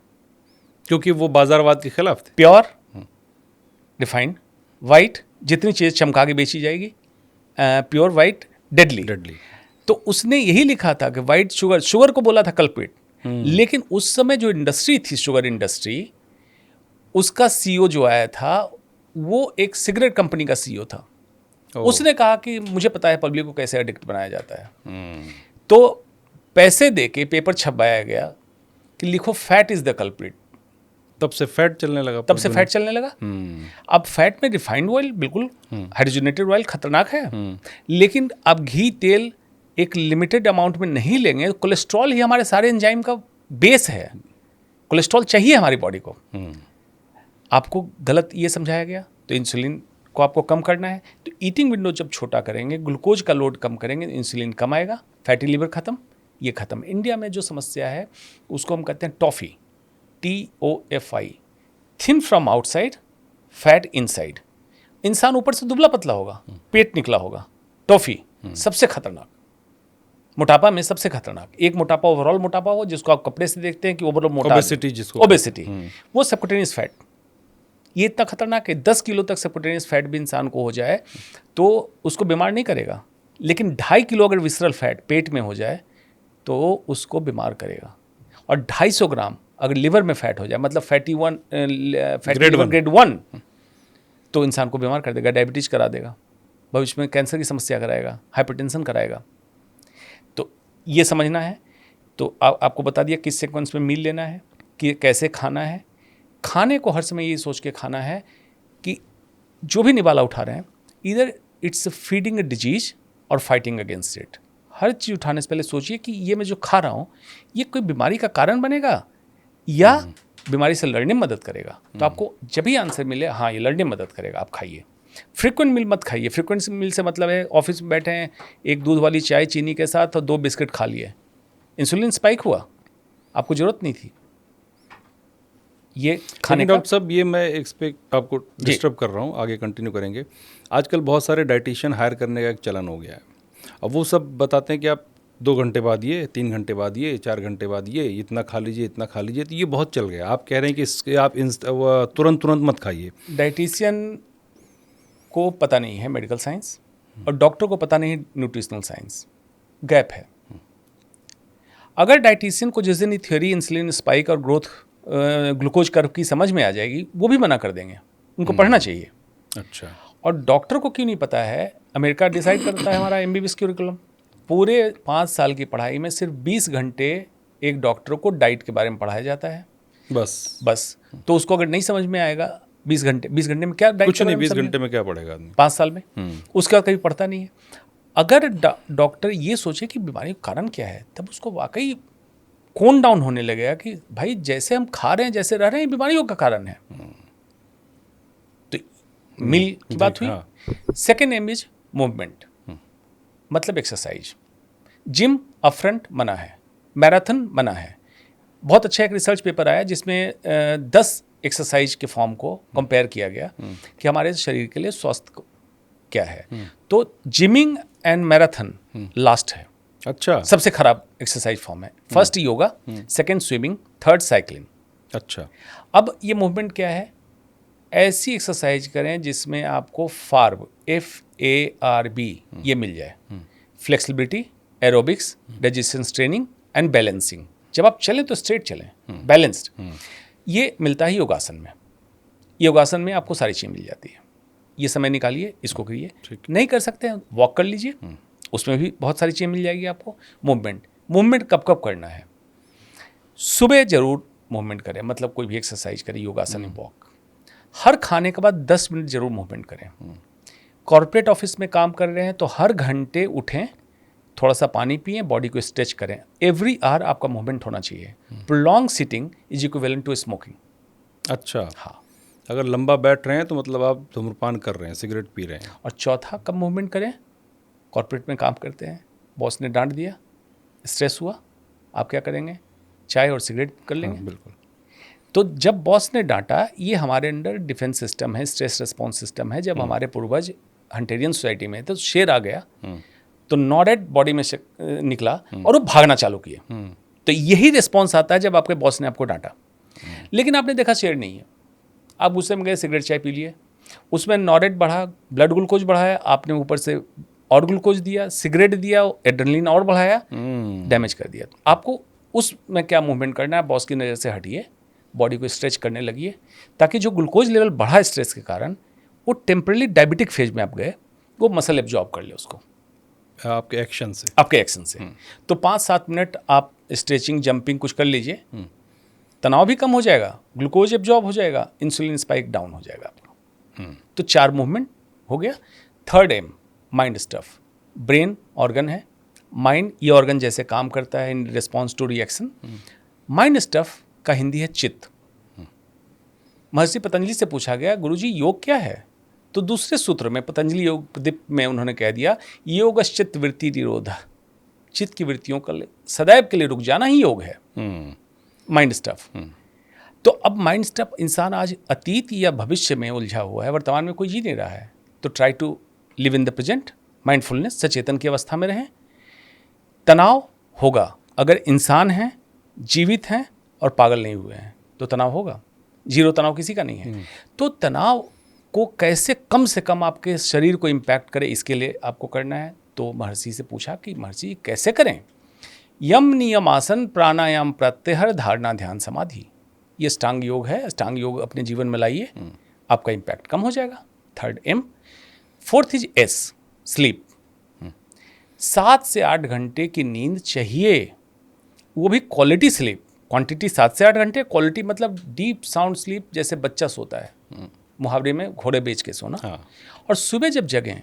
[SPEAKER 2] क्योंकि वो बाजारवाद के खिलाफ थे।
[SPEAKER 1] प्योर, रिफाइंड, वाइट, जितनी चीज़ चमका के बेची जाएगी, प्योर, वाइट, डेडली। तो उसने यही लिखा था कि वाइट शुगर को बोला था कल्प्रिट। लेकिन उस समय जो इंडस्ट्री थी, शुगर इंडस्ट्री, उसका CEO जो आया था वो एक सिगरेट कंपनी का CEO था। उसने कहा कि मुझे पता है पब्लिक को कैसे एडिक्ट बनाया जाता है। तो पैसे देके पेपर छपवाया गया कि लिखो फैट इज द कल्प्रिट।
[SPEAKER 2] तब से फैट चलने लगा।
[SPEAKER 1] अब फैट में रिफाइंड ऑयल बिल्कुल, हाइड्रोजनेटेड ऑयल खतरनाक है। लेकिन अब घी, तेल एक लिमिटेड अमाउंट में नहीं लेंगे। कोलेस्ट्रॉल ही हमारे सारे एंजाइम का बेस है। कोलेस्ट्रॉल चाहिए हमारी बॉडी को। आपको गलत ये समझाया गया, तो इंसुलिन को आपको कम करना है, तो ईटिंग विंडो जब छोटा करेंगे, ग्लूकोज का लोड कम करेंगे, इंसुलिन कम आएगा, फैटी लिवर खत्म, ये खत्म। इंडिया में जो समस्या है उसको हम कहते हैं toffee, TOFI, thin from outside, fat inside. इंसान ऊपर से दुबला पतला होगा, पेट निकला होगा। टॉफी सबसे खतरनाक, मोटापा में सबसे खतरनाक। एक मोटापा ओवरऑल मोटापा हो, जिसको आप कपड़े से देखते हैं कि ओवरऑल मोटा, ओबेसिटी, वो सबक्यूटेनियस फैट। ये इतना खतरनाक है, 10 किलो तक सबक्यूटेनियस फैट भी इंसान को हो जाए तो उसको बीमार नहीं करेगा, लेकिन 2.5 किलो अगर विसरल फैट पेट में हो जाए तो उसको बीमार करेगा। और 250 ग्राम अगर लिवर में फैट हो जाए, मतलब फैटी लिवर ग्रेड 1, तो इंसान को बीमार कर देगा, डायबिटीज करा देगा, भविष्य में कैंसर की समस्या कराएगा, हाइपरटेंशन कराएगा। तो ये समझना है। तो आपको बता दिया किस सीक्वेंस में मील लेना है, कि कैसे खाना है। खाने को हर समय ये सोच के खाना है कि जो भी निवाला उठा रहे हैं, इधर इट्स फीडिंग अ डिजीज और फाइटिंग अगेंस्ट इट। हर चीज़ उठाने से पहले सोचिए कि ये मैं जो खा रहा हूँ ये कोई बीमारी का कारण बनेगा या बीमारी से लड़ने में मदद करेगा। तो आपको जब भी आंसर मिले हाँ ये लड़ने में मदद करेगा, आप खाइए। फ्रीक्वेंट मील मत खाइए। फ्रीक्वेंट मील से मतलब है ऑफिस में बैठे हैं, एक दूध वाली चाय चीनी के साथ और 2 बिस्किट खा लिए, इंसुलिन स्पाइक हुआ, आपको ज़रूरत नहीं थी ये खाने का।
[SPEAKER 2] डॉक्टर साहब ये मैं इस पे आपको डिस्टर्ब कर रहा हूँ, आगे कंटिन्यू करेंगे। आजकल बहुत सारे डाइटिशियन हायर करने का एक चलन हो गया है। अब वो सब बताते हैं कि आप 2 घंटे बाद ये, 3 घंटे बाद ये, 4 घंटे बाद ये, इतना खा लीजिए, इतना खा लीजिए। तो ये बहुत चल गया। आप कह रहे हैं कि इसके आप तुरंत मत खाइए।
[SPEAKER 1] डाइटिशियन को पता नहीं है मेडिकल साइंस और डॉक्टर को पता नहीं न्यूट्रिशनल साइंस, गैप है। अगर डाइटिशियन को जिस दिन ये थ्योरी इंसुलिन स्पाइक और ग्रोथ ग्लूकोज कर्व की समझ में आ जाएगी, वो भी मना कर देंगे, उनको पढ़ना चाहिए।
[SPEAKER 2] अच्छा।
[SPEAKER 1] और डॉक्टर को क्यों नहीं पता है? अमेरिका डिसाइड करता है हमारा MBBS क्यूरिकुलम। पूरे 5 साल की पढ़ाई में सिर्फ 20 घंटे एक डॉक्टर को डाइट के बारे में पढ़ाया जाता है, बस। तो उसको अगर नहीं समझ में आएगा 20 घंटे में क्या डाइट,
[SPEAKER 2] कुछ नहीं, 20 घंटे में क्या पढ़ेगा आदमी
[SPEAKER 1] 5 साल में, उसके बाद कभी पढ़ता नहीं है। अगर डॉक्टर ये सोचे कि बीमारी का कारण क्या है, तब उसको वाकई कौन डाउन होने लगेगा कि भाई जैसे हम खा रहे हैं, जैसे रह रहे हैं, बीमारियों का कारण है। तो मील की बात हुई। सेकेंड एम इज मूवमेंट, मतलब एक्सरसाइज। जिम अपफ्रंट मना है, मैराथन मना है। बहुत अच्छा एक रिसर्च पेपर आया जिसमें 10 एक्सरसाइज के फॉर्म को कंपेयर किया गया कि हमारे शरीर के लिए स्वस्थ क्या है। तो जिमिंग एंड मैराथन लास्ट है।
[SPEAKER 2] अच्छा
[SPEAKER 1] सबसे खराब एक्सरसाइज फॉर्म है। First yoga, second swimming, third cycling.
[SPEAKER 2] अच्छा
[SPEAKER 1] अब ये मूवमेंट क्या है? ऐसी एक्सरसाइज करें जिसमें आपको फार्ब, FARB ये मिल जाए। Flexibility, aerobics, resistance training and balancing. जब आप चलें तो स्ट्रेट चलें, बैलेंस्ड। ये मिलता है योगासन में। योगासन में आपको सारी चीज़ें मिल जाती है। ये समय निकालिए, इसको करिए। नहीं कर सकते हैं, वॉक कर लीजिए, उसमें भी बहुत सारी चीज़ें मिल जाएगी आपको। मूवमेंट कब कब करना है? सुबह जरूर मूवमेंट करें, मतलब कोई भी एक्सरसाइज करें, योगासन, वॉक। हर खाने के बाद 10 मिनट जरूर मूवमेंट करें। कॉर्पोरेट ऑफिस में काम कर रहे हैं तो हर घंटे उठें, थोड़ा सा पानी पिएं, बॉडी को स्ट्रेच करें। एवरी आवर आपका मूवमेंट होना चाहिए। Prolong sitting is equivalent to smoking.
[SPEAKER 2] अच्छा,
[SPEAKER 1] हाँ।
[SPEAKER 2] अगर लंबा बैठ रहे हैं तो मतलब आप धूम्रपान कर रहे हैं, सिगरेट पी रहे हैं।
[SPEAKER 1] और चौथा, कब मूवमेंट करें? कॉर्पोरेट में काम करते हैं, बॉस ने डांट दिया, स्ट्रेस हुआ, आप क्या करेंगे? चाय और सिगरेट कर लेंगे।
[SPEAKER 2] हाँ, बिल्कुल।
[SPEAKER 1] तो जब बॉस ने डांटा, ये हमारे अंदर डिफेंस सिस्टम है, स्ट्रेस रिस्पॉन्स सिस्टम है। जब हमारे पूर्वज हंटेरियन सोसाइटी में तो शेर आ गया तो नॉडेड बॉडी में से निकला और वो भागना चालू किए। तो यही रिस्पॉन्स आता है जब आपके बॉस ने आपको डांटा। लेकिन आपने देखा शेर नहीं है, आप गुस्से में गए, सिगरेट चाय पी लिए, उसमें नॉडेड बढ़ा, ब्लड ग्लूकोज बढ़ाया, आपने ऊपर से और ग्लूकोज दिया, सिगरेट दिया, एड्रेनलिन और बढ़ाया, डैमेज कर दिया। तो आपको उसमें क्या मूवमेंट करना है? बॉस की नज़र से हटिए, बॉडी को स्ट्रेच करने लगिए, ताकि जो ग्लूकोज लेवल बढ़ा स्ट्रेस के कारण, वो टेम्परली डायबिटिक फेज में आप गए, वो मसल एब्जॉर्ब कर ले उसको
[SPEAKER 2] आपके एक्शन से,
[SPEAKER 1] आपके एक्शन से। तो 5-7 मिनट आप स्ट्रेचिंग, जंपिंग कुछ कर लीजिए, तनाव भी कम हो जाएगा, ग्लूकोज एब्जॉर्ब हो जाएगा, इंसुलिन स्पाइक डाउन हो जाएगा आपका। तो 4 मूवमेंट हो गया। Third M, mind stuff. Brain organ है, माइंड ये ऑर्गन जैसे काम करता है in response to reaction. Mind stuff का हिंदी है चित्त। महर्षि पतंजलि से पूछा गया, गुरुजी योग क्या है? तो दूसरे सूत्र में पतंजलि योग प्रदीप में उन्होंने कह दिया, योगश्चित्त वृत्ति निरोध। चित्त की वृत्तियों का सदैव के लिए रुक जाना ही योग है, माइंड स्टफ। तो अब माइंड स्टफ, इंसान आज अतीत या भविष्य में उलझा हुआ है, वर्तमान में कोई जी नहीं रहा है। तो try to live in the present, mindfulness, सचेतन की अवस्था में रहें। तनाव होगा, अगर इंसान हैं, जीवित हैं और पागल नहीं हुए हैं तो तनाव होगा। जीरो तनाव किसी का नहीं है। तो तनाव को कैसे कम से कम आपके शरीर को इम्पैक्ट करे, इसके लिए आपको करना है। तो महर्षि से पूछा कि महर्षि कैसे करें? यम नियम आसन प्राणायाम प्रत्याहार धारणा ध्यान समाधि, ये अष्टांग योग है। अष्टांग योग अपने जीवन में लाइए, आपका इम्पैक्ट कम हो जाएगा। Third M. Fourth is S, sleep. 7 से 8 घंटे की नींद चाहिए, वो भी क्वालिटी स्लीप। क्वांटिटी 7 से 8 घंटे, क्वालिटी मतलब डीप साउंड स्लीप, जैसे बच्चा सोता है, मुहावरे में घोड़े बेच के सोना। और सुबह जब जगें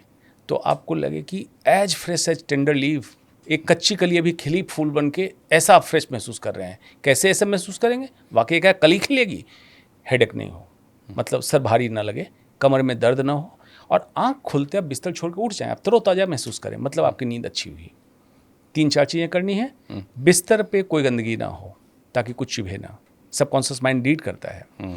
[SPEAKER 1] तो आपको लगे कि as fresh as tender leaf, एक कच्ची कली अभी खिली फूल बन के ऐसा आप फ्रेश महसूस कर रहे हैं। कैसे ऐसा महसूस करेंगे? वाकई क्या कली खिलेगी? हेडेक नहीं हो, मतलब सर भारी ना लगे, कमर में दर्द ना हो, और आंख खुलते आप बिस्तर छोड़ के उठ जाएं, आप तरोताज़ा महसूस करें, मतलब आपकी नींद अच्छी हुई। 3-4 चीज़ें करनी है। बिस्तर पे कोई गंदगी ना हो ताकि कुछ चुभे ना, सबकॉन्शियस माइंड रीड करता है।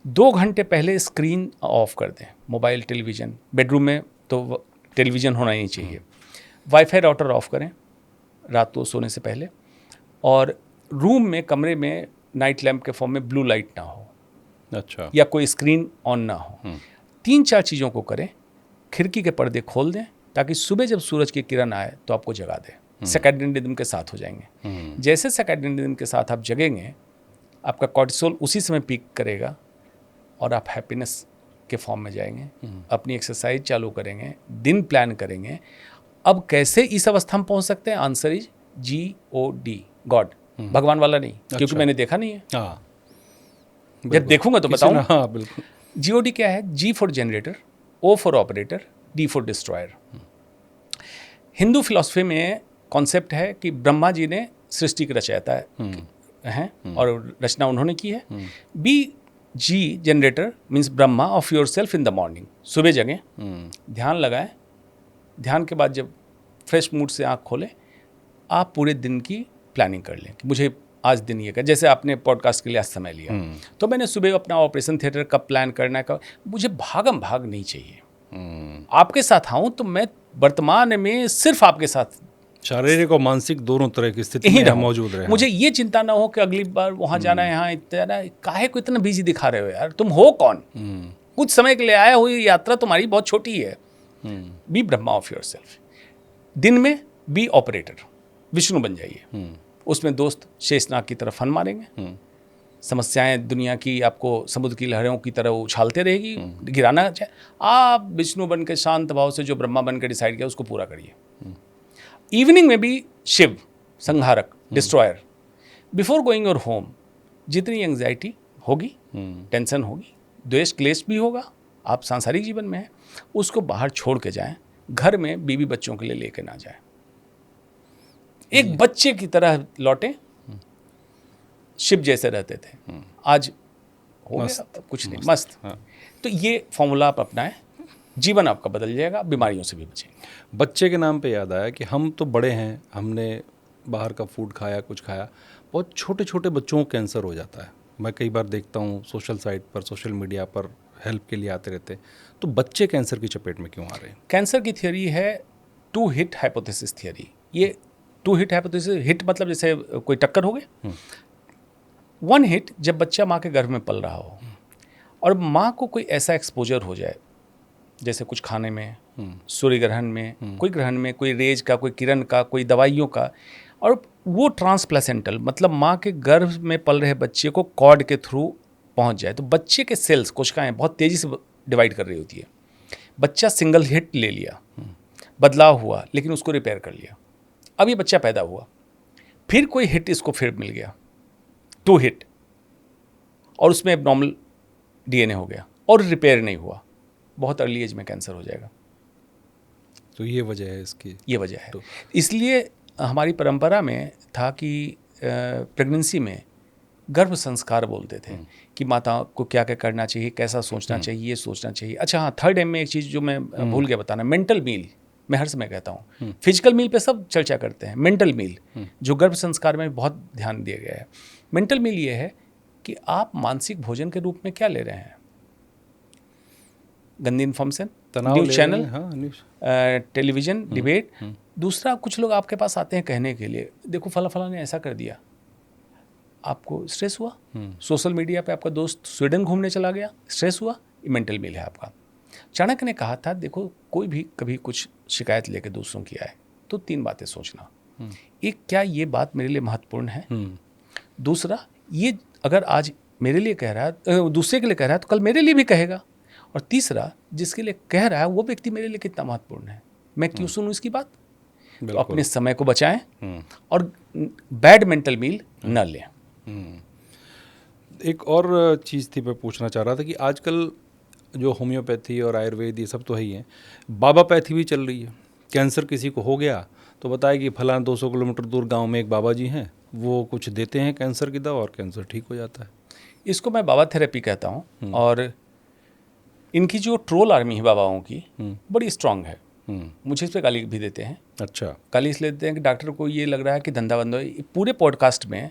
[SPEAKER 1] 2 घंटे पहले स्क्रीन ऑफ कर दें, मोबाइल, टेलीविज़न। बेडरूम में तो टेलीविज़न होना ही नहीं चाहिए। वाईफाई राउटर ऑफ करें रात को सोने से पहले। और रूम में, कमरे में नाइट लैम्प के फॉर्म में ब्लू लाइट ना हो,
[SPEAKER 2] अच्छा,
[SPEAKER 1] या कोई स्क्रीन ऑन ना हो। 3-4 चीज़ों को करें। खिड़की के पर्दे खोल दें ताकि सुबह जब सूरज की किरण आए तो आपको जगा दे। सर्कैडियन रिदम के साथ हो जाएंगे। जैसे सर्कैडियन रिदम के साथ आप जगेंगे, आपका कॉर्टिसोल उसी समय पीक करेगा और आप हैप्पीनेस के फॉर्म में जाएंगे। अपनी एक्सरसाइज चालू करेंगे, दिन प्लान करेंगे। अब कैसे इस अवस्था में पहुंच सकते हैं? आंसर इज GOD, गॉड, भगवान वाला नहीं, क्योंकि मैंने देखा नहीं है। जब देखूंगा तो बताऊंगा।
[SPEAKER 2] हाँ, बिल्कुल।
[SPEAKER 1] GOD क्या है? G for generator, O for operator, D for destroyer. Hindu philosophy में कॉन्सेप्ट है कि ब्रह्मा जी ने सृष्टि की रचयिता हैं और रचना उन्होंने की है। BG generator means Brahma of your self in the morning. सुबह जगें, ध्यान लगाएं, ध्यान के बाद जब फ्रेश मूड से आँख खोलें, आप पूरे दिन की प्लानिंग कर लें कि मुझे आज दिन ये कर। जैसे आपने पॉडकास्ट के लिए आज समय लिया, तो मैंने सुबह अपना ऑपरेशन थिएटर कब प्लान करना है, कब। मुझे भागम भाग नहीं चाहिए। आपके साथ आऊँ तो मैं वर्तमान में सिर्फ आपके साथ
[SPEAKER 2] शारीरिक और मानसिक दोनों तरह की स्थिति
[SPEAKER 1] यहीं
[SPEAKER 2] में
[SPEAKER 1] रहो।
[SPEAKER 2] मौजूद रहे।
[SPEAKER 1] मुझे ये चिंता ना हो कि अगली बार वहाँ जाना है, यहाँ इतना काहे को इतना बिजी दिखा रहे हो यार, तुम हो कौन? कुछ समय के लिए आया हुई यात्रा तुम्हारी बहुत छोटी है। Be Brahma of yourself. दिन में बी ऑपरेटर, विष्णु बन जाइए। उसमें दोस्त शेषनाग की तरह फन मारेंगे, समस्याएं दुनिया की आपको समुद्र की लहरों की तरह उछालते रहेगी, गिराना चाहे, आप विष्णु बन के शांत भाव से जो ब्रह्मा बन के डिसाइड किया उसको पूरा करिए। इवनिंग में भी शिव, संहारक, destroyer. Before going your home जितनी एंग्जाइटी होगी, टेंशन होगी, द्वेष क्लेश भी होगा, आप सांसारिक जीवन में हैं, उसको बाहर छोड़ के जाएं। घर में बीवी बच्चों के लिए लेके ना जाएं, एक बच्चे की तरह लौटें। शिव जैसे रहते थे, आज हो गया अब कुछ नहीं, मस्त। तो ये फॉर्मूला आप अपनाएं, जीवन आपका बदल जाएगा, बीमारियों से भी बचेंगे।
[SPEAKER 2] बच्चे के नाम पे याद आया कि हम तो बड़े हैं, हमने बाहर का फूड खाया, कुछ खाया, बहुत छोटे छोटे बच्चों को कैंसर हो जाता है। मैं कई बार देखता हूँ सोशल साइट पर, सोशल मीडिया पर हेल्प के लिए आते रहते हैं। तो बच्चे कैंसर की चपेट में क्यों आ रहे हैं?
[SPEAKER 1] कैंसर की थियोरी है टू हिट हाइपोथेसिस थियोरी। ये टू हिट हाइपोथेसिस, हिट मतलब जैसे कोई टक्कर हो गए, वन हिट जब बच्चा माँ के गर्भ में पल रहा हो और माँ को कोई ऐसा एक्सपोजर हो जाए, जैसे कुछ खाने में, सूर्य ग्रहण में, कोई ग्रहण में, कोई रेज का, कोई किरण का, कोई दवाइयों का, और वो ट्रांसप्लेसेंटल मतलब माँ के गर्भ में पल रहे बच्चे को कॉर्ड के थ्रू पहुंच जाए, तो बच्चे के सेल्स, कोशिकाएं बहुत तेज़ी से डिवाइड कर रही होती है। बच्चा सिंगल हिट ले लिया, बदलाव हुआ, लेकिन उसको रिपेयर कर लिया। अब ये बच्चा पैदा हुआ, फिर कोई हिट इसको फिर मिल गया, टू हिट, और उसमें एबनॉर्मल डीएनए हो गया और रिपेयर नहीं हुआ, बहुत अर्ली एज में कैंसर हो जाएगा।
[SPEAKER 2] तो ये वजह है इसकी,
[SPEAKER 1] ये वजह है। इसलिए हमारी परंपरा में था कि प्रेगनेंसी में गर्भ संस्कार बोलते थे कि माता को क्या क्या करना चाहिए, कैसा सोचना चाहिए, ये सोचना चाहिए। अच्छा हाँ, थर्ड एम में एक चीज़ जो मैं भूल गया बताना, मेंटल मील। मैं हर समय कहता हूँ, फिजिकल मील पे सब चर्चा करते हैं, मेंटल मील जो गर्भ संस्कार में बहुत ध्यान दिया गया है। मेंटल मील ये है कि आप मानसिक भोजन के रूप में क्या ले रहे हैं? गंदी information, news channel, television, debate. दूसरा, कुछ लोग आपके पास आते हैं कहने के लिए, देखो फला ने ऐसा कर दिया, आपको स्ट्रेस हुआ। सोशल मीडिया पे आपका दोस्त स्वीडन घूमने चला गया, स्ट्रेस हुआ, ये मेंटल मील है आपका। चाणक्य ने कहा था, देखो कोई भी कभी कुछ शिकायत लेके दूसरों की आए तो 3 बातें सोचना। एक, क्या ये बात मेरे लिए महत्वपूर्ण है? दूसरा, ये अगर आज मेरे लिए कह रहा है, दूसरे के लिए कह रहा है, तो कल मेरे लिए भी कहेगा। और तीसरा, जिसके लिए कह रहा है वो व्यक्ति मेरे लिए कितना महत्वपूर्ण है, मैं क्यों सुनूं इसकी बात? तो अपने समय को बचाएं और बैड मेंटल मील न लें।
[SPEAKER 2] एक और चीज़ थी, मैं पूछना चाह रहा था कि आजकल जो होम्योपैथी और आयुर्वेद ये सब तो है ही है, बाबापैथी भी चल रही है। कैंसर किसी को हो गया तो बताए कि फलां 200 किलोमीटर दूर गांव में एक बाबा जी हैं, वो कुछ देते हैं कैंसर की दवा और कैंसर ठीक हो जाता है।
[SPEAKER 1] इसको मैं बाबा थेरेपी कहता हूँ। और इनकी जो ट्रोल आर्मी है बाबाओं की, बड़ी स्ट्रांग है। मुझे इस पर गाली भी देते हैं।
[SPEAKER 2] अच्छा,
[SPEAKER 1] गाली इसलिए देते हैं कि डॉक्टर को ये लग रहा है कि धंधा बंद हो। पूरे पॉडकास्ट में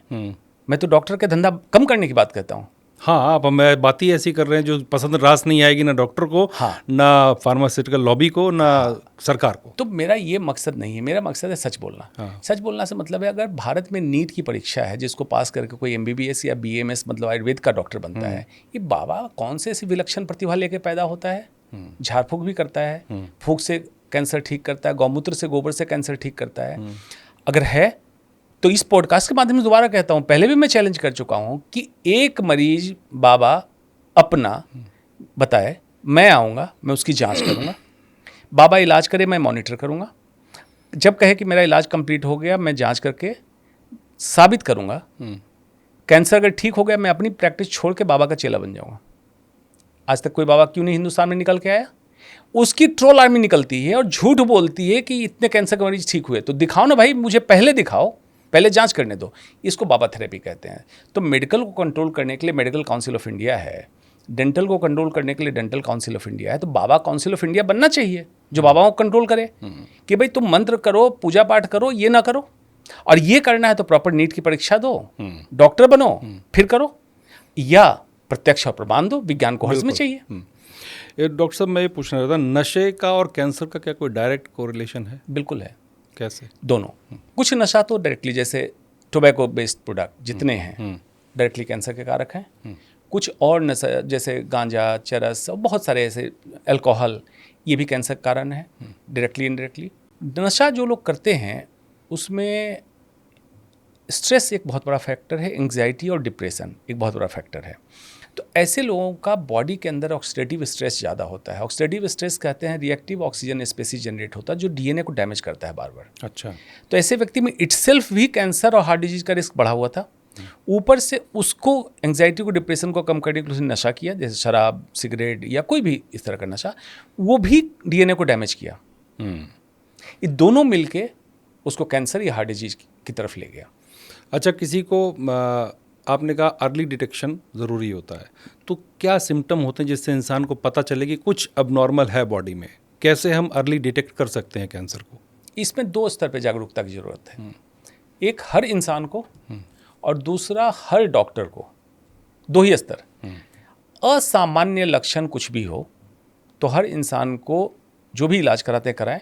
[SPEAKER 1] मैं तो डॉक्टर के धंधा कम करने की बात कहता हूँ।
[SPEAKER 2] हाँ, अब मैं बात ही ऐसी कर रहे हैं जो पसंद रास नहीं आएगी ना डॉक्टर को,
[SPEAKER 1] हाँ,
[SPEAKER 2] ना फार्मास्यूटिकल लॉबी को, ना सरकार को।
[SPEAKER 1] तो मेरा ये मकसद नहीं है, मेरा मकसद है सच बोलना।
[SPEAKER 2] हाँ।
[SPEAKER 1] सच बोलना से मतलब है, अगर भारत में नीट की परीक्षा है जिसको पास करके कोई MBBS या BMS मतलब आयुर्वेद का डॉक्टर बनता है, ये बाबा कौन से ऐसी विलक्षण प्रतिभा लेके पैदा होता है? झाड़ फूक भी करता है, फूक से कैंसर ठीक करता है, गौमूत्र से, गोबर से कैंसर ठीक करता है। अगर है तो इस पॉडकास्ट के माध्यम से दोबारा कहता हूँ, पहले भी मैं चैलेंज कर चुका हूँ कि एक मरीज बाबा अपना बताए, मैं आऊँगा, मैं उसकी जांच करूँगा, बाबा इलाज करे, मैं मॉनिटर करूँगा। जब कहे कि मेरा इलाज कंप्लीट हो गया, मैं जांच करके साबित करूँगा। कैंसर अगर ठीक हो गया, मैं अपनी प्रैक्टिस छोड़ के बाबा का चेला बन जाऊँगा। आज तक कोई बाबा क्यों नहीं हिंदुस्तान में निकल के आया? उसकी ट्रोल आर्मी निकलती है और झूठ बोलती है कि इतने कैंसर के मरीज ठीक हुए। तो दिखाओ ना भाई, मुझे पहले दिखाओ, पहले जांच करने दो। इसको बाबा थेरेपी कहते हैं। तो मेडिकल को कंट्रोल करने के लिए मेडिकल काउंसिल ऑफ इंडिया है, डेंटल को कंट्रोल करने के लिए डेंटल काउंसिल ऑफ इंडिया है। तो बाबा काउंसिल ऑफ इंडिया बनना चाहिए जो बाबाओं को कंट्रोल करे कि भाई तुम मंत्र करो, पूजा पाठ करो, ये ना करो, और ये करना है तो प्रॉपर नीट की परीक्षा दो, डॉक्टर बनो, फिर करो, या प्रत्यक्ष और प्रमाण दो। विज्ञान को हर्ष में चाहिए।
[SPEAKER 2] डॉक्टर साहब, मैं ये पूछना चाहता था, नशे का और कैंसर का क्या कोई डायरेक्ट कोरिलेशन है?
[SPEAKER 1] बिल्कुल है।
[SPEAKER 2] कैसे?
[SPEAKER 1] दोनों। कुछ नशा तो डायरेक्टली, जैसे टोबैको बेस्ड प्रोडक्ट जितने हैं डायरेक्टली कैंसर के कारक हैं। कुछ और नशा जैसे गांजा, चरस, बहुत सारे ऐसे, अल्कोहल, ये भी कैंसर का कारण है डायरेक्टली इनडायरेक्टली। नशा जो लोग करते हैं उसमें स्ट्रेस एक बहुत बड़ा फैक्टर है, एंग्जाइटी और डिप्रेशन एक बहुत बड़ा फैक्टर है। तो ऐसे लोगों का बॉडी के अंदर ऑक्सीडेटिव स्ट्रेस ज़्यादा होता है। ऑक्सीडेटिव स्ट्रेस कहते हैं रिएक्टिव ऑक्सीजन स्पीसीज जनरेट होता है जो डीएनए को डैमेज करता है बार बार।
[SPEAKER 2] अच्छा।
[SPEAKER 1] तो ऐसे व्यक्ति में इटसेल्फ भी कैंसर और हार्ट डिजीज का रिस्क बढ़ा हुआ था। ऊपर से उसको एंग्जाइटी को, डिप्रेशन को कम करने के लिए उसने नशा किया, जैसे शराब, सिगरेट या कोई भी इस तरह का नशा, वो भी डीएनए को डैमेज किया। ये दोनों मिलके उसको कैंसर या हार्ट डिजीज की तरफ ले गया।
[SPEAKER 2] अच्छा, किसी को आपने कहा अर्ली डिटेक्शन ज़रूरी होता है, तो क्या सिम्टम होते हैं जिससे इंसान को पता चले कि कुछ अबनॉर्मल है बॉडी में? कैसे हम अर्ली डिटेक्ट कर सकते हैं कैंसर को? इसमें
[SPEAKER 1] 2 स्तर पे जागरूकता की ज़रूरत है। एक हर इंसान को और दूसरा हर डॉक्टर को, 2 ही स्तर। असामान्य लक्षण कुछ भी हो तो हर इंसान को जो भी इलाज कराते हैं कराएं।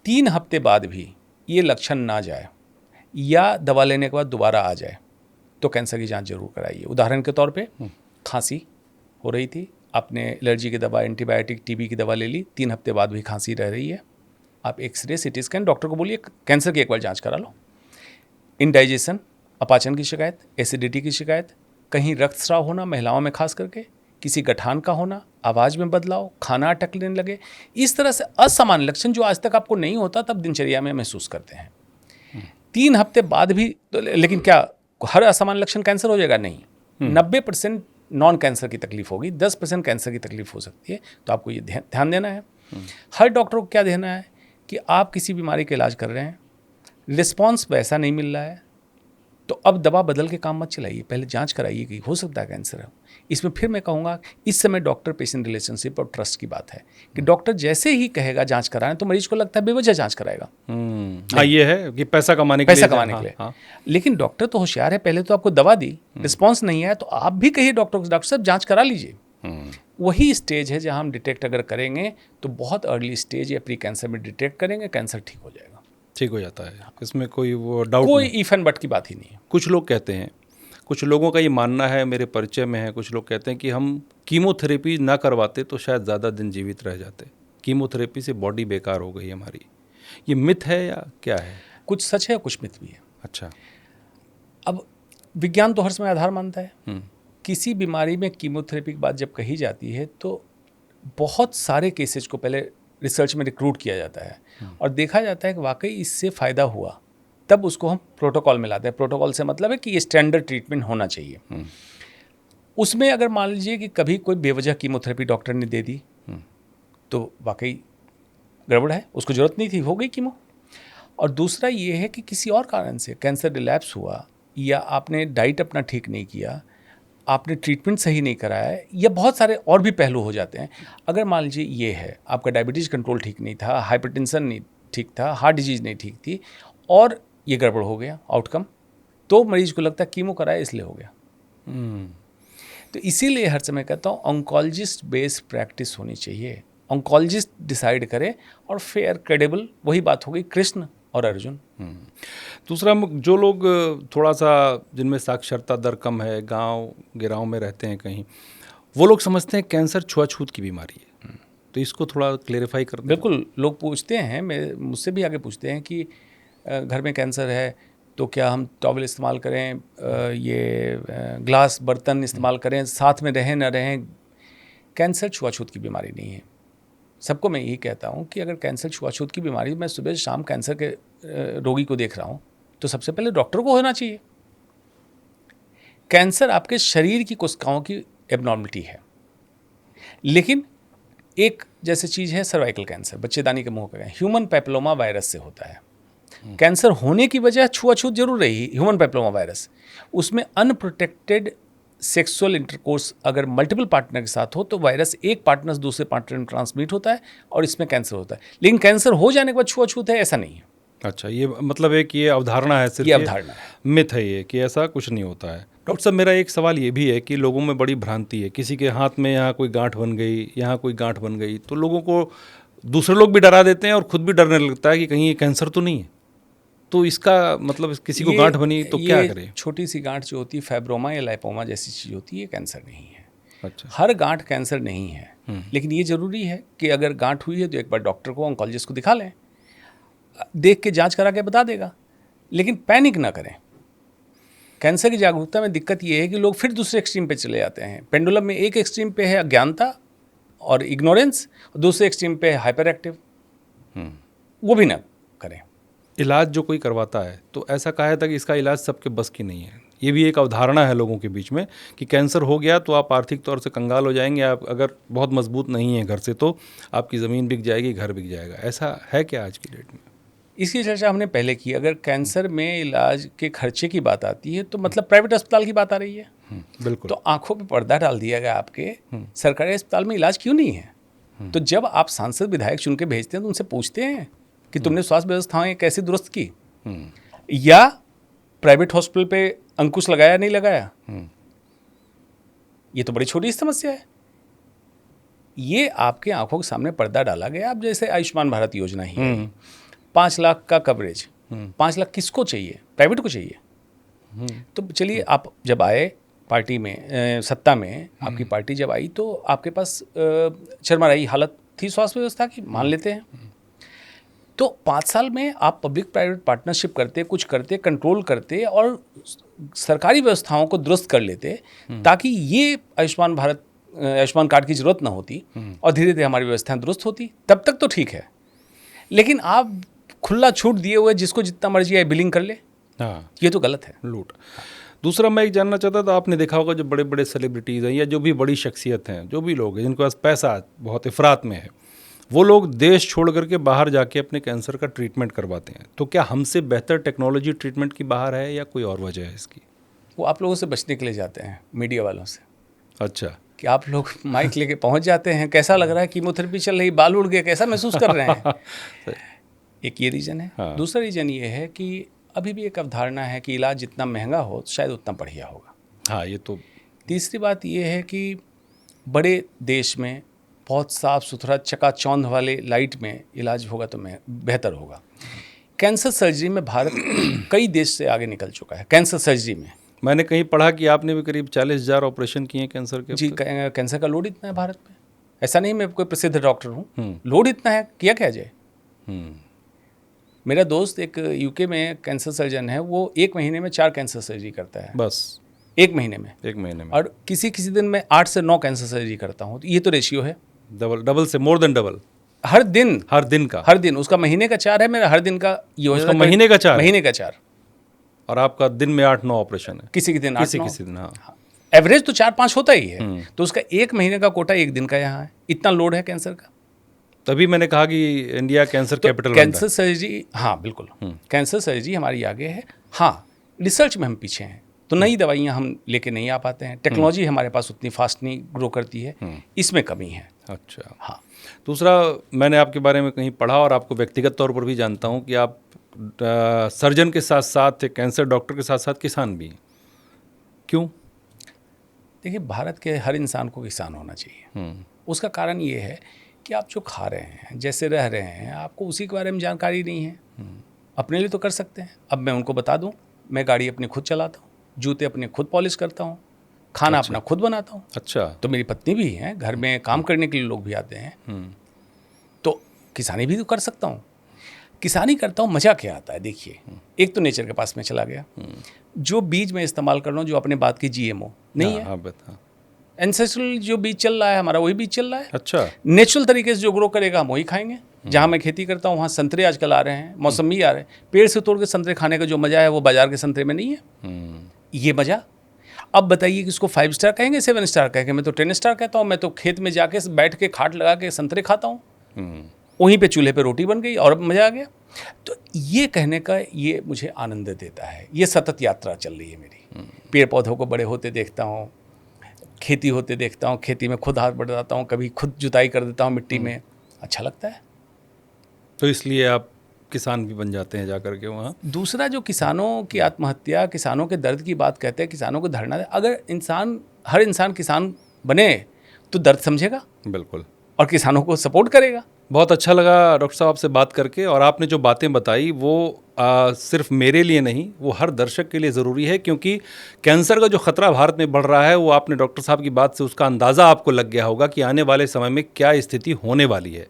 [SPEAKER 1] 3 हफ्ते बाद भी ये लक्षण ना जाए या दवा लेने के बाद दोबारा आ जाए तो कैंसर की जांच जरूर कराइए। उदाहरण के तौर पे खांसी हो रही थी, आपने एलर्जी की दवा, एंटीबायोटिक, टीबी की दवा ले ली, 3 हफ्ते बाद भी खांसी रह रही है, आप एक्सरे, सीटी स्कैन, डॉक्टर को बोलिए कैंसर की एक बार जांच करा लो। इंडाइजेशन, अपाचन की शिकायत, एसिडिटी की शिकायत, कहीं रक्तस्राव होना महिलाओं में खास करके, किसी गठान का होना, आवाज़ में बदलाव, खाना अटकने लगे, इस तरह से असामान्य लक्षण जो आज तक आपको नहीं होता तब दिनचर्या में महसूस करते हैं। 3 हफ्ते बाद भी लेकिन क्या हर असामान्य लक्षण कैंसर हो जाएगा? नहीं। 90% नॉन कैंसर की तकलीफ होगी, 10% कैंसर की तकलीफ हो सकती है। तो आपको ये ध्यान देना है। हर डॉक्टर को क्या देना है कि आप किसी बीमारी का इलाज कर रहे हैं, रिस्पॉन्स वैसा नहीं मिल रहा है तो अब दवा बदल के काम मत चलाइए, पहले जांच कराइए कि हो सकता है कैंसर है। इसमें फिर मैं कहूँगा इस समय डॉक्टर पेशेंट रिलेशनशिप और ट्रस्ट की बात है कि डॉक्टर जैसे ही कहेगा जांच कराएं तो मरीज को लगता है बेवजह जांच कराएगा।
[SPEAKER 2] हाँ, ये है कि पैसा कमाने के लिए।
[SPEAKER 1] हाँ। लेकिन डॉक्टर तो होशियार है, पहले तो आपको दवा दी, रिस्पॉन्स नहीं आया तो आप भी कहिए डॉक्टर साहब जांच करा लीजिए। वही स्टेज है जहाँ हम डिटेक्ट अगर करेंगे तो बहुत अर्ली स्टेज या प्री कैंसर में डिटेक्ट करेंगे, कैंसर ठीक हो जाएगा,
[SPEAKER 2] ठीक हो जाता है। इसमें कोई वो डाउट,
[SPEAKER 1] कोई इफ एंड बट की बात ही नहीं है।
[SPEAKER 2] कुछ लोग कहते हैं, कुछ लोगों का ये मानना है, मेरे परिचय में है, कुछ लोग कहते हैं कि हम कीमोथेरेपी ना करवाते तो शायद ज़्यादा दिन जीवित रह जाते, कीमोथेरेपी से बॉडी बेकार हो गई हमारी। ये मिथ है या क्या है?
[SPEAKER 1] कुछ सच है, कुछ मिथ भी है।
[SPEAKER 2] अच्छा।
[SPEAKER 1] अब विज्ञान तो हर समय आधार मानता है। किसी बीमारी में कीमोथेरेपी की बात जब कही जाती है तो बहुत सारे केसेज को पहले रिसर्च में रिक्रूट किया जाता है और देखा जाता है कि वाकई इससे फ़ायदा हुआ, तब उसको हम प्रोटोकॉल में लाते हैं। प्रोटोकॉल से मतलब है कि ये स्टैंडर्ड ट्रीटमेंट होना चाहिए। उसमें अगर मान लीजिए कि कभी कोई बेवजह कीमोथेरेपी डॉक्टर ने दे दी तो वाकई गड़बड़ है, उसको ज़रूरत नहीं थी, हो गई कीमो। और दूसरा ये है कि किसी और कारण से कैंसर रिलैप्स हुआ या आपने डाइट अपना ठीक नहीं किया, आपने ट्रीटमेंट सही नहीं कराया, या बहुत सारे और भी पहलू हो जाते हैं। अगर मान लीजिए ये है, आपका डायबिटीज़ कंट्रोल ठीक नहीं था, हाइपरटेंशन नहीं ठीक था, हार्ट डिजीज़ नहीं ठीक थी और ये गड़बड़ हो गया आउटकम, तो मरीज को लगता है कीमो कराया इसलिए हो गया। तो इसीलिए हर समय कहता हूँ ऑन्कोलॉजिस्ट बेस्ड प्रैक्टिस होनी चाहिए, ऑन्कोलॉजिस्ट डिसाइड करे और फेयर क्रेडिबल। वही बात हो गई कृष्ण और अर्जुन।
[SPEAKER 2] दूसरा, जो लोग थोड़ा सा जिनमें साक्षरता दर कम है, गांव गिराव में रहते हैं कहीं, वो लोग समझते हैं कैंसर छुआछूत की बीमारी है, तो इसको थोड़ा क्लेरिफाई कर दें।
[SPEAKER 1] बिल्कुल, लोग पूछते हैं, मुझसे भी आगे पूछते हैं कि घर में कैंसर है तो क्या हम टॉवल इस्तेमाल करें, ये ग्लास बर्तन इस्तेमाल करें, साथ में रहें न रहें। कैंसर छुआछूत की बीमारी नहीं है। सबको मैं यही कहता हूँ कि अगर कैंसर छुआछूत की बीमारी, मैं सुबह शाम कैंसर के रोगी को देख रहा हूँ तो सबसे पहले डॉक्टर को होना चाहिए। कैंसर आपके शरीर की कोशिकाओं की एबनॉर्मलिटी है, लेकिन एक जैसे चीज़ है सर्वाइकल कैंसर, बच्चेदानी के मुंह का, ह्यूमन पैपिलोमा वायरस से होता है। कैंसर होने की वजह छुआछूत जरूर रही, ह्यूमन पैपिलोमा वायरस, उसमें अनप्रोटेक्टेड सेक्सुअल इंटरकोर्स अगर मल्टीपल पार्टनर के साथ हो तो वायरस एक पार्टनर से दूसरे पार्टनर में ट्रांसमिट होता है और इसमें कैंसर होता है। लेकिन कैंसर हो जाने के बाद छुआछूत है, ऐसा नहीं है।
[SPEAKER 2] अच्छा, ये मतलब है कि ये अवधारणा है, सिर्फ
[SPEAKER 1] ये अवधारणा है,
[SPEAKER 2] मिथ है ये, कि ऐसा कुछ नहीं होता है। डॉक्टर साहब, मेरा एक सवाल ये भी है कि लोगों में बड़ी भ्रांति है, किसी के हाथ में यहाँ कोई गांठ बन गई, यहाँ कोई गांठ बन गई, तो लोगों को दूसरे लोग भी डरा देते हैं और खुद भी डरने लगता है कि कहीं ये कैंसर तो नहीं है। तो इसका मतलब किसी को
[SPEAKER 1] ये-
[SPEAKER 2] गांठ बनी तो क्या
[SPEAKER 1] ये
[SPEAKER 2] करे?
[SPEAKER 1] छोटी सी गांठ जो होती है फाइब्रोमा या लाइपोमा जैसी चीज़ होती है, ये कैंसर नहीं है।
[SPEAKER 2] अच्छा।
[SPEAKER 1] हर गांठ कैंसर नहीं है, लेकिन ये जरूरी है कि अगर गांठ हुई है तो एक बार डॉक्टर को, ऑन्कोलॉजिस्ट को दिखा लें, देख के जांच करा के बता देगा, लेकिन पैनिक ना करें। कैंसर की जागरूकता में दिक्कत ये है कि लोग फिर दूसरे एक्सट्रीम पे चले जाते हैं। पेंडुलम में एक एक्सट्रीम पे है अज्ञानता और इग्नोरेंस, दूसरे एक्सट्रीम पे है हाइपर एक्टिव। वो भी ना करें।
[SPEAKER 2] इलाज जो कोई करवाता है तो ऐसा कहा था कि इसका इलाज सबके बस की नहीं है। ये भी एक अवधारणा है लोगों के बीच में कि कैंसर हो गया तो आप आर्थिक तौर से कंगाल हो जाएंगे, आप अगर बहुत मजबूत नहीं है घर से तो आपकी ज़मीन बिक जाएगी, घर बिक जाएगा। ऐसा है क्या आज की डेट में?
[SPEAKER 1] इसकी चर्चा हमने पहले की। अगर कैंसर में इलाज के खर्चे की बात आती है तो मतलब प्राइवेट अस्पताल की बात आ रही है।
[SPEAKER 2] बिल्कुल।
[SPEAKER 1] तो आंखों पे पर्दा डाल दिया गया आपके, सरकारी अस्पताल में इलाज क्यों नहीं है? तो जब आप सांसद विधायक चुन के भेजते हैं तो उनसे पूछते हैं कि तुमने स्वास्थ्य व्यवस्थाएं कैसे दुरुस्त की, या प्राइवेट हॉस्पिटल पे अंकुश लगाया नहीं लगाया? ये तो बड़ी छोटी समस्या है। ये आपके आंखों के सामने पर्दा डाला गया। अब जैसे आयुष्मान भारत योजना ही है, 5 लाख का कवरेज, 5 लाख किसको चाहिए? प्राइवेट को चाहिए। तो चलिए, आप जब आए पार्टी में, सत्ता में आपकी पार्टी जब आई तो आपके पास चरमराई हालत थी स्वास्थ्य व्यवस्था की, मान लेते हैं। तो 5 साल में आप पब्लिक प्राइवेट पार्टनरशिप करते, कुछ करते, कंट्रोल करते और सरकारी व्यवस्थाओं को दुरुस्त कर लेते, ताकि ये आयुष्मान भारत, आयुष्मान कार्ड की जरूरत ना होती और धीरे धीरे हमारी व्यवस्थाएं दुरुस्त होती, तब तक तो ठीक है। लेकिन आप खुला छूट दिए हुए जिसको जितना मर्जी है बिलिंग कर ले,
[SPEAKER 2] हाँ,
[SPEAKER 1] ये तो गलत है।
[SPEAKER 2] लूट। दूसरा मैं एक जानना चाहता था, आपने देखा होगा जो बड़े बड़े सेलिब्रिटीज़ हैं या जो भी बड़ी शख्सियत हैं, जो भी लोग हैं जिनके पास पैसा बहुत इफरात में है, वो लोग देश छोड़ करके बाहर जाके अपने कैंसर का ट्रीटमेंट करवाते हैं। तो क्या हमसे बेहतर टेक्नोलॉजी ट्रीटमेंट की बाहर है या कोई और वजह है इसकी?
[SPEAKER 1] वो आप लोगों से बचने के लिए जाते हैं, मीडिया वालों से,
[SPEAKER 2] अच्छा।
[SPEAKER 1] कि आप लोग माइक लेके पहुंच जाते हैं, कैसा लग रहा है, कीमोथेरेपी चल रही, बाल उड़ गए, कैसा महसूस कर रहे हैं। एक ये रीज़न है।
[SPEAKER 2] हाँ।
[SPEAKER 1] दूसरा रीज़न ये है कि अभी भी एक अवधारणा है कि इलाज जितना महंगा हो शायद उतना बढ़िया होगा।
[SPEAKER 2] हाँ, ये तो।
[SPEAKER 1] तीसरी बात ये है कि बड़े देश में बहुत साफ़ सुथरा चकाचौंध वाले लाइट में इलाज होगा तो बेहतर होगा। कैंसर सर्जरी में भारत कई देश से आगे निकल चुका है कैंसर सर्जरी में।
[SPEAKER 2] मैंने कहीं पढ़ा कि आपने भी करीब 40,000 ऑपरेशन किए हैं कैंसर के।
[SPEAKER 1] जी, कैंसर का लोड इतना है भारत में। ऐसा नहीं मैं कोई प्रसिद्ध डॉक्टर हूँ, लोड इतना है, किया क्या जाए। मेरा दोस्त एक यूके में कैंसर सर्जन है, वो 1 महीने में 4 कैंसर सर्जरी करता है,
[SPEAKER 2] बस
[SPEAKER 1] 1 महीने में।
[SPEAKER 2] 1 महीने में।
[SPEAKER 1] और किसी किसी दिन मैं 8 से 9 कैंसर सर्जरी करता हूँ। तो ये तो रेशियो है,
[SPEAKER 2] डबल से मोर देन डबल।
[SPEAKER 1] हर दिन
[SPEAKER 2] का।
[SPEAKER 1] हर दिन। उसका महीने का 4 है, मेरा हर दिन का ये हो
[SPEAKER 2] उसका
[SPEAKER 1] जाता है।
[SPEAKER 2] महीने का 4
[SPEAKER 1] महीने का 4।
[SPEAKER 2] और आपका दिन में 8-9 ऑपरेशन है।
[SPEAKER 1] किसी के दिन 8-9,
[SPEAKER 2] किसी दिन। हाँ।
[SPEAKER 1] एवरेज तो 4-5 होता ही है। तो उसका 1 महीने का कोटा 1 दिन का यहाँ है। इतना लोड है कैंसर का।
[SPEAKER 2] तभी मैंने कहा कि India cancer capital.
[SPEAKER 1] Cancer surgery, हाँ बिल्कुल, कैंसर सर्जरी हमारी आगे है। हाँ, रिसर्च में हम पीछे हैं, तो नई दवाइयाँ हम लेके नहीं आ पाते हैं। टेक्नोलॉजी हमारे पास उतनी फास्ट नहीं ग्रो करती है, इसमें कमी है।
[SPEAKER 2] अच्छा।
[SPEAKER 1] हाँ।
[SPEAKER 2] दूसरा, मैंने आपके बारे में कहीं पढ़ा और आपको व्यक्तिगत तौर पर भी जानता हूँ कि आप सर्जन के साथ साथ, कैंसर डॉक्टर के साथ साथ किसान भी हैं। क्यों?
[SPEAKER 1] देखिए, भारत के हर इंसान को किसान होना चाहिए। उसका कारण ये है कि आप जो खा रहे हैं, जैसे रह रहे हैं, आपको उसी के बारे में जानकारी नहीं है। अपने लिए तो कर सकते हैं। अब मैं उनको बता दूं, मैं गाड़ी अपनी खुद चलाता हूँ, जूते अपने खुद पॉलिश करता हूँ, खाना अपना खुद बनाता हूँ।
[SPEAKER 2] अच्छा।
[SPEAKER 1] तो मेरी पत्नी भी है, घर में काम करने के लिए लोग भी आते हैं। तो किसानी भी तो कर सकता हूँ। किसानी करता हूँ, मज़ा क्या आता है देखिए। एक तो नेचर के पास में चला गया, जो बीज मैं इस्तेमाल कर रहा हूँ जो अपने बात की GMO नहीं है, एंसेस्ट्रल जो बीज चल रहा है हमारा वही बीज चल रहा है।
[SPEAKER 2] अच्छा।
[SPEAKER 1] नेचुरल तरीके से जो ग्रो करेगा हम वही खाएंगे। जहाँ मैं खेती करता हूँ वहाँ संतरे आजकल आ रहे हैं, मौसमी आ रहे हैं। पेड़ से तोड़ के संतरे खाने का जो मज़ा है वो बाजार के संतरे में नहीं है। ये मज़ा। अब बताइए कि इसको 5 स्टार कहेंगे, 7 स्टार कहेंगे? मैं तो 10 स्टार कहता हूँ। मैं तो खेत में जाके बैठ के खाट लगा के संतरे खाता हूँ, वहीं पे चूल्हे पे रोटी बन गई और मज़ा आ गया। तो ये कहने का ये मुझे आनंद देता है। ये सतत यात्रा चल रही है मेरी। पेड़ पौधों को बड़े होते देखता हूँ, खेती होते देखता हूँ, खेती में खुद हाथ बढ़ाता हूँ, कभी खुद जुताई कर देता हूँ मिट्टी में, अच्छा लगता है।
[SPEAKER 2] तो इसलिए आप किसान भी बन जाते हैं जाकर के वहाँ।
[SPEAKER 1] दूसरा, जो किसानों की आत्महत्या, किसानों के दर्द की बात कहते हैं, किसानों को धरना दे, अगर हर इंसान किसान बने तो दर्द समझेगा
[SPEAKER 2] बिल्कुल,
[SPEAKER 1] और किसानों को सपोर्ट करेगा।
[SPEAKER 2] बहुत अच्छा लगा डॉक्टर साहब आपसे बात करके, और आपने जो बातें बताई वो सिर्फ मेरे लिए नहीं, वो हर दर्शक के लिए ज़रूरी है, क्योंकि कैंसर का जो ख़तरा भारत में बढ़ रहा है वो आपने डॉक्टर साहब की बात से उसका अंदाज़ा आपको लग गया होगा कि आने वाले समय में क्या स्थिति होने वाली है।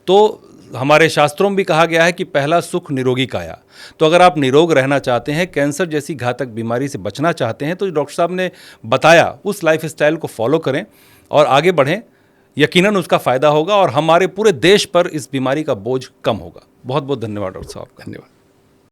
[SPEAKER 2] तो हमारे शास्त्रों में भी कहा गया है कि पहला सुख निरोगी काया। तो अगर आप निरोग रहना चाहते हैं, कैंसर जैसी घातक बीमारी से बचना चाहते हैं, तो डॉक्टर साहब ने बताया उस लाइफस्टाइल को फॉलो करें और आगे बढ़ें। यकीनन उसका फ़ायदा होगा और हमारे पूरे देश पर इस बीमारी का बोझ कम होगा। बहुत बहुत धन्यवाद डॉक्टर साहब का।
[SPEAKER 1] धन्यवाद।